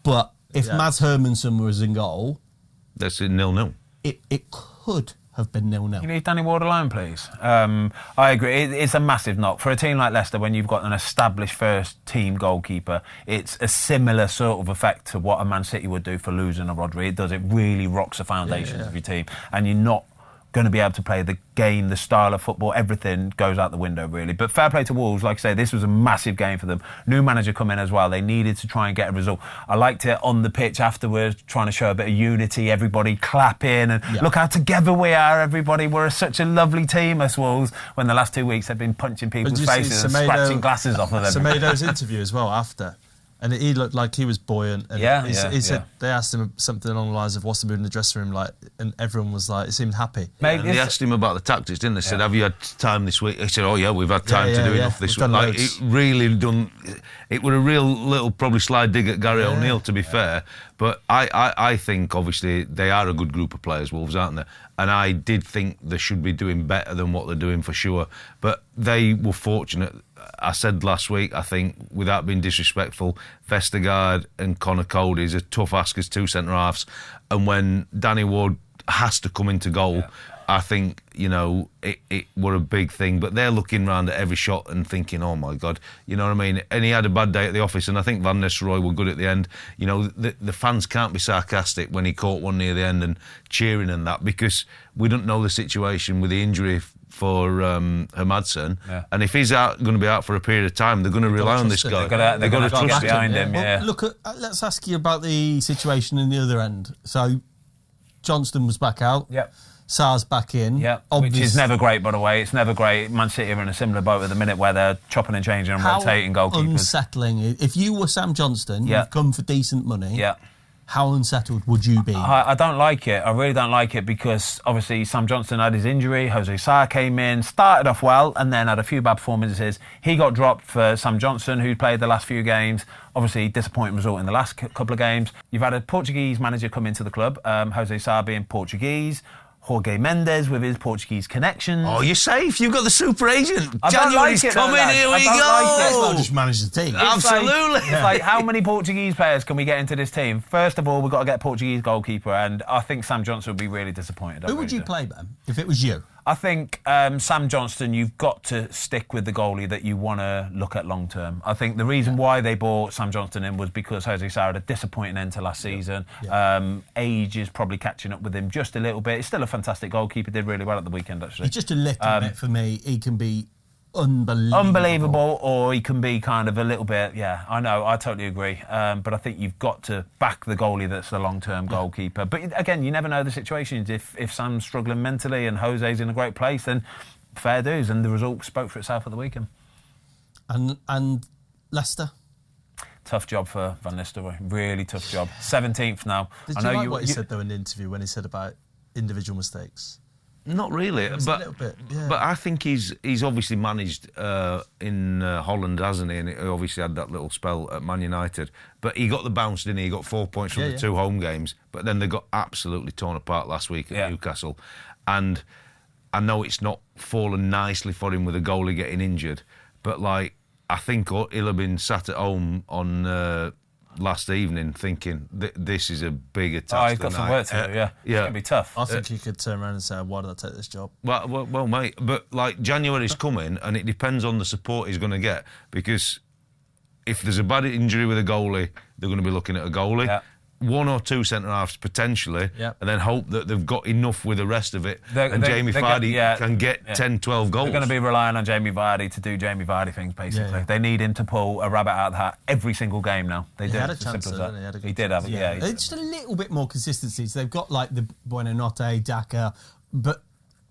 [SPEAKER 1] But if Mads Hermansen was in goal...
[SPEAKER 4] That's a 0-0.
[SPEAKER 1] It could have been 0-0.
[SPEAKER 3] You leave Danny Ward alone, please. I agree. It's a massive knock. For a team like Leicester, when you've got an established first-team goalkeeper, it's a similar sort of effect to what a Man City would do for losing a Rodri. It does. It really rocks the foundations of your team. And you're not going to be able to play the game, the style of football, everything goes out the window, really. But fair play to Wolves. Like I say, this was a massive game for them. New manager come in as well. They needed to try and get a result. I liked it on the pitch afterwards, trying to show a bit of unity, everybody clapping and look how together we are, everybody. We're such a lovely team, us Wolves, when the last 2 weeks they've been punching people's faces and scratching glasses off of them.
[SPEAKER 2] Semedo's interview as well after. And he looked like he was buoyant. And he said they asked him something along the lines of what's the mood in the dressing room like, and everyone was like, it seemed happy.
[SPEAKER 4] Mate, they asked him about the tactics, didn't they? Said, have you had time this week? He said, oh yeah, we've had time to do enough this week. Like, it really done. It was a real little probably slide dig at Gary O'Neill, to be fair. But I think obviously they are a good group of players, Wolves, aren't they? And I did think they should be doing better than what they're doing for sure. But they were fortunate. I said last week, I think, without being disrespectful, Vestergaard and Connor Cody's a tough ask as 2 centre-halves. And when Danny Ward has to come into goal, I think, you know, it were a big thing. But they're looking round at every shot and thinking, oh, my God, you know what I mean? And he had a bad day at the office, and I think Van Nistelrooy were good at the end. You know, the fans can't be sarcastic when he caught one near the end and cheering and that, because we don't know the situation with the injury for Hermansen, and if he's going to be out for a period of time, they're going to rely on this guy.
[SPEAKER 3] They've got to trust behind him.
[SPEAKER 1] Well, look, let's ask you about the situation in the other end. So, Johnston was back out.
[SPEAKER 3] Yep.
[SPEAKER 1] Sarr's back in.
[SPEAKER 3] Yeah, which is never great, by the way. It's never great. Man City are in a similar boat at the minute where they're chopping and changing and rotating goalkeepers.
[SPEAKER 1] Unsettling. If you were Sam Johnston, you've come for decent money.
[SPEAKER 3] Yeah.
[SPEAKER 1] How unsettled would you be?
[SPEAKER 3] I don't like it. I really don't like it because obviously Sam Johnston had his injury. Jose Sarr came in, started off well, and then had a few bad performances. He got dropped for Sam Johnston, who played the last few games. Obviously, disappointing result in the last couple of games. You've had a Portuguese manager come into the club, Jose Sarr being Portuguese. Jorge Mendes with his Portuguese connections.
[SPEAKER 4] Oh, you're safe. You've got the super agent.
[SPEAKER 3] January's
[SPEAKER 4] coming. Here we go.
[SPEAKER 1] Let's not just manage the team.
[SPEAKER 4] Absolutely.
[SPEAKER 3] It's like, how many Portuguese players can we get into this team? First of all, we've got to get a Portuguese goalkeeper, and I think Sam Johnston would be really disappointed.
[SPEAKER 1] Who would you play, Ben, if it was you?
[SPEAKER 3] I think Sam Johnston, you've got to stick with the goalie that you want to look at long term. I think the reason why they bought Sam Johnston in was because Jose Sarr had a disappointing end to last season. Age is probably catching up with him just a little bit. He's still a fantastic goalkeeper, did really well at the weekend, actually.
[SPEAKER 1] He's just a little bit for me. He can be unbelievable,
[SPEAKER 3] or he can be kind of a little bit. I know, I totally agree, but I think you've got to back the goalie that's the long-term goalkeeper. But again, you never know the situations. If Sam's struggling mentally and Jose's in a great place, then fair dues, and the result spoke for itself at the weekend.
[SPEAKER 1] And Leicester,
[SPEAKER 2] Tough job for Van Nistelrooy. Really tough job. 17th now.
[SPEAKER 5] Did you like what he said, though, in the interview when he said about individual mistakes?
[SPEAKER 4] Not really, but
[SPEAKER 5] a little bit, yeah.
[SPEAKER 4] But I think he's obviously managed in Holland, hasn't he? And he obviously had that little spell at Man United. But he got the bounce, didn't he? He got 4 points from the two home games. But then they got absolutely torn apart last week at Newcastle. And I know it's not fallen nicely for him with a goalie getting injured, but like I think he'll have been sat at home on last evening thinking this is a bigger task.
[SPEAKER 3] Oh, he's got some work to do. Yeah, it's gonna be tough.
[SPEAKER 2] I think he could turn around and say, "Why did I take this job?"
[SPEAKER 4] Well, mate. But like January's coming, and it depends on the support he's going to get. Because if there's a bad injury with a goalie, they're going to be looking at a goalie.
[SPEAKER 3] Yeah.
[SPEAKER 4] 1 or 2 centre halves potentially,
[SPEAKER 2] Yep.
[SPEAKER 4] and then hope that they've got enough with the rest of it, and
[SPEAKER 3] They-
[SPEAKER 4] Jamie
[SPEAKER 3] they
[SPEAKER 4] Vardy can get
[SPEAKER 3] yeah.
[SPEAKER 4] 10, 12 goals.
[SPEAKER 3] They're going to be relying on Jamie Vardy to do Jamie Vardy things, basically.
[SPEAKER 2] Yeah.
[SPEAKER 3] They need him to pull a rabbit out of the hat every single game now. They do.
[SPEAKER 2] had a
[SPEAKER 3] It's as
[SPEAKER 2] chance,
[SPEAKER 3] simple as
[SPEAKER 2] didn't he? He had a
[SPEAKER 3] He
[SPEAKER 2] good
[SPEAKER 3] did have it, yeah. he did.
[SPEAKER 1] It's just a little bit more consistency. So they've got like the Buonanotte, Daka, but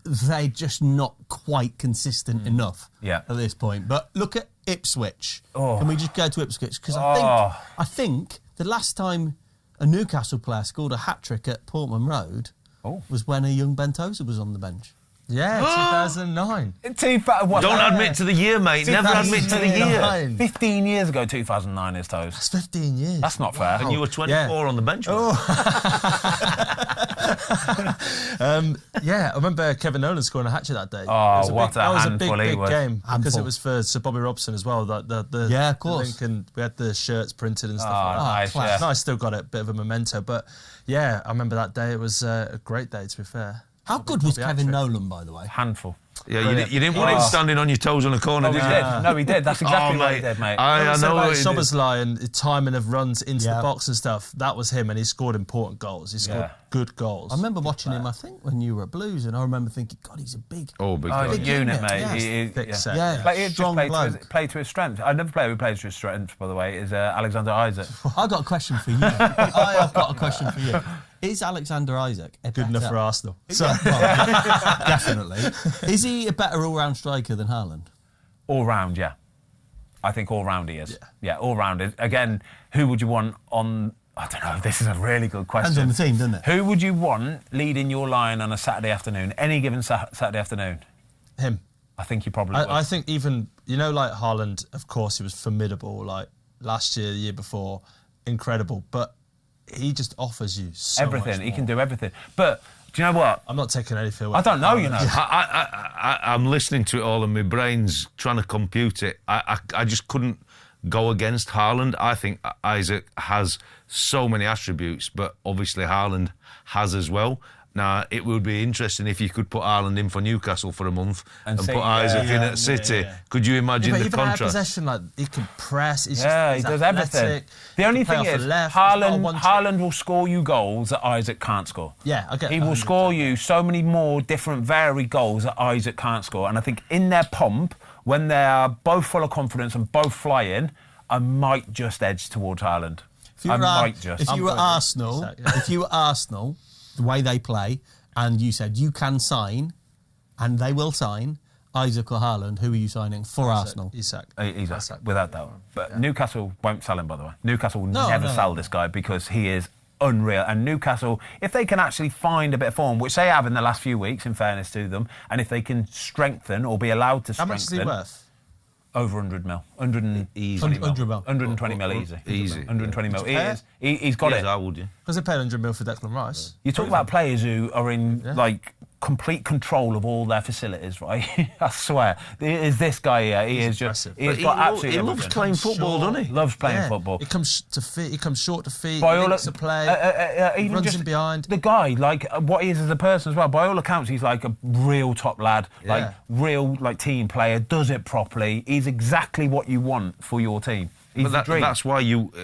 [SPEAKER 1] they're just not quite consistent enough
[SPEAKER 3] Yeah.
[SPEAKER 1] at this point. But look at Ipswich.
[SPEAKER 3] Oh.
[SPEAKER 1] Can we just go to Ipswich? Because
[SPEAKER 3] Oh.
[SPEAKER 1] I think the last time a Newcastle player scored a hat-trick at Portman Road was when a young Ben Tozer was on the bench.
[SPEAKER 2] Yeah, 2009.
[SPEAKER 4] Don't admit to the year, mate. Never admit to the year.
[SPEAKER 2] 2009.
[SPEAKER 3] 15 years ago, 2009 is Toes.
[SPEAKER 2] That's 15 years.
[SPEAKER 3] That's not fair.
[SPEAKER 4] And you were 24 on the bench.
[SPEAKER 2] Yeah, I remember Kevin Nolan scoring a hat-trick that day.
[SPEAKER 3] Oh,
[SPEAKER 2] It was
[SPEAKER 3] what a
[SPEAKER 2] that was a
[SPEAKER 3] handful
[SPEAKER 2] big,
[SPEAKER 3] he
[SPEAKER 2] big
[SPEAKER 3] was.
[SPEAKER 2] game because
[SPEAKER 1] Handful.
[SPEAKER 2] it was for Sir Bobby Robson as well. The
[SPEAKER 1] Yeah, of course.
[SPEAKER 2] the link, and we had the shirts printed and stuff like that.
[SPEAKER 3] nice,
[SPEAKER 1] class.
[SPEAKER 3] yeah.
[SPEAKER 2] No, I still got it, bit of a memento. But yeah, I remember that day. It was a great day, to be fair.
[SPEAKER 1] How good was
[SPEAKER 2] Probably
[SPEAKER 1] Kevin
[SPEAKER 2] hat-trick.
[SPEAKER 1] Nolan, by the way?
[SPEAKER 3] Handful.
[SPEAKER 4] Yeah, you didn't want him standing on your toes on a corner,
[SPEAKER 3] No,
[SPEAKER 4] did
[SPEAKER 3] he
[SPEAKER 4] you?
[SPEAKER 3] did. No, he did. That's exactly what he did, mate.
[SPEAKER 4] I
[SPEAKER 2] I
[SPEAKER 4] know.
[SPEAKER 2] about
[SPEAKER 4] it is.
[SPEAKER 2] Sobersley and the timing of runs into
[SPEAKER 1] Yeah.
[SPEAKER 2] the box and stuff. That was him, and he scored important goals. He scored
[SPEAKER 3] Yeah.
[SPEAKER 2] good goals.
[SPEAKER 1] I remember watching him, I think, when you were at Blues, and I remember thinking, God, he's a big...
[SPEAKER 4] Oh, big
[SPEAKER 3] Oh,
[SPEAKER 4] guy.
[SPEAKER 3] he's a unit, mate.
[SPEAKER 1] Yes.
[SPEAKER 2] Thick
[SPEAKER 3] Yeah.
[SPEAKER 2] set.
[SPEAKER 1] Yeah.
[SPEAKER 3] He just
[SPEAKER 1] Strong bloke.
[SPEAKER 3] played to his strength. Another player who plays to his strength, by the way, is Alexander Isak.
[SPEAKER 1] I've got a question for you. I've got a question for you. Is Alexander Isak
[SPEAKER 2] Good enough for Arsenal.
[SPEAKER 1] Well, definitely. Is he a better all-round striker than Haaland?
[SPEAKER 3] All round, yeah. I think all round he is. Yeah, all round. Again, who would you want on... I don't know, this is a really good question.
[SPEAKER 1] Depends on the team, doesn't it?
[SPEAKER 3] Who would you want leading your line on a Saturday afternoon, any given Saturday afternoon?
[SPEAKER 2] Him.
[SPEAKER 3] I think you probably would.
[SPEAKER 2] I think even, like Haaland, of course, he was formidable. Like last year, the year before, incredible. But he just offers you so
[SPEAKER 3] everything.
[SPEAKER 2] much
[SPEAKER 3] He can
[SPEAKER 2] more.
[SPEAKER 3] do everything. But do you know what?
[SPEAKER 2] I'm not taking anything away.
[SPEAKER 3] I don't know, you know.
[SPEAKER 4] I'm listening to it all, and my brain's trying to compute it. I just couldn't go against Haaland. I think Isak has so many attributes, but obviously Haaland has as well. Now, it would be interesting if you could put Haaland in for Newcastle for a month and
[SPEAKER 3] see,
[SPEAKER 4] put Isak in at City. Could you imagine
[SPEAKER 2] But
[SPEAKER 4] the
[SPEAKER 2] even out of
[SPEAKER 4] contrast?
[SPEAKER 2] possession, like he can press. He's
[SPEAKER 3] Yeah,
[SPEAKER 2] just,
[SPEAKER 3] he
[SPEAKER 2] he's
[SPEAKER 3] does everything.
[SPEAKER 2] athletic,
[SPEAKER 3] The
[SPEAKER 2] he
[SPEAKER 3] only
[SPEAKER 2] can play
[SPEAKER 3] thing
[SPEAKER 2] off the
[SPEAKER 3] is,
[SPEAKER 2] left, he's got a one-trick.
[SPEAKER 3] Haaland will score you goals that Isak can't score.
[SPEAKER 2] Yeah, I get
[SPEAKER 3] He will
[SPEAKER 2] 100%.
[SPEAKER 3] score you so many more different varied goals that Isak can't score. And I think in their pomp, when they are both full of confidence and both flying, I might just edge towards Haaland.
[SPEAKER 1] If you
[SPEAKER 3] I
[SPEAKER 1] were,
[SPEAKER 3] might just.
[SPEAKER 1] If you were
[SPEAKER 2] going
[SPEAKER 1] Arsenal,
[SPEAKER 2] Isak, yeah.
[SPEAKER 1] if you were Arsenal, the way they play, and you said you can sign, and they will sign, Isak or Haaland, who are you signing for Arsenal?
[SPEAKER 2] Isak.
[SPEAKER 3] He's without doubt. But Newcastle won't sell him, by the way. Newcastle will
[SPEAKER 1] No,
[SPEAKER 3] never
[SPEAKER 1] no.
[SPEAKER 3] sell this guy because he is unreal. And Newcastle, if they can actually find a bit of form, which they have in the last few weeks, in fairness to them, and if they can strengthen or be allowed to
[SPEAKER 2] How
[SPEAKER 3] strengthen...
[SPEAKER 2] much is he worth?
[SPEAKER 3] Over 100 mil. 120 mil.
[SPEAKER 1] 100 mil.
[SPEAKER 3] 120 mil easy.
[SPEAKER 4] Easy.
[SPEAKER 3] 120 mil.
[SPEAKER 2] Would you pay it?
[SPEAKER 3] He's got
[SPEAKER 4] Yes,
[SPEAKER 3] it.
[SPEAKER 4] I would, yeah.
[SPEAKER 2] Because they paid 100 mil for Declan Rice.
[SPEAKER 3] You talk about players who are in like complete control of all their facilities, right? I swear. Is this guy here? He is just.
[SPEAKER 2] impressive.
[SPEAKER 3] He has
[SPEAKER 4] But
[SPEAKER 3] got
[SPEAKER 4] he
[SPEAKER 3] absolutely
[SPEAKER 4] loves
[SPEAKER 3] everything.
[SPEAKER 4] playing football, doesn't he?
[SPEAKER 3] Loves playing football.
[SPEAKER 2] He comes to feet. He comes short to feet.
[SPEAKER 3] By all
[SPEAKER 2] Links to play.
[SPEAKER 3] even
[SPEAKER 2] runs
[SPEAKER 3] just
[SPEAKER 2] in behind.
[SPEAKER 3] the guy, like what he is as a person as well. By all accounts, he's like a real top lad, like real like team player. Does it properly. He's exactly what you want for your team. He's the dream.
[SPEAKER 4] That's why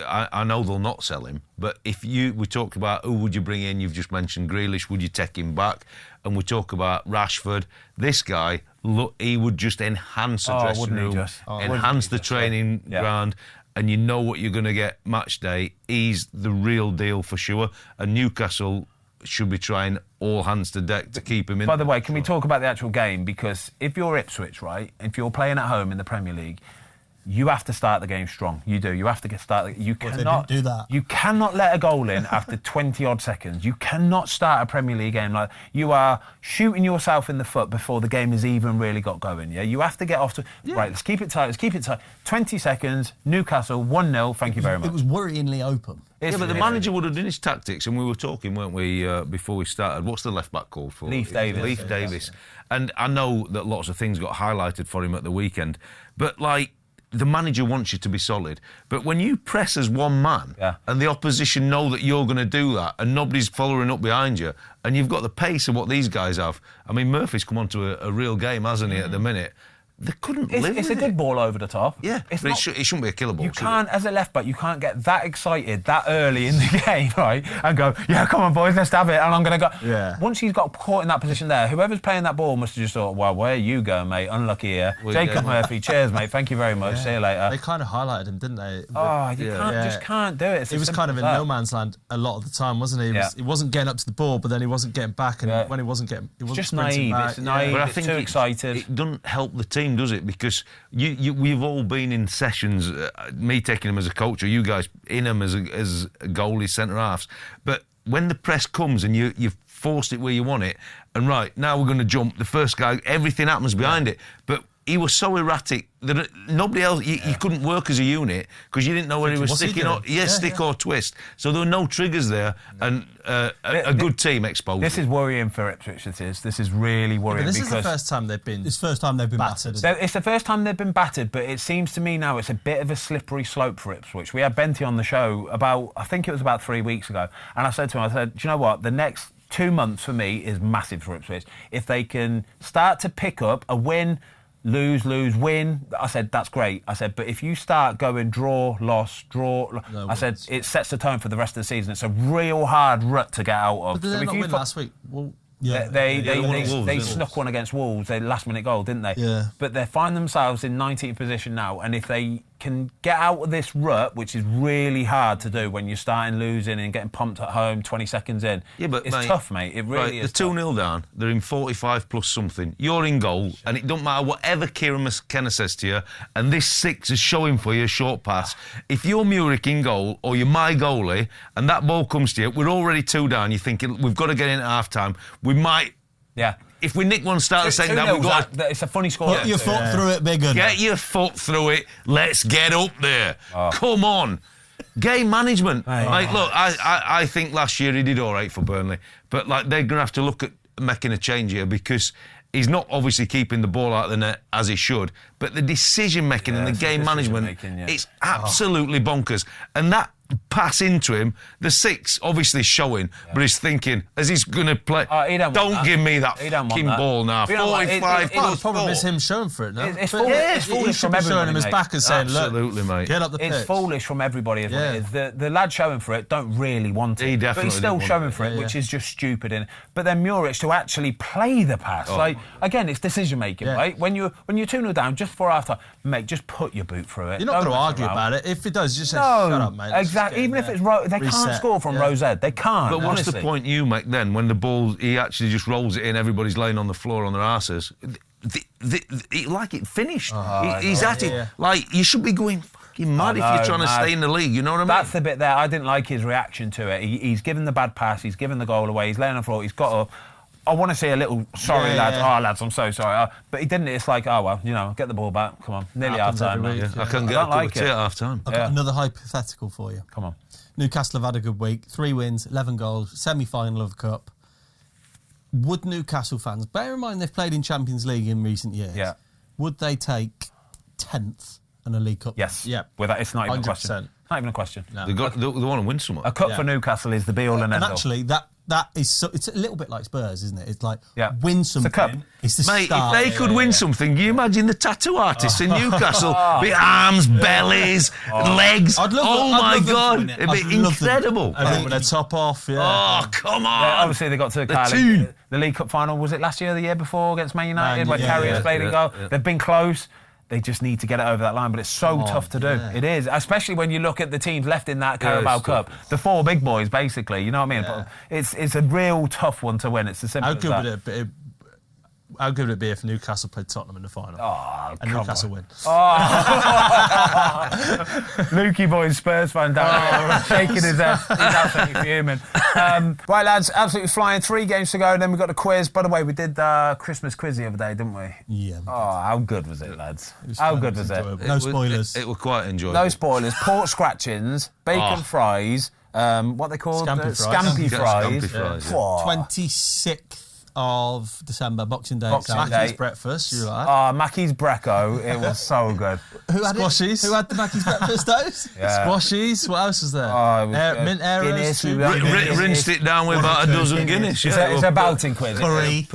[SPEAKER 4] I know they'll not sell him. But we talk about who would you bring in? You've just mentioned Grealish. Would you take him back? And we talk about Rashford. This guy, look, he would just enhance the dressing
[SPEAKER 3] wouldn't he
[SPEAKER 4] room,
[SPEAKER 3] just?
[SPEAKER 4] enhance the training ground, and you know what you're going to get match day. He's the real deal for sure. And Newcastle should be trying all hands to deck to keep him in.
[SPEAKER 3] By the way, can we talk about the actual game? Because if you're Ipswich, right, if you're playing at home in the Premier League, you have to start the game strong. You do. You have to start. You
[SPEAKER 1] they
[SPEAKER 3] cannot
[SPEAKER 1] didn't do that.
[SPEAKER 3] You cannot let a goal in after 20 odd seconds. You cannot start a Premier League game like you are shooting yourself in the foot before the game has even really got going. Yeah, you have to get off to right. Let's keep it tight. Let's keep it tight. 20 seconds. Newcastle 1-0. Thank you very much.
[SPEAKER 1] It was worryingly open.
[SPEAKER 4] Yeah, but the manager would have done his tactics, and we were talking, weren't we, before we started? What's the left back called for?
[SPEAKER 3] Leif Davis.
[SPEAKER 4] Leif Davis. And I know that lots of things got highlighted for him at the weekend, but like the manager wants you to be solid. But when you press as one man
[SPEAKER 3] Yeah.
[SPEAKER 4] and the opposition know that you're going to do that and nobody's following up behind you and you've got the pace of what these guys have. I mean, Murphy's come onto a real game, hasn't he, at the minute? They couldn't live
[SPEAKER 3] It's
[SPEAKER 4] with
[SPEAKER 3] a good
[SPEAKER 4] it.
[SPEAKER 3] ball over the top.
[SPEAKER 4] Yeah,
[SPEAKER 3] it's
[SPEAKER 4] but
[SPEAKER 3] not,
[SPEAKER 4] it shouldn't be a killer ball.
[SPEAKER 3] you
[SPEAKER 4] should
[SPEAKER 3] can't, as a left back, you can't get that excited that early in the game, right? And go, yeah, come on, boys, let's have it. And I'm going to go.
[SPEAKER 2] Yeah.
[SPEAKER 3] Once he's got caught in that position there, whoever's playing that ball must have just thought, well, where you go, mate? Unlucky here.
[SPEAKER 4] Well,
[SPEAKER 3] Jacob
[SPEAKER 4] yeah.
[SPEAKER 3] Murphy, cheers, mate. Thank you very much. See you later.
[SPEAKER 2] They kind of highlighted him, didn't they?
[SPEAKER 3] Oh, you
[SPEAKER 2] Yeah.
[SPEAKER 3] just can't do it. It's
[SPEAKER 2] He
[SPEAKER 3] as
[SPEAKER 2] was
[SPEAKER 3] simple
[SPEAKER 2] kind of
[SPEAKER 3] as
[SPEAKER 2] in
[SPEAKER 3] that.
[SPEAKER 2] no man's land a lot of the time, wasn't he? He wasn't getting up to the ball, but then he wasn't getting back, and
[SPEAKER 3] Yeah.
[SPEAKER 2] when he wasn't getting, he wasn't
[SPEAKER 3] just
[SPEAKER 2] sprinting
[SPEAKER 3] naive.
[SPEAKER 2] back.
[SPEAKER 3] It's naive.
[SPEAKER 4] But I
[SPEAKER 3] It's
[SPEAKER 4] think
[SPEAKER 3] too excited.
[SPEAKER 4] It doesn't help the team, does it? Because we've all been in sessions, me taking them as a coach, or you guys in them as goalie centre halves. But when the press comes and you've forced it where you want it, and right now we're going to jump, the first guy, everything happens behind it. But he was so erratic that nobody else, you couldn't work as a unit because you didn't know where he was
[SPEAKER 2] What's he
[SPEAKER 4] sticking or
[SPEAKER 2] doing?
[SPEAKER 4] stick or twist. So there were no triggers there, and a good team exposed.
[SPEAKER 3] This is worrying for Ipswich. This is really worrying.
[SPEAKER 2] But this is the
[SPEAKER 3] because
[SPEAKER 2] first time they've been.
[SPEAKER 1] It's the first time they've been battered.
[SPEAKER 3] It's the first time they've been battered, but it seems to me now it's a bit of a slippery slope for Ipswich. We had Benty on the show I think it was about 3 weeks ago, and I said to him, do you know what? The next 2 months for me is massive for Ipswich. If they can start to pick up a win, lose, win, I said, that's great. I said, but if you start going draw, loss, I said, it sets the tone for the rest of the season. It's a real hard rut to get out of.
[SPEAKER 2] But did they
[SPEAKER 3] if
[SPEAKER 2] not
[SPEAKER 3] you
[SPEAKER 2] win last week? Well,
[SPEAKER 1] Yeah.
[SPEAKER 3] They
[SPEAKER 4] won at Wolves,
[SPEAKER 3] they
[SPEAKER 4] didn't
[SPEAKER 3] snuck one against Wolves, they last minute goal, didn't they?
[SPEAKER 2] Yeah.
[SPEAKER 3] But they find themselves in 19th position now, and if they can get out of this rut, which is really hard to do when you're starting losing and getting pumped at home 20 seconds in,
[SPEAKER 4] but
[SPEAKER 3] it's
[SPEAKER 4] mate,
[SPEAKER 3] tough, mate. It really
[SPEAKER 4] right,
[SPEAKER 3] is.
[SPEAKER 4] they're 2-0 down. They're in 45 plus something. You're in goal, and it don't matter whatever Kieran McKenna says to you, and this 6 is showing for you a short pass. If you're Muric in goal, or you're my goalie, and that ball comes to you, we're already 2 down. You're thinking, we've got to get in at half-time. We might...
[SPEAKER 3] Yeah.
[SPEAKER 4] If we nick one, start the second half, we've got to...
[SPEAKER 3] It's a funny score.
[SPEAKER 1] Put your foot through it bigger.
[SPEAKER 4] Get your foot through it. Let's get up there. Come on. Game management. Like, look, I think last year he did all right for Burnley, but like they're going to have to look at making a change here because he's not obviously keeping the ball out of the net as he should, but the decision making and the game management, it's absolutely bonkers. And that pass into him, the 6 obviously showing, but he's thinking, as he's going to play, don't give me that fucking ball now. 45
[SPEAKER 2] the problem is him showing for it now.
[SPEAKER 3] It's
[SPEAKER 2] But
[SPEAKER 3] foolish.
[SPEAKER 2] he
[SPEAKER 3] It's foolish
[SPEAKER 2] should
[SPEAKER 3] from
[SPEAKER 2] be
[SPEAKER 3] everybody,
[SPEAKER 2] showing him his
[SPEAKER 3] mate.
[SPEAKER 2] back and saying,
[SPEAKER 4] Absolutely,
[SPEAKER 2] look,
[SPEAKER 4] mate.
[SPEAKER 2] get up the pitch.
[SPEAKER 3] It's foolish from everybody, is what it is. The lad showing for it don't really want it.
[SPEAKER 4] He
[SPEAKER 3] but
[SPEAKER 4] definitely
[SPEAKER 3] he's still
[SPEAKER 4] didn't
[SPEAKER 3] showing
[SPEAKER 4] want
[SPEAKER 3] for it,
[SPEAKER 2] it.
[SPEAKER 3] which is just stupid. But then Muric to actually play the pass. Like, again, it's decision making, right? When you're 2-0 down, just before half time, mate, just put your boot through it.
[SPEAKER 2] You're not going to
[SPEAKER 3] Don't mess
[SPEAKER 2] argue
[SPEAKER 3] around.
[SPEAKER 2] about it. If he does, you just say,
[SPEAKER 3] No,
[SPEAKER 2] shut up, mate.
[SPEAKER 3] exactly. Even if it's they can't score from Rose Ed. They can't.
[SPEAKER 4] But what's the
[SPEAKER 3] honestly.
[SPEAKER 4] point you make then when the ball, he actually just rolls it in, everybody's laying on the floor on their asses? Like it finished. He's at it. Like, you should be going fucking mad if you're trying to stay in the league, you know what I mean?
[SPEAKER 3] That's the bit there. I didn't like his reaction to it. He's given the bad pass, he's given the goal away, he's laying on the floor, he's got up. I want to see a little sorry, lads.
[SPEAKER 2] Yeah.
[SPEAKER 3] Oh, lads, I'm so sorry. But he didn't. It's like, oh, well, get the ball back. Come on. Nearly half
[SPEAKER 2] Happens
[SPEAKER 3] time.
[SPEAKER 2] every
[SPEAKER 3] now.
[SPEAKER 2] week.
[SPEAKER 4] I couldn't get
[SPEAKER 3] I
[SPEAKER 4] a
[SPEAKER 3] don't
[SPEAKER 4] cup
[SPEAKER 3] like
[SPEAKER 4] of tea
[SPEAKER 3] it.
[SPEAKER 4] at half time.
[SPEAKER 1] I've got another hypothetical for you.
[SPEAKER 3] Come on.
[SPEAKER 1] Newcastle have had a good week. 3 wins, 11 goals, semi-final of the Cup. Would Newcastle fans, bear in mind they've played in Champions League in recent years, would they take 10th and a League Cup?
[SPEAKER 3] Yes.
[SPEAKER 2] Yeah.
[SPEAKER 3] It's not even a
[SPEAKER 2] 100%.
[SPEAKER 3] question. Not even a question.
[SPEAKER 2] No.
[SPEAKER 4] They want to win something.
[SPEAKER 3] A cup for Newcastle is the be-all and
[SPEAKER 1] And
[SPEAKER 3] end-all.
[SPEAKER 1] actually, that is it's a little bit like Spurs, isn't it? It's like win
[SPEAKER 3] It's a
[SPEAKER 1] something.
[SPEAKER 3] cup.
[SPEAKER 1] It's the
[SPEAKER 4] Mate,
[SPEAKER 1] start.
[SPEAKER 4] if they could win something, can you imagine the tattoo artists in Newcastle? Be arms, bellies, legs.
[SPEAKER 1] I'd love
[SPEAKER 4] oh
[SPEAKER 1] them- I'd
[SPEAKER 4] my
[SPEAKER 1] love them to
[SPEAKER 4] God,
[SPEAKER 1] win it.
[SPEAKER 4] it'd be
[SPEAKER 1] I'd love them.
[SPEAKER 4] incredible.
[SPEAKER 2] Everyone with their top off,
[SPEAKER 4] Oh, come on.
[SPEAKER 3] Obviously, they got to the League Cup final. Was it last year or the year before against Man United, where Carrier's played in goal? They've been close. They just need to get it over that line, but it's so tough to do. It is, especially when you look at the teams left in that Carabao Cup. The 4 big boys, basically, you know what I mean? But it's a real tough one to win. It's as simple as that.
[SPEAKER 2] How good would it be if Newcastle played Tottenham in the final? And Newcastle win.
[SPEAKER 3] Lukey boy, Spurs fan down there, shaking his head. He's absolutely fuming. Right, lads, absolutely flying. 3 games to go, then we've got the quiz. By the way, we did Christmas quiz the other day, didn't we?
[SPEAKER 1] Yeah.
[SPEAKER 3] Oh, how good was it, lads? How good was it?
[SPEAKER 1] No spoilers.
[SPEAKER 4] It was quite enjoyable.
[SPEAKER 3] No spoilers. Pork scratchings, bacon fries, what they called?
[SPEAKER 2] Scampi fries.
[SPEAKER 3] Scampi fries.
[SPEAKER 4] Scampi fries, yeah.
[SPEAKER 1] 26th of December, Boxing Day.
[SPEAKER 3] Boxing
[SPEAKER 1] itself.
[SPEAKER 3] Day.
[SPEAKER 2] Mackey's breakfast, you like?
[SPEAKER 3] Mackey's Brecco, it was so good.
[SPEAKER 1] Who had
[SPEAKER 2] Squashies.
[SPEAKER 1] it? Who had the Mackey's breakfast toast?
[SPEAKER 3] Yeah.
[SPEAKER 2] Squashies. What else was there?
[SPEAKER 3] Oh, it was good.
[SPEAKER 2] Mint Aeros.
[SPEAKER 3] Guinness,
[SPEAKER 4] Rinsed it down with about a dozen Guinness.
[SPEAKER 3] It's a belting quiz.
[SPEAKER 1] Curry.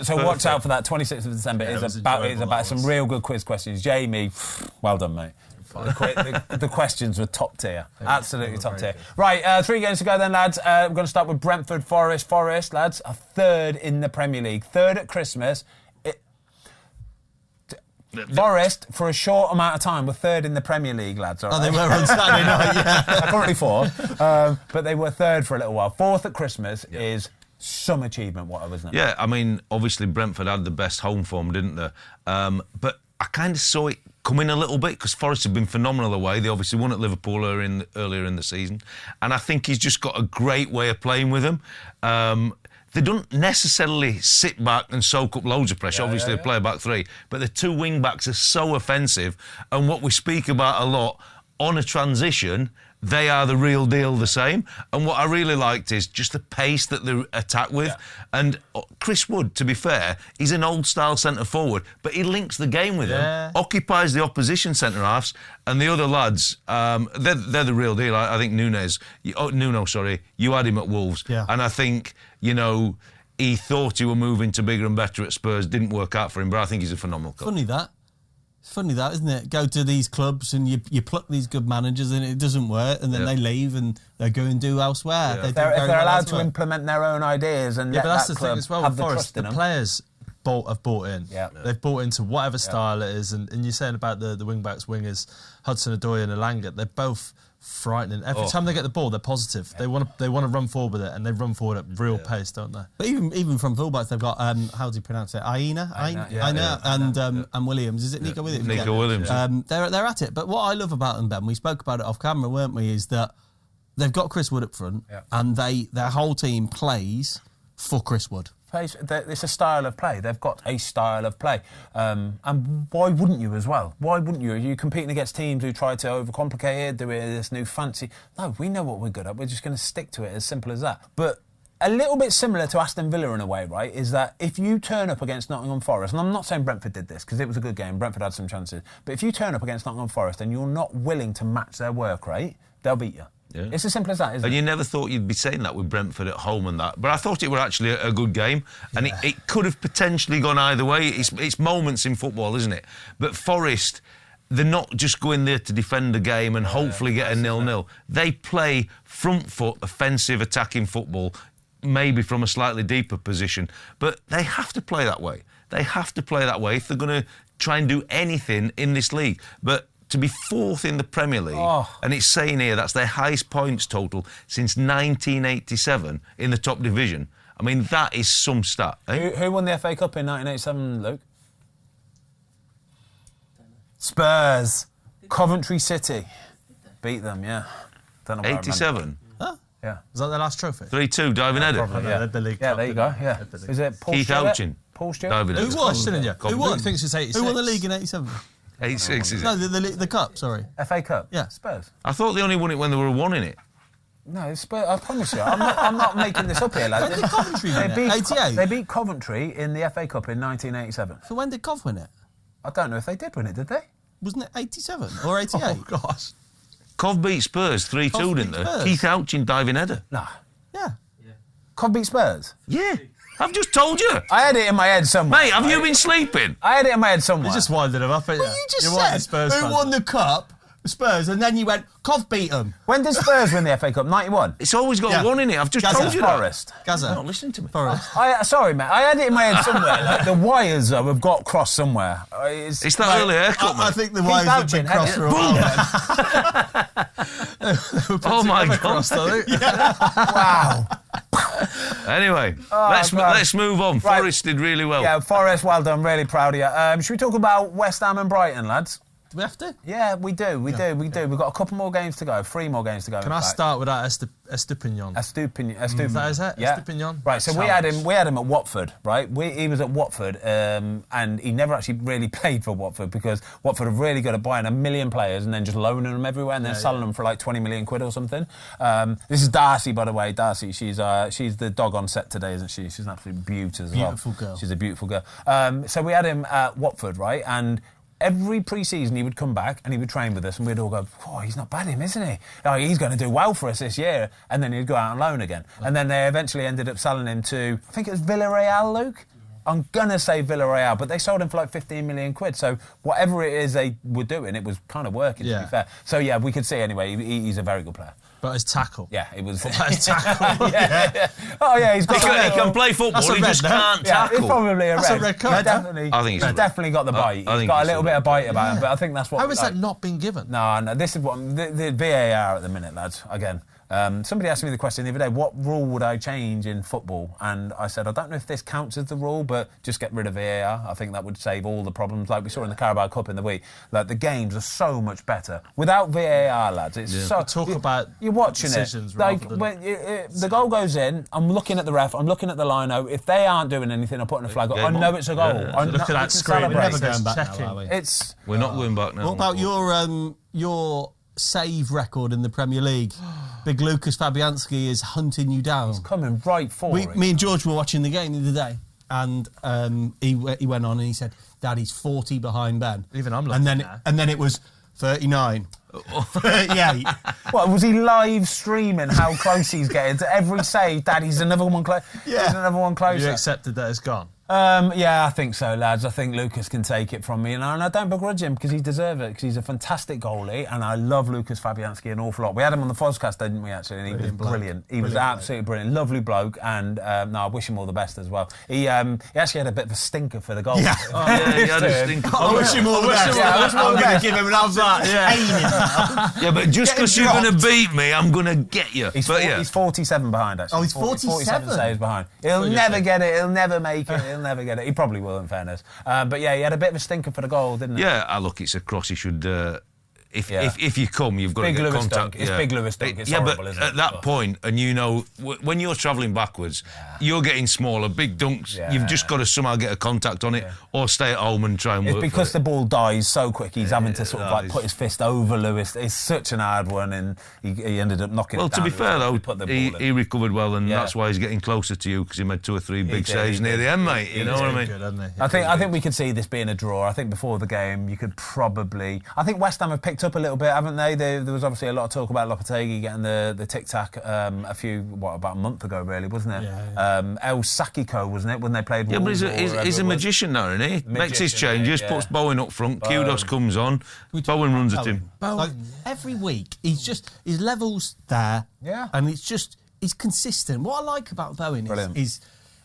[SPEAKER 3] So watch out for that. 26th of December is about some real good quiz questions. Jamie, well done, mate. The questions were top tier. Absolutely top tier. Right, 3 games to go then, lads. We're going to start with Brentford, Forest. Forest, lads, are 3rd in the Premier League. 3rd at Christmas. Forest, for a short amount of time, were 3rd in the Premier League, lads. All right?
[SPEAKER 1] Oh, they were on Saturday night, yeah.
[SPEAKER 3] Currently 4th, but they were 3rd for a little while. 4th at Christmas is some achievement, wasn't it?
[SPEAKER 4] Yeah, I mean, obviously Brentford had the best home form, didn't they? But I kind of saw it coming a little bit because Forest have been phenomenal away. They obviously won at Liverpool earlier in the season. And I think he's just got a great way of playing with them. They don't necessarily sit back and soak up loads of pressure. Obviously, they play a back 3. But the 2 wing-backs are so offensive. And what we speak about a lot, on a transition, they are the real deal the same. And what I really liked is just the pace that they attack with. Yeah. And Chris Wood, to be fair, he's an old-style centre-forward, but he links the game with them, occupies the opposition centre-halves, and the other lads, they're the real deal. I think Nuno, you had him at Wolves. Yeah. And I think, he thought he were moving to bigger and better at Spurs. Didn't work out for him, but I think he's a phenomenal coach.
[SPEAKER 1] It's funny that, isn't it? Go to these clubs and you pluck these good managers and it doesn't work, and then they leave and they go and do elsewhere.
[SPEAKER 3] Yeah. If they're allowed to implement their own ideas and let
[SPEAKER 2] but that's
[SPEAKER 3] that
[SPEAKER 2] the thing
[SPEAKER 3] club
[SPEAKER 2] as well
[SPEAKER 3] have
[SPEAKER 2] with
[SPEAKER 3] the
[SPEAKER 2] Forest.
[SPEAKER 3] trust in
[SPEAKER 2] The
[SPEAKER 3] them.
[SPEAKER 2] players have bought in.
[SPEAKER 3] Yeah.
[SPEAKER 2] They've bought into whatever style it is, and you're saying about the wing-backs, wingers, Hudson-Odoi and Elanga, they're both frightening. Every time they get the ball, they're positive. They want to run forward with it, and they run forward at real pace, don't they?
[SPEAKER 1] But even from fullbacks, they've got how do you pronounce it? Aina, and Williams. Is it Nico Williams?
[SPEAKER 4] Nico Williams.
[SPEAKER 1] They're at it. But what I love about them, Ben, we spoke about it off camera, weren't we? Is that they've got Chris Wood up front, and their whole team plays for Chris Wood.
[SPEAKER 3] It's a style of play. They've got a style of play. And why wouldn't you as well? Why wouldn't you? Are you competing against teams who try to overcomplicate it, do it this new fancy... No, we know what we're good at. We're just going to stick to it, as simple as that. But a little bit similar to Aston Villa in a way, right, is that if you turn up against Nottingham Forest, and I'm not saying Brentford did this, because it was a good game, Brentford had some chances, but if you turn up against Nottingham Forest and you're not willing to match their work rate, they'll beat you. Yeah. It's as simple as that, isn't it?
[SPEAKER 4] And you never thought you'd be saying that with Brentford at home and that. But I thought it were actually a good game. And it could have potentially gone either way. It's moments in football, isn't it? But Forest, they're not just going there to defend the game and hopefully get a 0-0. They play front foot, offensive, attacking football, maybe from a slightly deeper position. But they have to play that way. They have to play that way if they're going to try and do anything in this league. But to be 4th in the Premier League, and it's saying here that's their highest points total since 1987 in the top division. I mean, that is some stat. Eh?
[SPEAKER 3] Who won the FA Cup in 1987, Luke? Spurs. Coventry City. Beat them, yeah. Don't know
[SPEAKER 4] 87?
[SPEAKER 2] Huh? Yeah. Was that their last trophy?
[SPEAKER 4] 3-2, diving header.
[SPEAKER 3] Yeah, there you go, yeah. Is it Paul
[SPEAKER 4] Keith
[SPEAKER 3] Stewart?
[SPEAKER 4] Elchin.
[SPEAKER 3] Paul Stewart?
[SPEAKER 4] Diving header.
[SPEAKER 2] Who won? Who won? Thinks it's 86.
[SPEAKER 1] Who won the league in 87?
[SPEAKER 4] 86, is it?
[SPEAKER 1] No, the cup, sorry.
[SPEAKER 3] FA Cup?
[SPEAKER 1] Yeah.
[SPEAKER 3] Spurs.
[SPEAKER 4] I thought they only won it when they were one in it.
[SPEAKER 3] No, it's Spurs. I promise you. I'm not making this up here, lads.
[SPEAKER 1] When did Coventry win it? 88?
[SPEAKER 3] They beat Coventry in the FA Cup in 1987.
[SPEAKER 1] So when did Cov win it?
[SPEAKER 3] I don't know if they did win it, did they?
[SPEAKER 1] Wasn't it 87 or 88?
[SPEAKER 2] Oh, gosh.
[SPEAKER 4] Cov beat Spurs 3-2,
[SPEAKER 1] Cov
[SPEAKER 4] didn't
[SPEAKER 1] beat
[SPEAKER 4] they?
[SPEAKER 1] Spurs.
[SPEAKER 4] Keith Elchin diving header.
[SPEAKER 3] Nah.
[SPEAKER 1] Yeah.
[SPEAKER 3] Cov beat Spurs?
[SPEAKER 4] Yeah. I've just told you.
[SPEAKER 3] I had it in my head somewhere.
[SPEAKER 4] Mate, have you been sleeping?
[SPEAKER 3] I had it in my head somewhere.
[SPEAKER 2] You just winded him up, ain't you?
[SPEAKER 1] Well, you just
[SPEAKER 2] You're
[SPEAKER 1] said
[SPEAKER 2] Spurs
[SPEAKER 1] who
[SPEAKER 2] fan.
[SPEAKER 1] won the cup, Spurs, and then you went, Cov beat them.
[SPEAKER 3] When did Spurs win the FA Cup? 91?
[SPEAKER 4] It's always got one in it. I've just told you
[SPEAKER 3] Forest.
[SPEAKER 4] that.
[SPEAKER 1] Gaza.
[SPEAKER 4] No, listen to me.
[SPEAKER 1] Forest.
[SPEAKER 3] Sorry, mate. I had it in my head somewhere. Like the wires have got crossed somewhere.
[SPEAKER 4] It's that early haircut,
[SPEAKER 1] I
[SPEAKER 4] mate.
[SPEAKER 1] think the wires have been crossed for a while.
[SPEAKER 4] Oh, my God.
[SPEAKER 3] Wow.
[SPEAKER 4] Anyway, let's move on. Forest did really well.
[SPEAKER 3] Yeah, Forest, well done. Really proud of you. Should we talk about West Ham and Brighton, lads?
[SPEAKER 1] Do we have to?
[SPEAKER 3] Yeah, we do. We do. We've got a couple more games to go. 3 more games to go.
[SPEAKER 2] Can I start with that Estupinian?
[SPEAKER 3] Estupinian.
[SPEAKER 2] That is it?
[SPEAKER 3] Yeah.
[SPEAKER 2] Estupinian?
[SPEAKER 3] Right, so we had him at Watford, right? He was at Watford, and he never actually really played for Watford because Watford are really good at buying 1 million players and then just loaning them everywhere and then selling them for like 20 million quid or something. This is Darcy, by the way. Darcy, she's the dog on set today, isn't she? She's an absolute beaut as well.
[SPEAKER 1] Beautiful girl.
[SPEAKER 3] She's a beautiful girl. So we had him at Watford, right? And every pre-season he would come back and he would train with us and we'd all go, oh, he's not bad, isn't he? Oh, he's going to do well for us this year. And then he'd go out on loan again. And then they eventually ended up selling him to, I think it was Villarreal, Luke? I'm going to say Villarreal, but they sold him for like 15 million quid. So whatever it is they were doing, it was kind of working, to be fair. So, yeah, we could see anyway, he's a very good player.
[SPEAKER 2] But his tackle.
[SPEAKER 3] Yeah, it was.
[SPEAKER 2] His tackle.
[SPEAKER 3] yeah. Oh, yeah, he's got
[SPEAKER 4] He can play football, he just can't tackle.
[SPEAKER 3] It's probably a red.
[SPEAKER 2] That's a red card.
[SPEAKER 3] He's definitely got the bite. He's got a little bit of bite about him, but I think that's what...
[SPEAKER 2] How has that not been given?
[SPEAKER 3] No, this is what... The VAR at the minute, lads, again... somebody asked me the question the other day, what rule would I change in football? And I said, I don't know if this counts as the rule, but just get rid of VAR. I think that would save all the problems. Like we saw in the Carabao Cup in the week. Like, the games are so much better. Without VAR, lads, it's so...
[SPEAKER 2] We talk about
[SPEAKER 3] you're watching
[SPEAKER 2] decisions
[SPEAKER 3] it. Like,
[SPEAKER 2] than...
[SPEAKER 3] when the goal goes in, I'm looking at the ref, I'm looking at the lino. If they aren't doing anything, I'm putting a flag up. I know it's a goal. I
[SPEAKER 2] look at that screen.
[SPEAKER 1] We're never going back now, are we?
[SPEAKER 4] We're not going back now.
[SPEAKER 1] What about your save record in the Premier League? Big Lucas Fabianski is hunting you down.
[SPEAKER 3] Coming right for it.
[SPEAKER 1] Me and George were watching the game the other day, and he went on and he said, Dad, he's 40 behind Ben.
[SPEAKER 2] Even I'm looking
[SPEAKER 1] and then it was 39. 38.
[SPEAKER 3] What, was he live streaming how close he's getting to every save? Dad, he's another one close.
[SPEAKER 1] Yeah.
[SPEAKER 3] He's another one closer.
[SPEAKER 2] You accepted that it's gone?
[SPEAKER 3] Yeah, I think so, lads. I think Lucas can take it from me, and I don't begrudge him because he deserves it, because he's a fantastic goalie, and I love Lucas Fabianski an awful lot. We had him on the Fozcast, didn't we, actually? And he was brilliant. He was absolutely brilliant. Lovely bloke, and I wish him all the best as well. He actually had a bit of a stinker for the goal.
[SPEAKER 1] Yeah.
[SPEAKER 4] He had a stinker.
[SPEAKER 1] I wish him all the best. I'm going to give him another that.
[SPEAKER 4] Yeah, but just because you're going to beat me, I'm going to get you.
[SPEAKER 3] He's 47 behind, actually.
[SPEAKER 1] Oh, he's 47?
[SPEAKER 3] Saves behind. He'll never get it. He'll never make it. He'll never get it. He probably will, in fairness. But yeah, he had a bit of a stinker for the goal, didn't he?
[SPEAKER 4] Yeah, look, it's a cross. He should... If you come, you've got
[SPEAKER 3] Big
[SPEAKER 4] to get
[SPEAKER 3] Lewis
[SPEAKER 4] contact.
[SPEAKER 3] Dunk. It's Big Lewis Dunk. It's horrible,
[SPEAKER 4] but
[SPEAKER 3] isn't it?
[SPEAKER 4] at that point, and you know, when you're travelling backwards, you're getting smaller. Big dunks, you've just got to somehow get a contact on it, or stay at home and try and work.
[SPEAKER 3] It's because the ball dies so quick. He's having to sort of like put his fist over Lewis. It's such an hard one, and he ended up knocking it down.
[SPEAKER 4] Well, to be fair though, he recovered well, and that's why he's getting closer to you, because he made 2 or 3 big saves near the end, mate. You know what I mean?
[SPEAKER 2] Good,
[SPEAKER 3] I think we could see this being a draw. I think before the game, you could probably... I think West Ham have picked up a little bit, haven't they? There was obviously a lot of talk about Lopetegui getting the tic-tac about a month ago, really, wasn't it?
[SPEAKER 1] Yeah.
[SPEAKER 3] El Sakiko, wasn't it, when they played
[SPEAKER 4] Yeah, but
[SPEAKER 3] Wolves,
[SPEAKER 4] he's a magician now, isn't he? Makes his changes, puts Bowen up front, Kudos comes on, Bowen runs at him.
[SPEAKER 1] Like, every week, his level's there, and he's consistent. What I like about Bowen is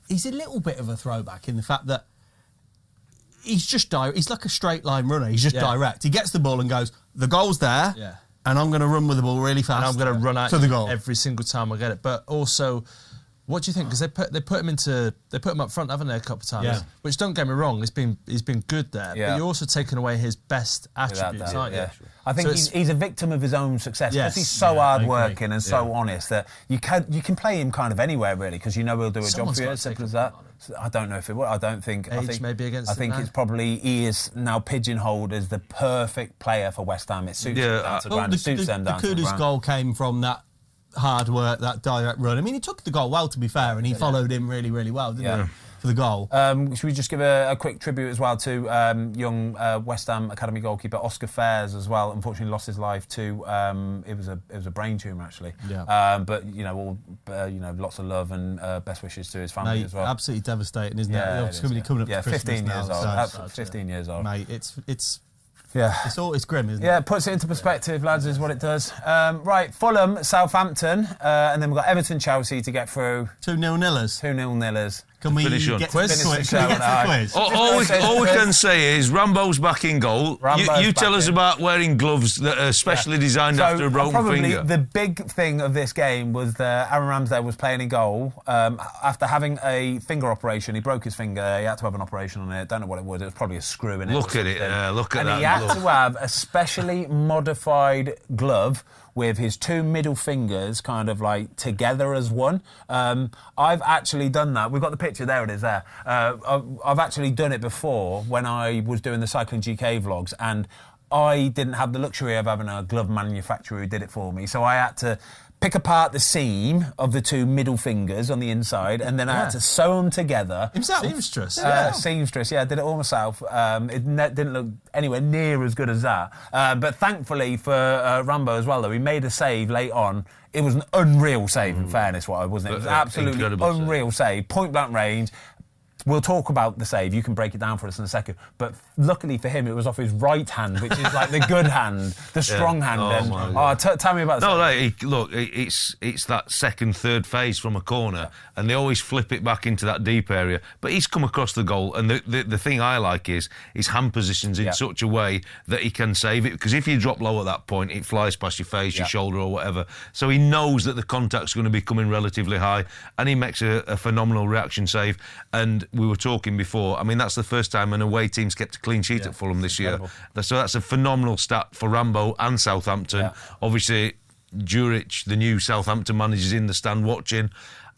[SPEAKER 1] he's a little bit of a throwback in the fact that he's just direct. He's like a straight line runner. He's just direct. He gets the ball and goes, the goal's there, and I'm going to run with the ball really fast.
[SPEAKER 2] And I'm going to run out
[SPEAKER 1] to the goal
[SPEAKER 2] every single time I get it. But also, what do you think? Because they put him up front, haven't they, a couple of times?
[SPEAKER 1] Yeah.
[SPEAKER 2] Which, don't get me wrong, he's been good there.
[SPEAKER 3] Yeah.
[SPEAKER 2] But you're also taking away his best attributes, aren't you?
[SPEAKER 3] I think he's a victim of his own success because he's so hard-working and so honest that you can play him kind of anywhere, really, because you know he'll do a job for you, as simple as that. I don't know if it will. I think
[SPEAKER 2] maybe against
[SPEAKER 3] I think
[SPEAKER 2] it
[SPEAKER 3] it's probably he is now pigeonholed as the perfect player for West Ham. It suits them down to ground. It suits them down to the
[SPEAKER 1] Kudus
[SPEAKER 3] ground.
[SPEAKER 1] goal came from that hard work, that direct run. I mean, he took the goal well, to be fair, and he followed him really, really well, didn't he? For the goal.
[SPEAKER 3] Should we just give a quick tribute as well to young West Ham Academy goalkeeper Oscar Fares as well? Unfortunately, lost his life to it was a brain tumour, actually.
[SPEAKER 1] Yeah.
[SPEAKER 3] But lots of love and best wishes to his family as well.
[SPEAKER 1] Absolutely devastating, isn't it?
[SPEAKER 3] It's
[SPEAKER 1] coming up to Christmas
[SPEAKER 3] 15 years
[SPEAKER 1] now,
[SPEAKER 3] old. 15 years old.
[SPEAKER 1] Mate, it's
[SPEAKER 3] it's
[SPEAKER 1] grim, isn't it?
[SPEAKER 3] Yeah, it puts it into perspective, lads, is what it does. Right, Fulham, Southampton, and then we've got Everton, Chelsea to get through.
[SPEAKER 1] 2-0-nillers.
[SPEAKER 3] 2-0-nillers.
[SPEAKER 1] Can we
[SPEAKER 4] Finish on.
[SPEAKER 1] get
[SPEAKER 3] Quiz?
[SPEAKER 1] to the quiz?
[SPEAKER 3] Finish
[SPEAKER 1] Can we get to the quiz?
[SPEAKER 4] All we can say is Rambo's back in goal. You tell us about wearing gloves that are specially designed after a broken finger.
[SPEAKER 3] The big thing of this game was that Aaron Ramsdale was playing in goal. After having a finger operation, he broke his finger. He had to have an operation on it. Don't know what it was. It was probably a screw in it.
[SPEAKER 4] Look at it. Look at
[SPEAKER 3] and
[SPEAKER 4] that.
[SPEAKER 3] he had to have a specially modified glove with his two middle fingers kind of like together as one. I've actually done that. We've got the picture, there it is there. I've actually done it before when I was doing the Cycling GK vlogs, and I didn't have the luxury of having a glove manufacturer who did it for me, so I had to pick apart the seam of the two middle fingers on the inside, and then I had to sew them together.
[SPEAKER 1] Himself?
[SPEAKER 2] Seamstress.
[SPEAKER 3] Seamstress, yeah, I did it all myself. Didn't look anywhere near as good as that. But thankfully for Rambo as well, though, he made a save late on. It was an unreal save, in fairness, wasn't it? It was absolutely unreal save. Point blank range. We'll talk about the save. You can break it down for us in a second. But luckily for him, it was off his right hand, which is like the good hand, the strong hand. Tell me about the save.
[SPEAKER 4] It's that second, third phase from a corner, and they always flip it back into that deep area. But he's come across the goal, and the thing I like is his hand positions in such a way that he can save it. Because if you drop low at that point, it flies past your face, your shoulder, or whatever. So he knows that the contact's going to be coming relatively high, and he makes a phenomenal reaction save. And we were talking before, I mean, that's the first time an away team's kept a clean sheet at Fulham this year. So that's a phenomenal stat for Rambo and Southampton. Yeah. Obviously, Juric, the new Southampton manager, is in the stand watching.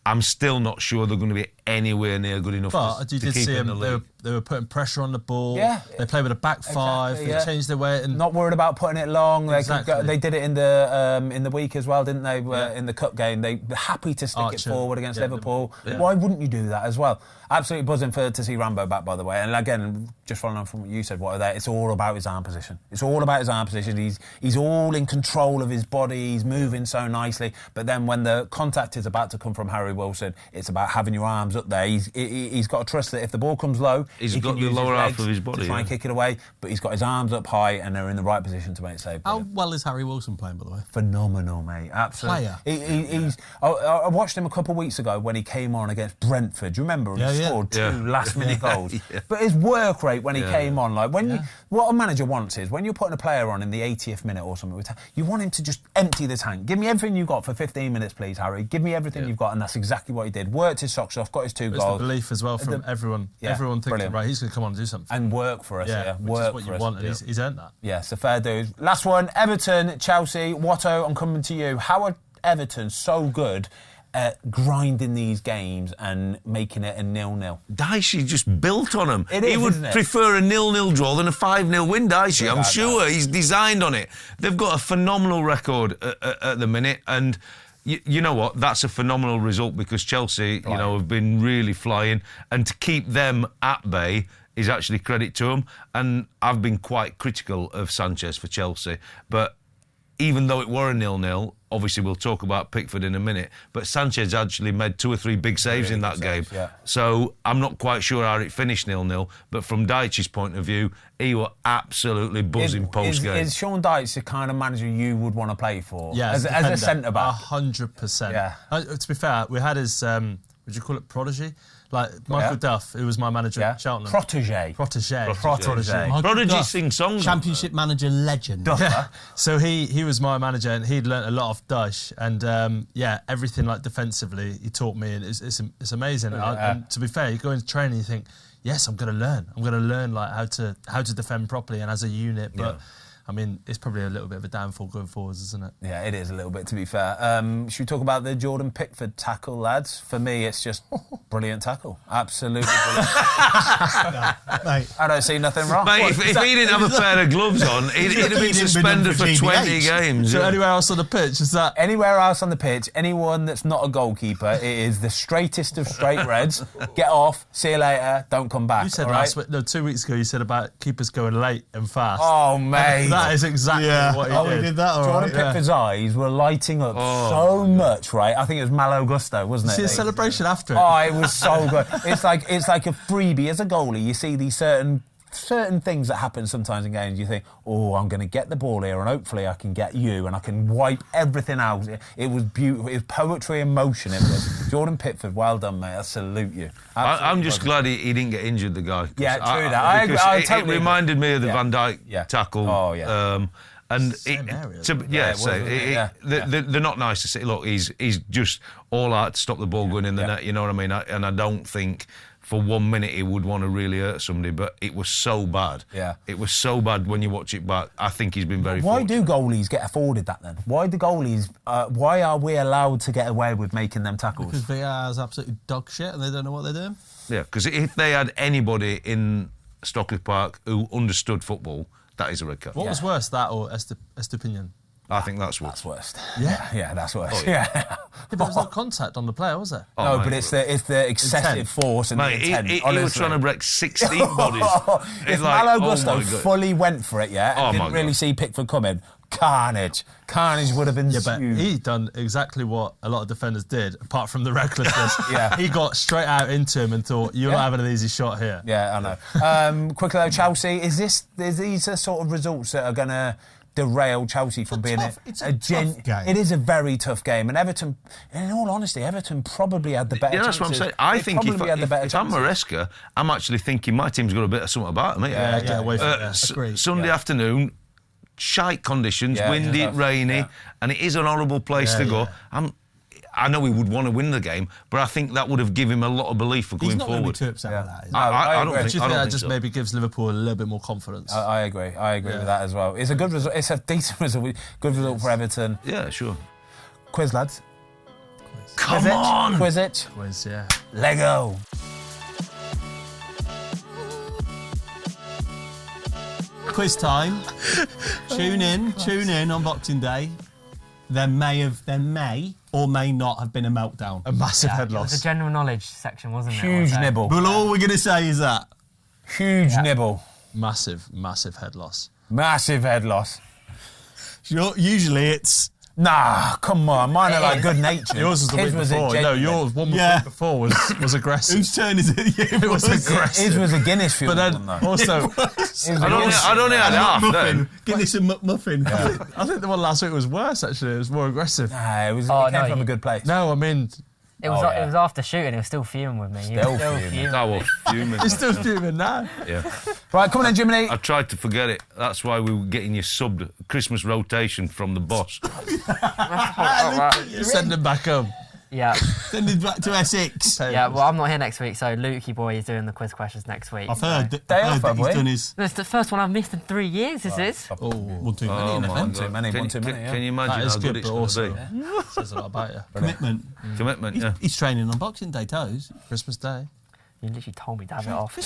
[SPEAKER 4] I'm still not sure they're going to be anywhere near good enough
[SPEAKER 2] but
[SPEAKER 4] to
[SPEAKER 2] you did
[SPEAKER 4] keep
[SPEAKER 2] see
[SPEAKER 4] in the
[SPEAKER 2] them,
[SPEAKER 4] league.
[SPEAKER 2] they were putting pressure on the ball.
[SPEAKER 3] Yeah.
[SPEAKER 2] They played with a back five. They changed their way. And
[SPEAKER 3] not worried about putting it long.
[SPEAKER 2] Exactly.
[SPEAKER 3] They did it in the week as well, didn't they? In the cup game, they were happy to stick it forward against Liverpool. Why wouldn't you do that as well? Absolutely buzzing to see Rambo back, by the way. And again, just following on from what you said, it's all about his arm position. It's all about his arm position. He's all in control of his body. He's moving so nicely. But then when the contact is about to come from Harry Wilson, it's about having your arms up there. He's got to trust that if the ball comes low,
[SPEAKER 4] he's
[SPEAKER 3] he
[SPEAKER 4] got
[SPEAKER 3] can
[SPEAKER 4] the
[SPEAKER 3] use
[SPEAKER 4] lower
[SPEAKER 3] his
[SPEAKER 4] half of his body
[SPEAKER 3] to try and kick it away. But he's got his arms up high, and they're in the right position to make it save.
[SPEAKER 1] How well is Harry Wilson playing, by the way?
[SPEAKER 3] Phenomenal, mate. Absolutely.
[SPEAKER 1] Player.
[SPEAKER 3] I watched him a couple of weeks ago when he came on against Brentford. Do you remember? He scored two last-minute goals. But his work rate when he came on, like what a manager wants is when you're putting a player on in the 80th minute or something, you want him to just empty the tank. Give me everything you've got for 15 minutes, please, Harry. Give me everything you've got, and that's exactly what he did. Worked his socks off, got his two goals.
[SPEAKER 2] It's the belief as well from everyone. Everyone thinking,
[SPEAKER 3] brilliant.
[SPEAKER 2] right, he's going to come on and do something.
[SPEAKER 3] And work for us,
[SPEAKER 2] which is what you want, and he's earned that.
[SPEAKER 3] Yeah, so fair dues. Last one, Everton, Chelsea. Watto, I'm coming to you. How are Everton so good at grinding these games and making it a 0-0?
[SPEAKER 4] Dicey just built on him.
[SPEAKER 3] He
[SPEAKER 4] would prefer a 0-0 draw than a 5-0 win, Dicey. I'm sure he's designed on it. They've got a phenomenal record at the minute, and you know what? That's a phenomenal result because Chelsea, have been really flying, and to keep them at bay is actually credit to them. And I've been quite critical of Sanchez for Chelsea, but even though it were a 0-0, obviously we'll talk about Pickford in a minute, but Sanchez actually made 2 or 3 big saves in that game.
[SPEAKER 3] Yeah.
[SPEAKER 4] So I'm not quite sure how it finished 0-0, but from Dyche's point of view, he was absolutely buzzing post-game.
[SPEAKER 3] Is Sean Dyche the kind of manager you would want to play for?
[SPEAKER 2] Yeah,
[SPEAKER 3] as a centre-back?
[SPEAKER 2] 100%.
[SPEAKER 3] Yeah.
[SPEAKER 2] To be fair, we had his, would you call it protege? Like Michael Duff, who was my manager at Cheltenham.
[SPEAKER 3] Protégé.
[SPEAKER 4] Prodigy sing songs.
[SPEAKER 1] Championship manager legend.
[SPEAKER 2] Yeah. So he was my manager, and he'd learnt a lot off Dyche, and everything like defensively he taught me, and it's amazing. And to be fair, you go into training, you think, yes, I'm going to learn like how to defend properly and as a unit, but. I mean, it's probably a little bit of a downfall going forwards, isn't it?
[SPEAKER 3] Yeah, it is a little bit, to be fair. Should we talk about the Jordan Pickford tackle, lads? For me, it's just brilliant tackle. Absolutely brilliant.
[SPEAKER 1] Mate.
[SPEAKER 3] I don't see nothing wrong.
[SPEAKER 4] Mate, if he didn't have a pair of gloves on, he'd have been suspended for 20 games.
[SPEAKER 2] So anywhere else on the pitch, is that...
[SPEAKER 3] Anywhere else on the pitch, anyone that's not a goalkeeper, it is the straightest of straight reds. Get off, see you later, don't come back.
[SPEAKER 2] You said 2 weeks ago, you said about keepers going late and fast.
[SPEAKER 3] Oh, mate.
[SPEAKER 2] That is exactly what he did.
[SPEAKER 1] We did that, all
[SPEAKER 3] Jordan
[SPEAKER 1] right.
[SPEAKER 3] Pickford's eyes were lighting up so much, right? I think it was Malo Gusto, wasn't it?
[SPEAKER 2] See a celebration after it.
[SPEAKER 3] Oh, it was so good. It's like a freebie as a goalie. You see these certain things that happen sometimes in games. You think, I'm going to get the ball here, and hopefully I can get you, and I can wipe everything out. It was beautiful. It was poetry in motion. It was. Jordan Pickford, well done, mate. I salute you.
[SPEAKER 4] I'm just glad he didn't get injured, the guy.
[SPEAKER 3] Yeah, true that. I
[SPEAKER 4] it reminded me of the Van Dijk tackle.
[SPEAKER 3] Oh, yeah.
[SPEAKER 4] And
[SPEAKER 2] Same area,
[SPEAKER 4] they're not nice to see. Look, he's just all out to stop the ball going in the net. You know what I mean? And I don't think for 1 minute he would want to really hurt somebody, but it was so bad.
[SPEAKER 3] Yeah.
[SPEAKER 4] It was so bad when you watch it back. I think he's been very
[SPEAKER 3] Why
[SPEAKER 4] fortunate.
[SPEAKER 3] do goalies get afforded that then? Why do goalies? Why are we allowed to get away with making them tackles?
[SPEAKER 1] Because VAR is absolutely dog shit and they don't know what they're doing.
[SPEAKER 4] Yeah, because if they had anybody in Stockley Park who understood football, that is a red card.
[SPEAKER 2] What was worse, that or Estupinian?
[SPEAKER 4] I think that's what.
[SPEAKER 3] That's worst.
[SPEAKER 2] Yeah?
[SPEAKER 3] That's worst.
[SPEAKER 4] Oh,
[SPEAKER 3] yeah.
[SPEAKER 2] There was no contact on the player, was there?
[SPEAKER 4] Oh,
[SPEAKER 3] No,
[SPEAKER 4] mate.
[SPEAKER 3] but it's the excessive
[SPEAKER 2] Intent.
[SPEAKER 3] force and
[SPEAKER 4] Mate,
[SPEAKER 3] the intent.
[SPEAKER 4] he was
[SPEAKER 3] honestly.
[SPEAKER 4] trying to break 16 bodies.
[SPEAKER 3] If
[SPEAKER 4] It's like,
[SPEAKER 3] Malo
[SPEAKER 4] oh
[SPEAKER 3] Gusto
[SPEAKER 4] my God.
[SPEAKER 3] fully went for it, and
[SPEAKER 4] Oh
[SPEAKER 3] didn't
[SPEAKER 4] my
[SPEAKER 3] really
[SPEAKER 4] God.
[SPEAKER 3] see Pickford coming, carnage would have ensued.
[SPEAKER 2] Yeah, but he done exactly what a lot of defenders did, apart from the recklessness.
[SPEAKER 3] Yeah.
[SPEAKER 2] He got straight out into him and thought, you're not having an easy shot here.
[SPEAKER 3] Yeah, I know. Quickly though, Chelsea, is these the sort of results that are going to derail Chelsea from being
[SPEAKER 1] it's a tough game.
[SPEAKER 3] It is a very tough game, and Everton, in all honesty, Everton probably had the better
[SPEAKER 4] Yeah, that's what I'm
[SPEAKER 3] chances.
[SPEAKER 4] saying. I
[SPEAKER 3] They
[SPEAKER 4] think
[SPEAKER 3] probably had the better
[SPEAKER 4] if I'm
[SPEAKER 3] chances.
[SPEAKER 4] Maresca, I'm actually thinking my team's got a bit of something about them.
[SPEAKER 2] Yeah, get away from it.
[SPEAKER 1] Agreed.
[SPEAKER 4] Sunday afternoon, shite conditions,
[SPEAKER 3] Yeah,
[SPEAKER 4] windy,
[SPEAKER 3] tough.
[SPEAKER 4] rainy,
[SPEAKER 3] Yeah.
[SPEAKER 4] and it is an horrible place to go. I know he would want to win the game, but I think that would have given him a lot of belief for
[SPEAKER 1] He's
[SPEAKER 4] going
[SPEAKER 1] not going to be
[SPEAKER 4] forward.
[SPEAKER 1] too upset with that. Is he?
[SPEAKER 4] I don't
[SPEAKER 3] agree.
[SPEAKER 4] think.
[SPEAKER 2] Do you
[SPEAKER 4] I
[SPEAKER 2] think
[SPEAKER 4] don't
[SPEAKER 2] that
[SPEAKER 4] think
[SPEAKER 2] just
[SPEAKER 4] so.
[SPEAKER 2] maybe gives Liverpool a little bit more confidence?
[SPEAKER 3] I agree with that as well. It's a good result. It's a decent result. Good result for Everton.
[SPEAKER 4] Yeah, sure.
[SPEAKER 3] Quiz, lads.
[SPEAKER 4] Come on!
[SPEAKER 3] Quiz it.
[SPEAKER 2] Quiz, yeah.
[SPEAKER 3] Lego.
[SPEAKER 1] Quiz time. Tune in on Boxing Day. There may or may not have been a meltdown.
[SPEAKER 2] A massive head
[SPEAKER 6] It was
[SPEAKER 2] loss.
[SPEAKER 6] a general knowledge section, wasn't it?
[SPEAKER 3] Huge
[SPEAKER 6] One day?
[SPEAKER 3] nibble.
[SPEAKER 1] But all we're going to say is that.
[SPEAKER 3] Huge nibble.
[SPEAKER 2] Massive head loss.
[SPEAKER 3] Massive head loss.
[SPEAKER 1] Usually it's.
[SPEAKER 3] Nah, come on. Mine are like good natured.
[SPEAKER 2] Yours was the
[SPEAKER 3] His
[SPEAKER 2] week
[SPEAKER 3] was a
[SPEAKER 2] before. No,
[SPEAKER 3] genuine.
[SPEAKER 2] yours one
[SPEAKER 1] Yeah.
[SPEAKER 2] week before was aggressive.
[SPEAKER 1] Whose turn is it? Yeah,
[SPEAKER 2] It was aggressive.
[SPEAKER 3] His was a Guinness fuel
[SPEAKER 2] But
[SPEAKER 3] one,
[SPEAKER 2] then
[SPEAKER 3] though.
[SPEAKER 2] also,
[SPEAKER 4] I'd only had half then.
[SPEAKER 1] Guinness and McMuffin.
[SPEAKER 2] I think the one last week was worse. Actually, it was more aggressive.
[SPEAKER 3] Nah, it
[SPEAKER 6] Oh,
[SPEAKER 3] came
[SPEAKER 6] no,
[SPEAKER 3] from
[SPEAKER 6] you-
[SPEAKER 3] a good place.
[SPEAKER 2] No, I mean,
[SPEAKER 6] It was it was after shooting. He was still fuming with me. He was
[SPEAKER 3] Still fuming.
[SPEAKER 4] I was fuming.
[SPEAKER 2] he's still fuming now.
[SPEAKER 4] Yeah.
[SPEAKER 3] Right, come on then, Jiminy.
[SPEAKER 4] I tried to forget it. That's why we were getting your subbed Christmas rotation from the boss.
[SPEAKER 2] Send him back home.
[SPEAKER 6] Yeah,
[SPEAKER 1] Send it back to Essex.
[SPEAKER 6] yeah. Well, I'm not here next week, so Lukey boy is doing the quiz questions next week.
[SPEAKER 1] I've heard that,
[SPEAKER 3] Day
[SPEAKER 1] I've
[SPEAKER 3] off,
[SPEAKER 1] heard that
[SPEAKER 3] have
[SPEAKER 1] he's
[SPEAKER 3] we?
[SPEAKER 1] done his
[SPEAKER 6] It's the first one I've missed in 3 years. This is.
[SPEAKER 1] one too many.
[SPEAKER 4] Oh,
[SPEAKER 1] innit?
[SPEAKER 4] my
[SPEAKER 3] One
[SPEAKER 4] God.
[SPEAKER 3] too many,
[SPEAKER 4] Can
[SPEAKER 3] one
[SPEAKER 4] you-
[SPEAKER 3] too many,
[SPEAKER 4] can-
[SPEAKER 3] yeah.
[SPEAKER 4] Can you imagine
[SPEAKER 2] That is
[SPEAKER 4] how
[SPEAKER 2] good,
[SPEAKER 4] good it's
[SPEAKER 2] but
[SPEAKER 4] going
[SPEAKER 2] also
[SPEAKER 4] to be?
[SPEAKER 2] says a lot about you.
[SPEAKER 1] Commitment.
[SPEAKER 4] Commitment, yeah.
[SPEAKER 1] He's training on Boxing Day toes.
[SPEAKER 2] Christmas Day.
[SPEAKER 6] You literally told me to have it off.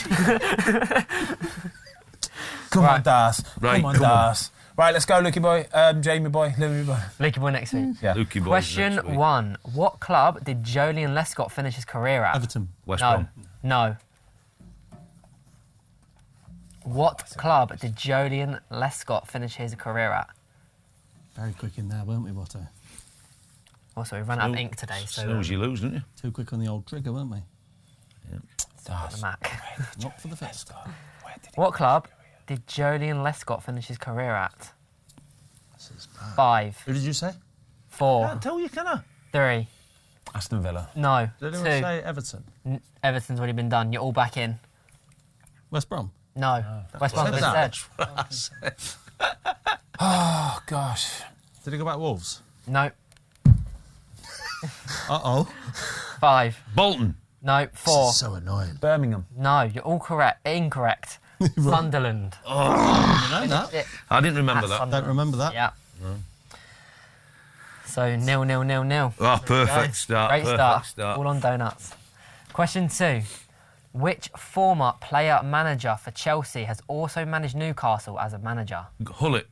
[SPEAKER 3] Come on,
[SPEAKER 6] Right.
[SPEAKER 3] Das.
[SPEAKER 4] Right,
[SPEAKER 3] Come on,
[SPEAKER 4] come on.
[SPEAKER 3] Das. Right, let's go, Lukey boy. Jamie boy, Louie boy.
[SPEAKER 6] Lukey boy next week.
[SPEAKER 3] Yeah.
[SPEAKER 4] Lukey boys
[SPEAKER 6] Question
[SPEAKER 4] next week.
[SPEAKER 6] 1: What club did Joleon Lescott finish his career at?
[SPEAKER 1] Everton.
[SPEAKER 4] West
[SPEAKER 6] No,
[SPEAKER 4] Brom.
[SPEAKER 6] no. What club did Joleon Lescott finish his career at?
[SPEAKER 1] Very quick in there, weren't we, Watto?
[SPEAKER 6] Also, we ran out of ink today, so
[SPEAKER 4] Snooze, you lose, don't you?
[SPEAKER 1] Too quick on the old trigger, weren't we?
[SPEAKER 6] the Mac.
[SPEAKER 1] Not for the first.
[SPEAKER 6] What club did Joleon Lescott finish his career at? 5,
[SPEAKER 2] Who did you say?
[SPEAKER 6] 4,
[SPEAKER 4] Can't tell you, can I?
[SPEAKER 6] 3.
[SPEAKER 3] Aston Villa.
[SPEAKER 6] No,
[SPEAKER 2] Did
[SPEAKER 6] 2.
[SPEAKER 2] anyone say Everton?
[SPEAKER 6] Everton's already been done. You're all back in.
[SPEAKER 1] West Brom.
[SPEAKER 6] No, West Brom's been
[SPEAKER 2] that.
[SPEAKER 6] said.
[SPEAKER 3] Oh, gosh.
[SPEAKER 2] Did he go back Wolves?
[SPEAKER 6] No,
[SPEAKER 1] Uh-oh.
[SPEAKER 6] 5.
[SPEAKER 4] Bolton.
[SPEAKER 6] No, 4.
[SPEAKER 2] So annoying.
[SPEAKER 3] Birmingham.
[SPEAKER 6] No, you're all correct. Incorrect. Sunderland.
[SPEAKER 1] You know that.
[SPEAKER 4] I didn't remember that.
[SPEAKER 1] Don't remember that.
[SPEAKER 6] Yeah. So 0-0-0-0.
[SPEAKER 4] Oh, perfect start.
[SPEAKER 6] Great
[SPEAKER 4] Perfect
[SPEAKER 6] start. All on donuts. Question 2. Which former player-manager for Chelsea has also managed Newcastle as a manager?
[SPEAKER 4] Hullet.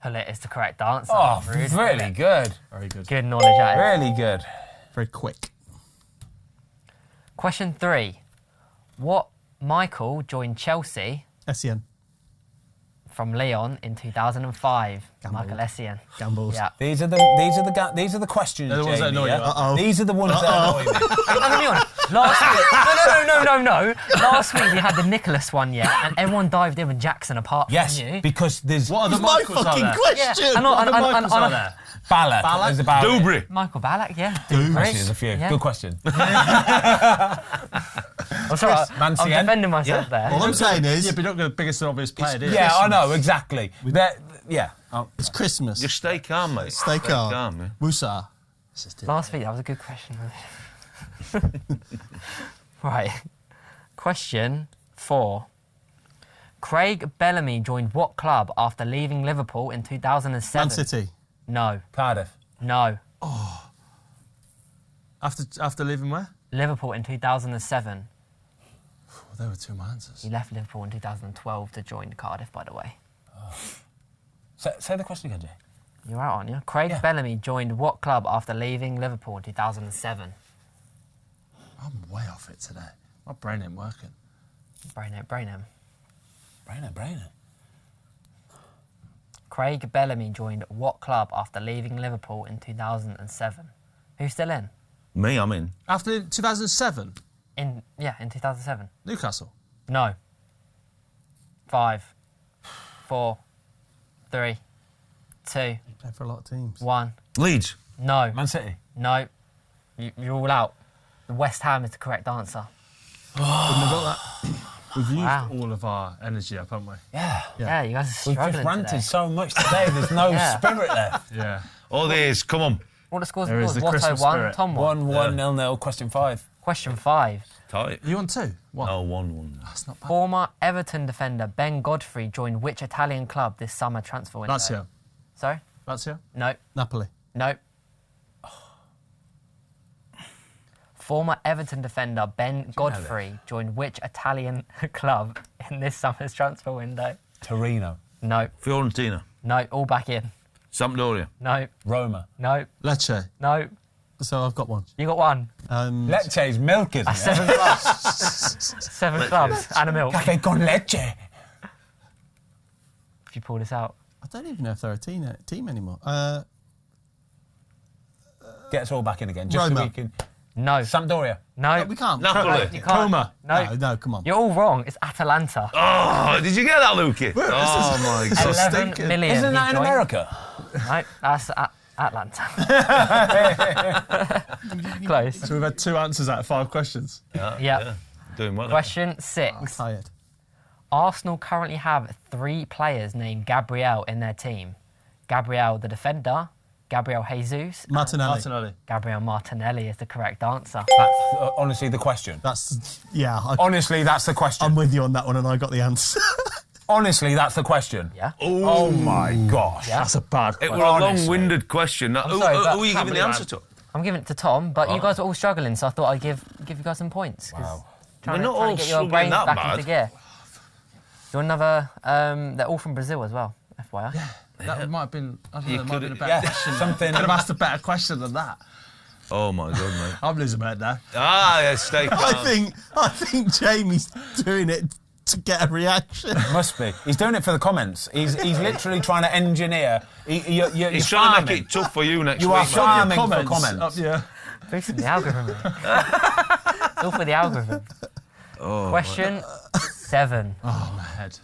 [SPEAKER 6] Hullet is the correct answer.
[SPEAKER 3] Oh,
[SPEAKER 6] Rude.
[SPEAKER 3] really good.
[SPEAKER 2] Very good.
[SPEAKER 6] Good knowledge at it.
[SPEAKER 3] Really good.
[SPEAKER 1] Very quick.
[SPEAKER 6] Question 3. What Michael joined Chelsea
[SPEAKER 1] Essien.
[SPEAKER 6] from Lyon in 2005? Michael Essien.
[SPEAKER 1] Gambles.
[SPEAKER 6] Yeah.
[SPEAKER 3] These are the questions,
[SPEAKER 2] They're the ones that
[SPEAKER 3] Jamie,
[SPEAKER 2] annoy you.
[SPEAKER 3] yeah?
[SPEAKER 1] Uh-oh.
[SPEAKER 3] These are the ones that annoy me.
[SPEAKER 6] I'm gonna be honest. Last week, no. Last week we had the Nicholas one, yeah, and everyone dived in with Jackson apart
[SPEAKER 3] Yes,
[SPEAKER 6] from you.
[SPEAKER 3] because there's
[SPEAKER 2] What are the
[SPEAKER 1] It's my
[SPEAKER 2] Michaels out
[SPEAKER 1] fucking
[SPEAKER 2] there?
[SPEAKER 1] question.
[SPEAKER 6] Yeah,
[SPEAKER 2] What are the Michaels out there?
[SPEAKER 3] Ballack. There's about
[SPEAKER 4] Dubry.
[SPEAKER 6] Michael Ballack, yeah.
[SPEAKER 1] Dubry.
[SPEAKER 6] Great.
[SPEAKER 3] There's a few.
[SPEAKER 6] Yeah.
[SPEAKER 3] Good question.
[SPEAKER 6] I'm sorry, I'm
[SPEAKER 3] Mancien.
[SPEAKER 6] defending myself there.
[SPEAKER 1] All I'm saying is,
[SPEAKER 2] Yeah, but you're not the biggest and obvious player, do you?
[SPEAKER 3] Yeah, I know, exactly. Yeah. Oh,
[SPEAKER 1] It's Christmas.
[SPEAKER 4] Just stay calm, mate.
[SPEAKER 1] Stay calm.
[SPEAKER 4] yeah.
[SPEAKER 1] Wusa.
[SPEAKER 6] Last week, that was a good question. Right. Question 4. Craig Bellamy joined what club after leaving Liverpool in 2007?
[SPEAKER 1] Man City.
[SPEAKER 6] No.
[SPEAKER 3] Cardiff.
[SPEAKER 6] No.
[SPEAKER 2] After leaving where?
[SPEAKER 6] Liverpool in 2007.
[SPEAKER 2] Well, there were 2 answers.
[SPEAKER 6] He left Liverpool in 2012 to join Cardiff, by the way.
[SPEAKER 3] Say the question again, Jay.
[SPEAKER 6] You're out, aren't you? Craig Bellamy joined what club after leaving Liverpool in 2007?
[SPEAKER 2] I'm way off it today. My brain ain't working.
[SPEAKER 6] Brain him.
[SPEAKER 3] Brainer.
[SPEAKER 6] Craig Bellamy joined what club after leaving Liverpool in 2007? Who's still in?
[SPEAKER 4] Me, I'm in.
[SPEAKER 2] After 2007,
[SPEAKER 6] In 2007.
[SPEAKER 2] Newcastle.
[SPEAKER 6] No. 5, 4, 3, 2,
[SPEAKER 1] Played for a lot of teams.
[SPEAKER 6] 1.
[SPEAKER 4] Leeds.
[SPEAKER 6] No.
[SPEAKER 3] Man City.
[SPEAKER 6] No. You're all out. West Ham is the correct answer.
[SPEAKER 2] Wouldn't have got that. We've used
[SPEAKER 6] Wow.
[SPEAKER 2] all of our energy up, haven't we?
[SPEAKER 6] Yeah, you guys are
[SPEAKER 3] We've
[SPEAKER 6] struggling
[SPEAKER 3] just ranted
[SPEAKER 6] today.
[SPEAKER 3] so much today. There's no
[SPEAKER 6] Yeah.
[SPEAKER 3] spirit left.
[SPEAKER 2] Yeah.
[SPEAKER 4] Oh, there is. Come on.
[SPEAKER 6] What the scores
[SPEAKER 2] There
[SPEAKER 6] were?
[SPEAKER 2] is the
[SPEAKER 6] Watto
[SPEAKER 2] Christmas
[SPEAKER 6] 1,
[SPEAKER 2] spirit.
[SPEAKER 6] Tom 1.
[SPEAKER 3] 1-1, 0-0, question 5.
[SPEAKER 6] Question 5.
[SPEAKER 4] Tight.
[SPEAKER 2] You on 2? 1.
[SPEAKER 4] Oh, 1-1.
[SPEAKER 2] That's not bad.
[SPEAKER 6] Former Everton defender Ben Godfrey joined which Italian club this summer transfer window?
[SPEAKER 2] Lazio.
[SPEAKER 6] Sorry?
[SPEAKER 2] Lazio?
[SPEAKER 6] No.
[SPEAKER 1] Napoli.
[SPEAKER 6] No. Former Everton defender Ben Godfrey joined which Italian club in this summer's transfer window?
[SPEAKER 3] Torino.
[SPEAKER 6] No.
[SPEAKER 4] Fiorentina.
[SPEAKER 6] No. All back in.
[SPEAKER 4] Sampdoria.
[SPEAKER 6] No.
[SPEAKER 3] Roma.
[SPEAKER 6] No.
[SPEAKER 2] Lecce.
[SPEAKER 6] No.
[SPEAKER 1] So I've got one.
[SPEAKER 6] You got one.
[SPEAKER 3] Lecce's milk, isn't it?
[SPEAKER 6] 7 clubs. 7 clubs and a milk.
[SPEAKER 3] Cafe con leche.
[SPEAKER 6] If you pull this out.
[SPEAKER 1] I don't even know if they're a team anymore.
[SPEAKER 3] Get us all back in again. Just
[SPEAKER 1] Roma.
[SPEAKER 3] so we can...
[SPEAKER 6] No.
[SPEAKER 3] Sampdoria.
[SPEAKER 6] No.
[SPEAKER 1] we can't.
[SPEAKER 4] Napoli.
[SPEAKER 6] You can't.
[SPEAKER 2] Coma.
[SPEAKER 6] No.
[SPEAKER 1] Come on.
[SPEAKER 6] You're all wrong. It's Atalanta.
[SPEAKER 4] Oh, did you get that, Lukey? Oh, my God.
[SPEAKER 6] 11 million.
[SPEAKER 3] Isn't that
[SPEAKER 6] he
[SPEAKER 3] in
[SPEAKER 6] joined.
[SPEAKER 3] America?
[SPEAKER 6] No, that's Atlanta. Close.
[SPEAKER 2] So we've had 2 answers out of 5 questions.
[SPEAKER 6] Yeah.
[SPEAKER 4] Doing well.
[SPEAKER 6] Question 6.
[SPEAKER 1] Tired.
[SPEAKER 6] Arsenal currently have 3 players named Gabriel in their team. Gabriel the defender, Gabriel Jesus,
[SPEAKER 1] Martinelli.
[SPEAKER 6] Gabriel Martinelli is the correct answer.
[SPEAKER 3] That's honestly the question. Honestly, that's the question.
[SPEAKER 1] I'm with you on that one, and I got the answer.
[SPEAKER 3] Honestly, that's the question.
[SPEAKER 6] Yeah.
[SPEAKER 3] Oh my gosh.
[SPEAKER 6] Yeah.
[SPEAKER 2] That's a bad
[SPEAKER 4] It
[SPEAKER 2] question.
[SPEAKER 4] was a
[SPEAKER 3] Honestly.
[SPEAKER 4] long-winded question. Now, who
[SPEAKER 6] sorry, but
[SPEAKER 4] are you
[SPEAKER 6] can't
[SPEAKER 4] giving the answer to?
[SPEAKER 6] I'm giving it to Tom, but you guys are all struggling, so I thought I'd give you guys some points.
[SPEAKER 3] Wow.
[SPEAKER 6] Trying
[SPEAKER 4] We're not
[SPEAKER 6] to
[SPEAKER 4] all
[SPEAKER 6] get your
[SPEAKER 4] struggling
[SPEAKER 6] brains
[SPEAKER 4] that
[SPEAKER 6] back
[SPEAKER 4] bad.
[SPEAKER 6] into gear. Do you want another? They're all from Brazil as well, FYI.
[SPEAKER 2] That might have been, I don't know,
[SPEAKER 4] You
[SPEAKER 2] it might have been a
[SPEAKER 4] could-
[SPEAKER 2] better
[SPEAKER 3] Yeah,
[SPEAKER 2] question.
[SPEAKER 3] something.
[SPEAKER 2] Could have asked a better question than that.
[SPEAKER 4] Oh, my God, mate.
[SPEAKER 2] I'm losing my head now.
[SPEAKER 4] Ah, yeah, stay calm.
[SPEAKER 1] I think Jamie's doing it to get a reaction.
[SPEAKER 3] Must be. He's doing it for the comments. He's literally trying to engineer. You're
[SPEAKER 4] He's trying to
[SPEAKER 3] farming.
[SPEAKER 4] make it tough for you next
[SPEAKER 3] You
[SPEAKER 4] week,
[SPEAKER 3] are
[SPEAKER 4] mate.
[SPEAKER 3] farming for comments.
[SPEAKER 2] Up, yeah.
[SPEAKER 6] Boosting the algorithm. It's all for the algorithm. Question 7.
[SPEAKER 2] Oh, my head.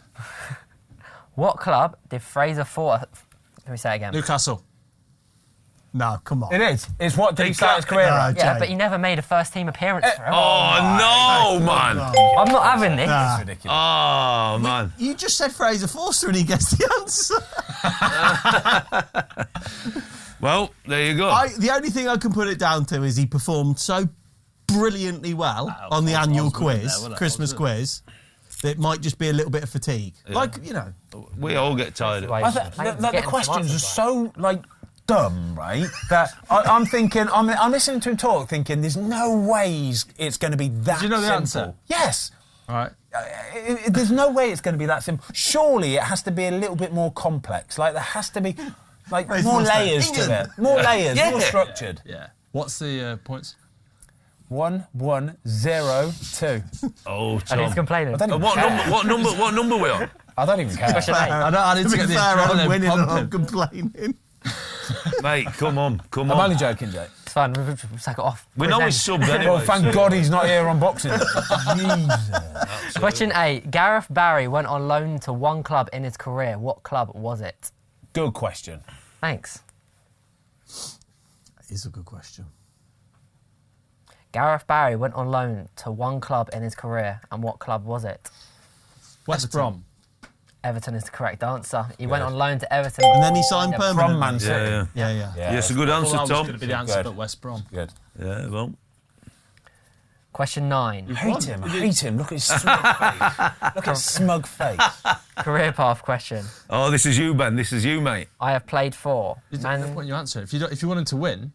[SPEAKER 6] What club did Fraser Forster... Let me say it again.
[SPEAKER 2] Newcastle.
[SPEAKER 1] No, come on.
[SPEAKER 3] It is. It's what did he start his career at?
[SPEAKER 6] Yeah,
[SPEAKER 1] Jay.
[SPEAKER 6] but he never made a first-team appearance for him.
[SPEAKER 4] Oh, no, man.
[SPEAKER 6] I'm not having this.
[SPEAKER 1] Nah.
[SPEAKER 3] Ridiculous.
[SPEAKER 4] Oh, man.
[SPEAKER 1] You just said Fraser Forster and he gets the answer.
[SPEAKER 4] Well, there you go.
[SPEAKER 1] The only thing I can put it down to is he performed so brilliantly well on the annual quiz, Christmas quiz, that it might just be a little bit of fatigue. Like, you know.
[SPEAKER 4] We all get tired of it.
[SPEAKER 3] I think the questions are so dumb, right? That I'm thinking, I'm listening to him talk, thinking, there's no way it's going to be that.
[SPEAKER 2] Do you know the
[SPEAKER 3] simple.
[SPEAKER 2] answer?
[SPEAKER 3] Yes.
[SPEAKER 2] All right.
[SPEAKER 3] There's no way it's going to be that simple. Surely it has to be a little bit more complex. Like there has to be, more
[SPEAKER 1] Forster.
[SPEAKER 3] layers to it. More layers, more structured.
[SPEAKER 2] Yeah. What's the points?
[SPEAKER 3] 1, 1, 0, 2.
[SPEAKER 4] Oh,
[SPEAKER 6] And
[SPEAKER 4] Tom.
[SPEAKER 6] he's complaining.
[SPEAKER 3] I don't even
[SPEAKER 4] What
[SPEAKER 3] care.
[SPEAKER 4] number? What number we on?
[SPEAKER 3] I don't even care.
[SPEAKER 6] Question 8.
[SPEAKER 2] I need
[SPEAKER 1] To
[SPEAKER 2] to
[SPEAKER 1] be
[SPEAKER 2] get the
[SPEAKER 1] fair, I'm
[SPEAKER 2] adrenaline
[SPEAKER 1] winning and I'm
[SPEAKER 2] pumping.
[SPEAKER 1] complaining.
[SPEAKER 4] Mate, come on.
[SPEAKER 3] I'm only joking, Jake.
[SPEAKER 6] It's fine. We'll sack it off.
[SPEAKER 4] We know he's subbed anyway.
[SPEAKER 3] Well, thank God he's not here on Boxing Day. Jesus.
[SPEAKER 6] Question 8. Gareth Barry went on loan to one club in his career. What club was it?
[SPEAKER 3] Good question.
[SPEAKER 6] Thanks.
[SPEAKER 1] That is a good question.
[SPEAKER 6] Gareth Barry went on loan to one club in his career, and what club was it?
[SPEAKER 2] West Brom.
[SPEAKER 6] Everton is the correct answer. He went on loan to Everton.
[SPEAKER 1] And then he signed permanently.
[SPEAKER 3] From Man City.
[SPEAKER 1] Yeah.
[SPEAKER 4] Yeah, it's a good
[SPEAKER 5] I
[SPEAKER 4] answer,
[SPEAKER 5] thought that was
[SPEAKER 4] Tom.
[SPEAKER 5] going to be the answer,
[SPEAKER 3] Good.
[SPEAKER 5] but West Brom.
[SPEAKER 3] Good.
[SPEAKER 4] Yeah, well.
[SPEAKER 6] Question 9.
[SPEAKER 3] I hate him. Look at his smug face. Look at his smug face.
[SPEAKER 6] Career path question.
[SPEAKER 4] Oh, this is you, Ben. This is you, mate.
[SPEAKER 6] I have played for.
[SPEAKER 5] There's no point you answer. If you want him to win,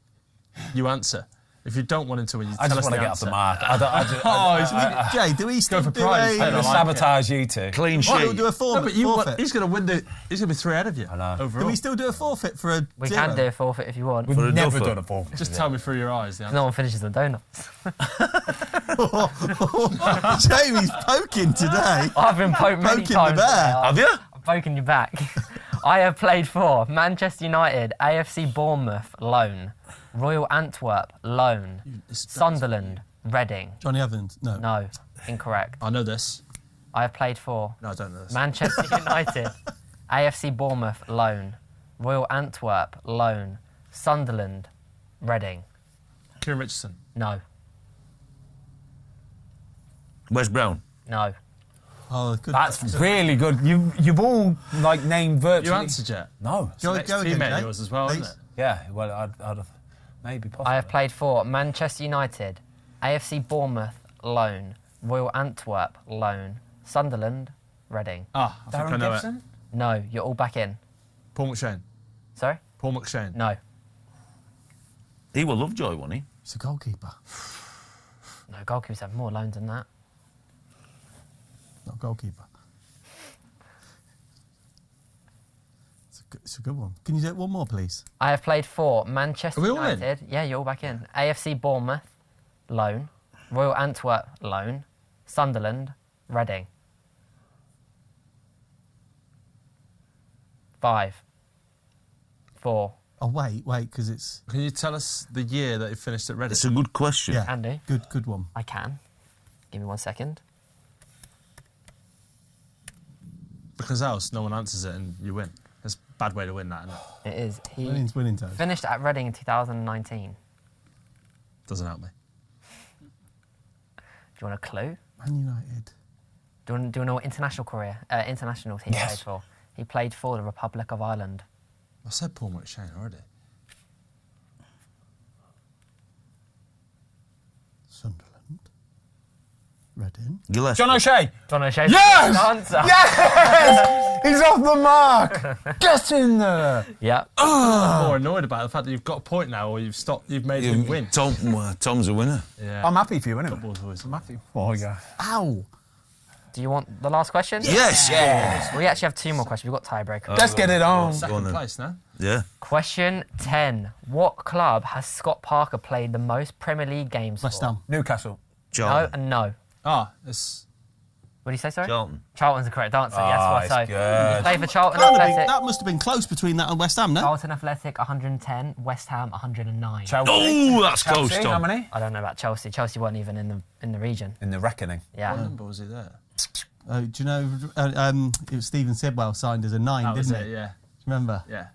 [SPEAKER 5] you answer. If you don't want him to win, you
[SPEAKER 3] I
[SPEAKER 5] tell
[SPEAKER 3] just
[SPEAKER 5] us
[SPEAKER 3] want to
[SPEAKER 5] the
[SPEAKER 3] get off the
[SPEAKER 5] answer.
[SPEAKER 3] mark.
[SPEAKER 1] Jay, do we still
[SPEAKER 5] for
[SPEAKER 1] do
[SPEAKER 5] prize.
[SPEAKER 1] a...
[SPEAKER 5] I don't like
[SPEAKER 3] Sabotage you two.
[SPEAKER 4] Clean
[SPEAKER 1] What, we'll
[SPEAKER 4] sheet.
[SPEAKER 1] do a
[SPEAKER 5] No, but
[SPEAKER 1] forfeit?
[SPEAKER 5] he's going to win He's going to be 3 ahead of you.
[SPEAKER 3] I know.
[SPEAKER 5] Overall.
[SPEAKER 1] Do we still do a forfeit for a
[SPEAKER 6] We
[SPEAKER 1] 0?
[SPEAKER 6] can do a forfeit if you want.
[SPEAKER 3] We've
[SPEAKER 4] For a
[SPEAKER 3] never
[SPEAKER 4] duffer.
[SPEAKER 3] done a forfeit.
[SPEAKER 5] Just tell me through your eyes the answer.
[SPEAKER 6] No one finishes the donuts.
[SPEAKER 1] Jamie's poking today.
[SPEAKER 6] I've been poked many
[SPEAKER 1] Poking the
[SPEAKER 6] times.
[SPEAKER 1] bear.
[SPEAKER 6] today.
[SPEAKER 4] Have you?
[SPEAKER 6] I'm poking you back. I have played for Manchester United, AFC Bournemouth, loan. Royal Antwerp, loan. Sunderland, Reading.
[SPEAKER 1] Johnny Evans? No.
[SPEAKER 6] No, incorrect.
[SPEAKER 5] I know this.
[SPEAKER 6] I have played for
[SPEAKER 5] No, I don't know this.
[SPEAKER 6] Manchester United, AFC Bournemouth, loan. Royal Antwerp, loan. Sunderland, Reading.
[SPEAKER 5] Kieran Richardson.
[SPEAKER 6] No,
[SPEAKER 4] Wes Brown.
[SPEAKER 6] no.
[SPEAKER 1] Oh, good.
[SPEAKER 3] That's really good. You've all like named virtually.
[SPEAKER 5] You answered yet?
[SPEAKER 3] No.
[SPEAKER 1] Go
[SPEAKER 5] Next
[SPEAKER 1] again,
[SPEAKER 5] teammate
[SPEAKER 1] Jay.
[SPEAKER 5] of yours as well,
[SPEAKER 1] Please.
[SPEAKER 5] isn't it?
[SPEAKER 3] Yeah. Well, I'd have maybe possibly.
[SPEAKER 6] I have played for Manchester United, AFC Bournemouth, loan. Royal Antwerp, loan. Sunderland, Reading.
[SPEAKER 5] Ah, I think I
[SPEAKER 3] Darren
[SPEAKER 5] know
[SPEAKER 3] Gibson.
[SPEAKER 5] it.
[SPEAKER 6] No, you're all back in.
[SPEAKER 5] Paul McShane.
[SPEAKER 6] Sorry?
[SPEAKER 5] Paul McShane.
[SPEAKER 6] No.
[SPEAKER 4] He will Lovejoy, won't he?
[SPEAKER 1] He's a goalkeeper,
[SPEAKER 6] No, goalkeepers have more loans than that.
[SPEAKER 1] not a goalkeeper. It's a good one. Can you do it one more, please?
[SPEAKER 6] I have played for Manchester
[SPEAKER 5] Are we all in?
[SPEAKER 6] United. Yeah, you're all back in. AFC Bournemouth, loan. Royal Antwerp, loan. Sunderland, Reading. 5, 4.
[SPEAKER 1] Oh, wait, because it's...
[SPEAKER 5] Can you tell us the year that he finished at Reading?
[SPEAKER 4] It's a good question.
[SPEAKER 1] Yeah,
[SPEAKER 6] Can do.
[SPEAKER 1] good one.
[SPEAKER 6] I can. Give me 1 second.
[SPEAKER 5] Because else, no one answers it and you win. That's a bad way to win that, isn't it?
[SPEAKER 6] It is. He
[SPEAKER 1] Winning time.
[SPEAKER 6] finished at Reading in 2019.
[SPEAKER 5] Doesn't help me.
[SPEAKER 6] Do you want a clue?
[SPEAKER 1] Man United.
[SPEAKER 6] Do you want to know what international team he played for? He played for the Republic of Ireland.
[SPEAKER 5] I said Paul McShane already.
[SPEAKER 1] Sunderland. Reading.
[SPEAKER 4] Gillespie.
[SPEAKER 3] John O'Shea.
[SPEAKER 6] John O'Shea.
[SPEAKER 3] Yes!
[SPEAKER 6] Answer.
[SPEAKER 3] Yes! He's off the mark. Get in there.
[SPEAKER 6] Yeah.
[SPEAKER 5] I'm more annoyed about the fact that you've got a point now, or you've made him win.
[SPEAKER 4] Tom's a winner.
[SPEAKER 5] Yeah.
[SPEAKER 3] I'm happy for you, innit?
[SPEAKER 5] Football's always
[SPEAKER 3] I'm happy. Oh yeah.
[SPEAKER 1] Ow!
[SPEAKER 6] Do you want the last question?
[SPEAKER 4] Yes.
[SPEAKER 6] We actually have 2 more questions. We've got tiebreaker.
[SPEAKER 3] Let's get it on.
[SPEAKER 5] second place now.
[SPEAKER 4] Yeah.
[SPEAKER 6] Question 10. What club has Scott Parker played the most Premier League games
[SPEAKER 1] West
[SPEAKER 6] for?
[SPEAKER 1] Ham.
[SPEAKER 3] Newcastle.
[SPEAKER 6] No
[SPEAKER 4] Charlton.
[SPEAKER 6] and no.
[SPEAKER 5] Ah, it's
[SPEAKER 6] What do you say, sorry?
[SPEAKER 4] Charlton.
[SPEAKER 6] Charlton's the correct answer.
[SPEAKER 3] Oh,
[SPEAKER 6] yes, well,
[SPEAKER 3] it's
[SPEAKER 6] so
[SPEAKER 3] good.
[SPEAKER 6] he played for Charlton Athletic.
[SPEAKER 1] That must have been close between that and West Ham, no?
[SPEAKER 6] Charlton Athletic 110, West Ham 109.
[SPEAKER 3] Chelsea.
[SPEAKER 4] Oh, that's close,
[SPEAKER 3] Chelsea, how
[SPEAKER 4] Tom.
[SPEAKER 3] many?
[SPEAKER 6] I don't know about Chelsea. Chelsea weren't even in the region.
[SPEAKER 3] In the reckoning.
[SPEAKER 6] Yeah.
[SPEAKER 5] what number was he there?
[SPEAKER 1] Do you know, it was Stephen Sidwell signed as a 9,
[SPEAKER 5] That was
[SPEAKER 1] didn't
[SPEAKER 5] it,
[SPEAKER 1] he?
[SPEAKER 5] yeah.
[SPEAKER 1] Remember?
[SPEAKER 5] Yeah.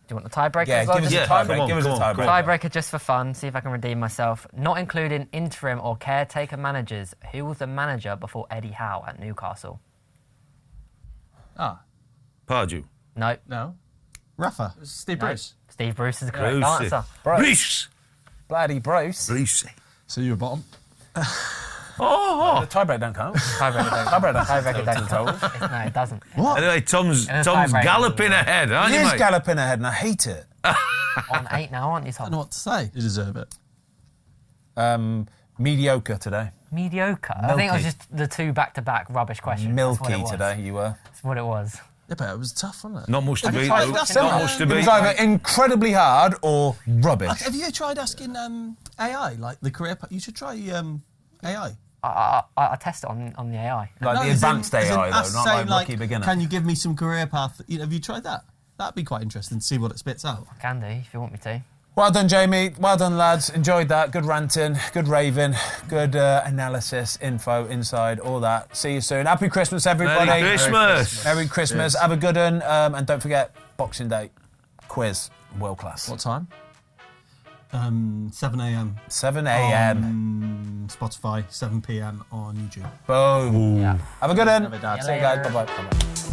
[SPEAKER 6] Do you want the tiebreaker
[SPEAKER 3] Yeah,
[SPEAKER 6] as well?
[SPEAKER 3] give us
[SPEAKER 6] Just
[SPEAKER 3] a
[SPEAKER 4] Yeah,
[SPEAKER 3] tiebreaker.
[SPEAKER 4] come on,
[SPEAKER 3] Give us a
[SPEAKER 4] come on,
[SPEAKER 3] tiebreaker.
[SPEAKER 6] Tiebreaker just for fun, see if I can redeem myself. Not including interim or caretaker managers. Who was the manager before Eddie Howe at Newcastle?
[SPEAKER 5] Ah,
[SPEAKER 4] Pardew.
[SPEAKER 6] No.
[SPEAKER 5] no.
[SPEAKER 1] Rafa.
[SPEAKER 5] It was Steve
[SPEAKER 6] No.
[SPEAKER 5] Bruce.
[SPEAKER 6] Steve Bruce is the correct
[SPEAKER 4] Brucey.
[SPEAKER 6] answer.
[SPEAKER 4] Bruce.
[SPEAKER 3] Bloody Bruce.
[SPEAKER 4] Bruce.
[SPEAKER 5] So you were bottom.
[SPEAKER 3] The tiebreak don't count.
[SPEAKER 6] Tiebreaker don't.
[SPEAKER 3] Tiebreaker don't
[SPEAKER 6] Tiebreaker don't.
[SPEAKER 3] count.
[SPEAKER 6] No, it doesn't.
[SPEAKER 4] Anyway, Tom's
[SPEAKER 6] And a tiebreaker.
[SPEAKER 4] galloping ahead, aren't
[SPEAKER 3] He
[SPEAKER 4] you,
[SPEAKER 3] is
[SPEAKER 4] mate?
[SPEAKER 3] galloping ahead and I hate it.
[SPEAKER 6] On 8 now, aren't you,
[SPEAKER 1] I don't know
[SPEAKER 6] Tom?
[SPEAKER 1] what to say.
[SPEAKER 5] You deserve it.
[SPEAKER 3] Mediocre today.
[SPEAKER 6] Mediocre. I think it was
[SPEAKER 3] Milky.
[SPEAKER 6] just the 2 back-to-back rubbish questions. That's what it
[SPEAKER 3] Milky
[SPEAKER 6] was.
[SPEAKER 3] today, you were.
[SPEAKER 6] That's what it was.
[SPEAKER 5] Yeah, but it was tough, wasn't it?
[SPEAKER 4] Not much to
[SPEAKER 1] Have you
[SPEAKER 4] beat,
[SPEAKER 1] tried
[SPEAKER 4] though.
[SPEAKER 1] that?
[SPEAKER 4] Not much to
[SPEAKER 3] It was
[SPEAKER 4] beat.
[SPEAKER 3] either incredibly hard or rubbish.
[SPEAKER 1] Have you tried asking AI, like the career... You should try AI.
[SPEAKER 6] I test it on the AI.
[SPEAKER 3] Like
[SPEAKER 1] No,
[SPEAKER 3] the
[SPEAKER 1] as in-
[SPEAKER 3] advanced
[SPEAKER 1] as in
[SPEAKER 3] AI,
[SPEAKER 1] us
[SPEAKER 3] though, not
[SPEAKER 1] saying,
[SPEAKER 3] like rookie beginner.
[SPEAKER 1] Can you give me some career path? Have you tried that? That'd be quite interesting to see what it spits out.
[SPEAKER 6] I can do if you want me to.
[SPEAKER 3] Well done, Jamie. Well done, lads. Enjoyed that. Good ranting, good raving, good analysis, info, inside, all that. See you soon. Happy Christmas, everybody.
[SPEAKER 4] Merry Christmas.
[SPEAKER 3] Merry Christmas. Have a good one. And don't forget, Boxing Day quiz, world class.
[SPEAKER 5] What time?
[SPEAKER 1] 7 a.m.
[SPEAKER 3] 7 a.m.
[SPEAKER 1] on Spotify, 7 p.m. on YouTube.
[SPEAKER 3] Boom.
[SPEAKER 6] Yeah.
[SPEAKER 3] Have a good one.
[SPEAKER 5] Have a dad.
[SPEAKER 3] See you guys. Bye-bye. Bye-bye.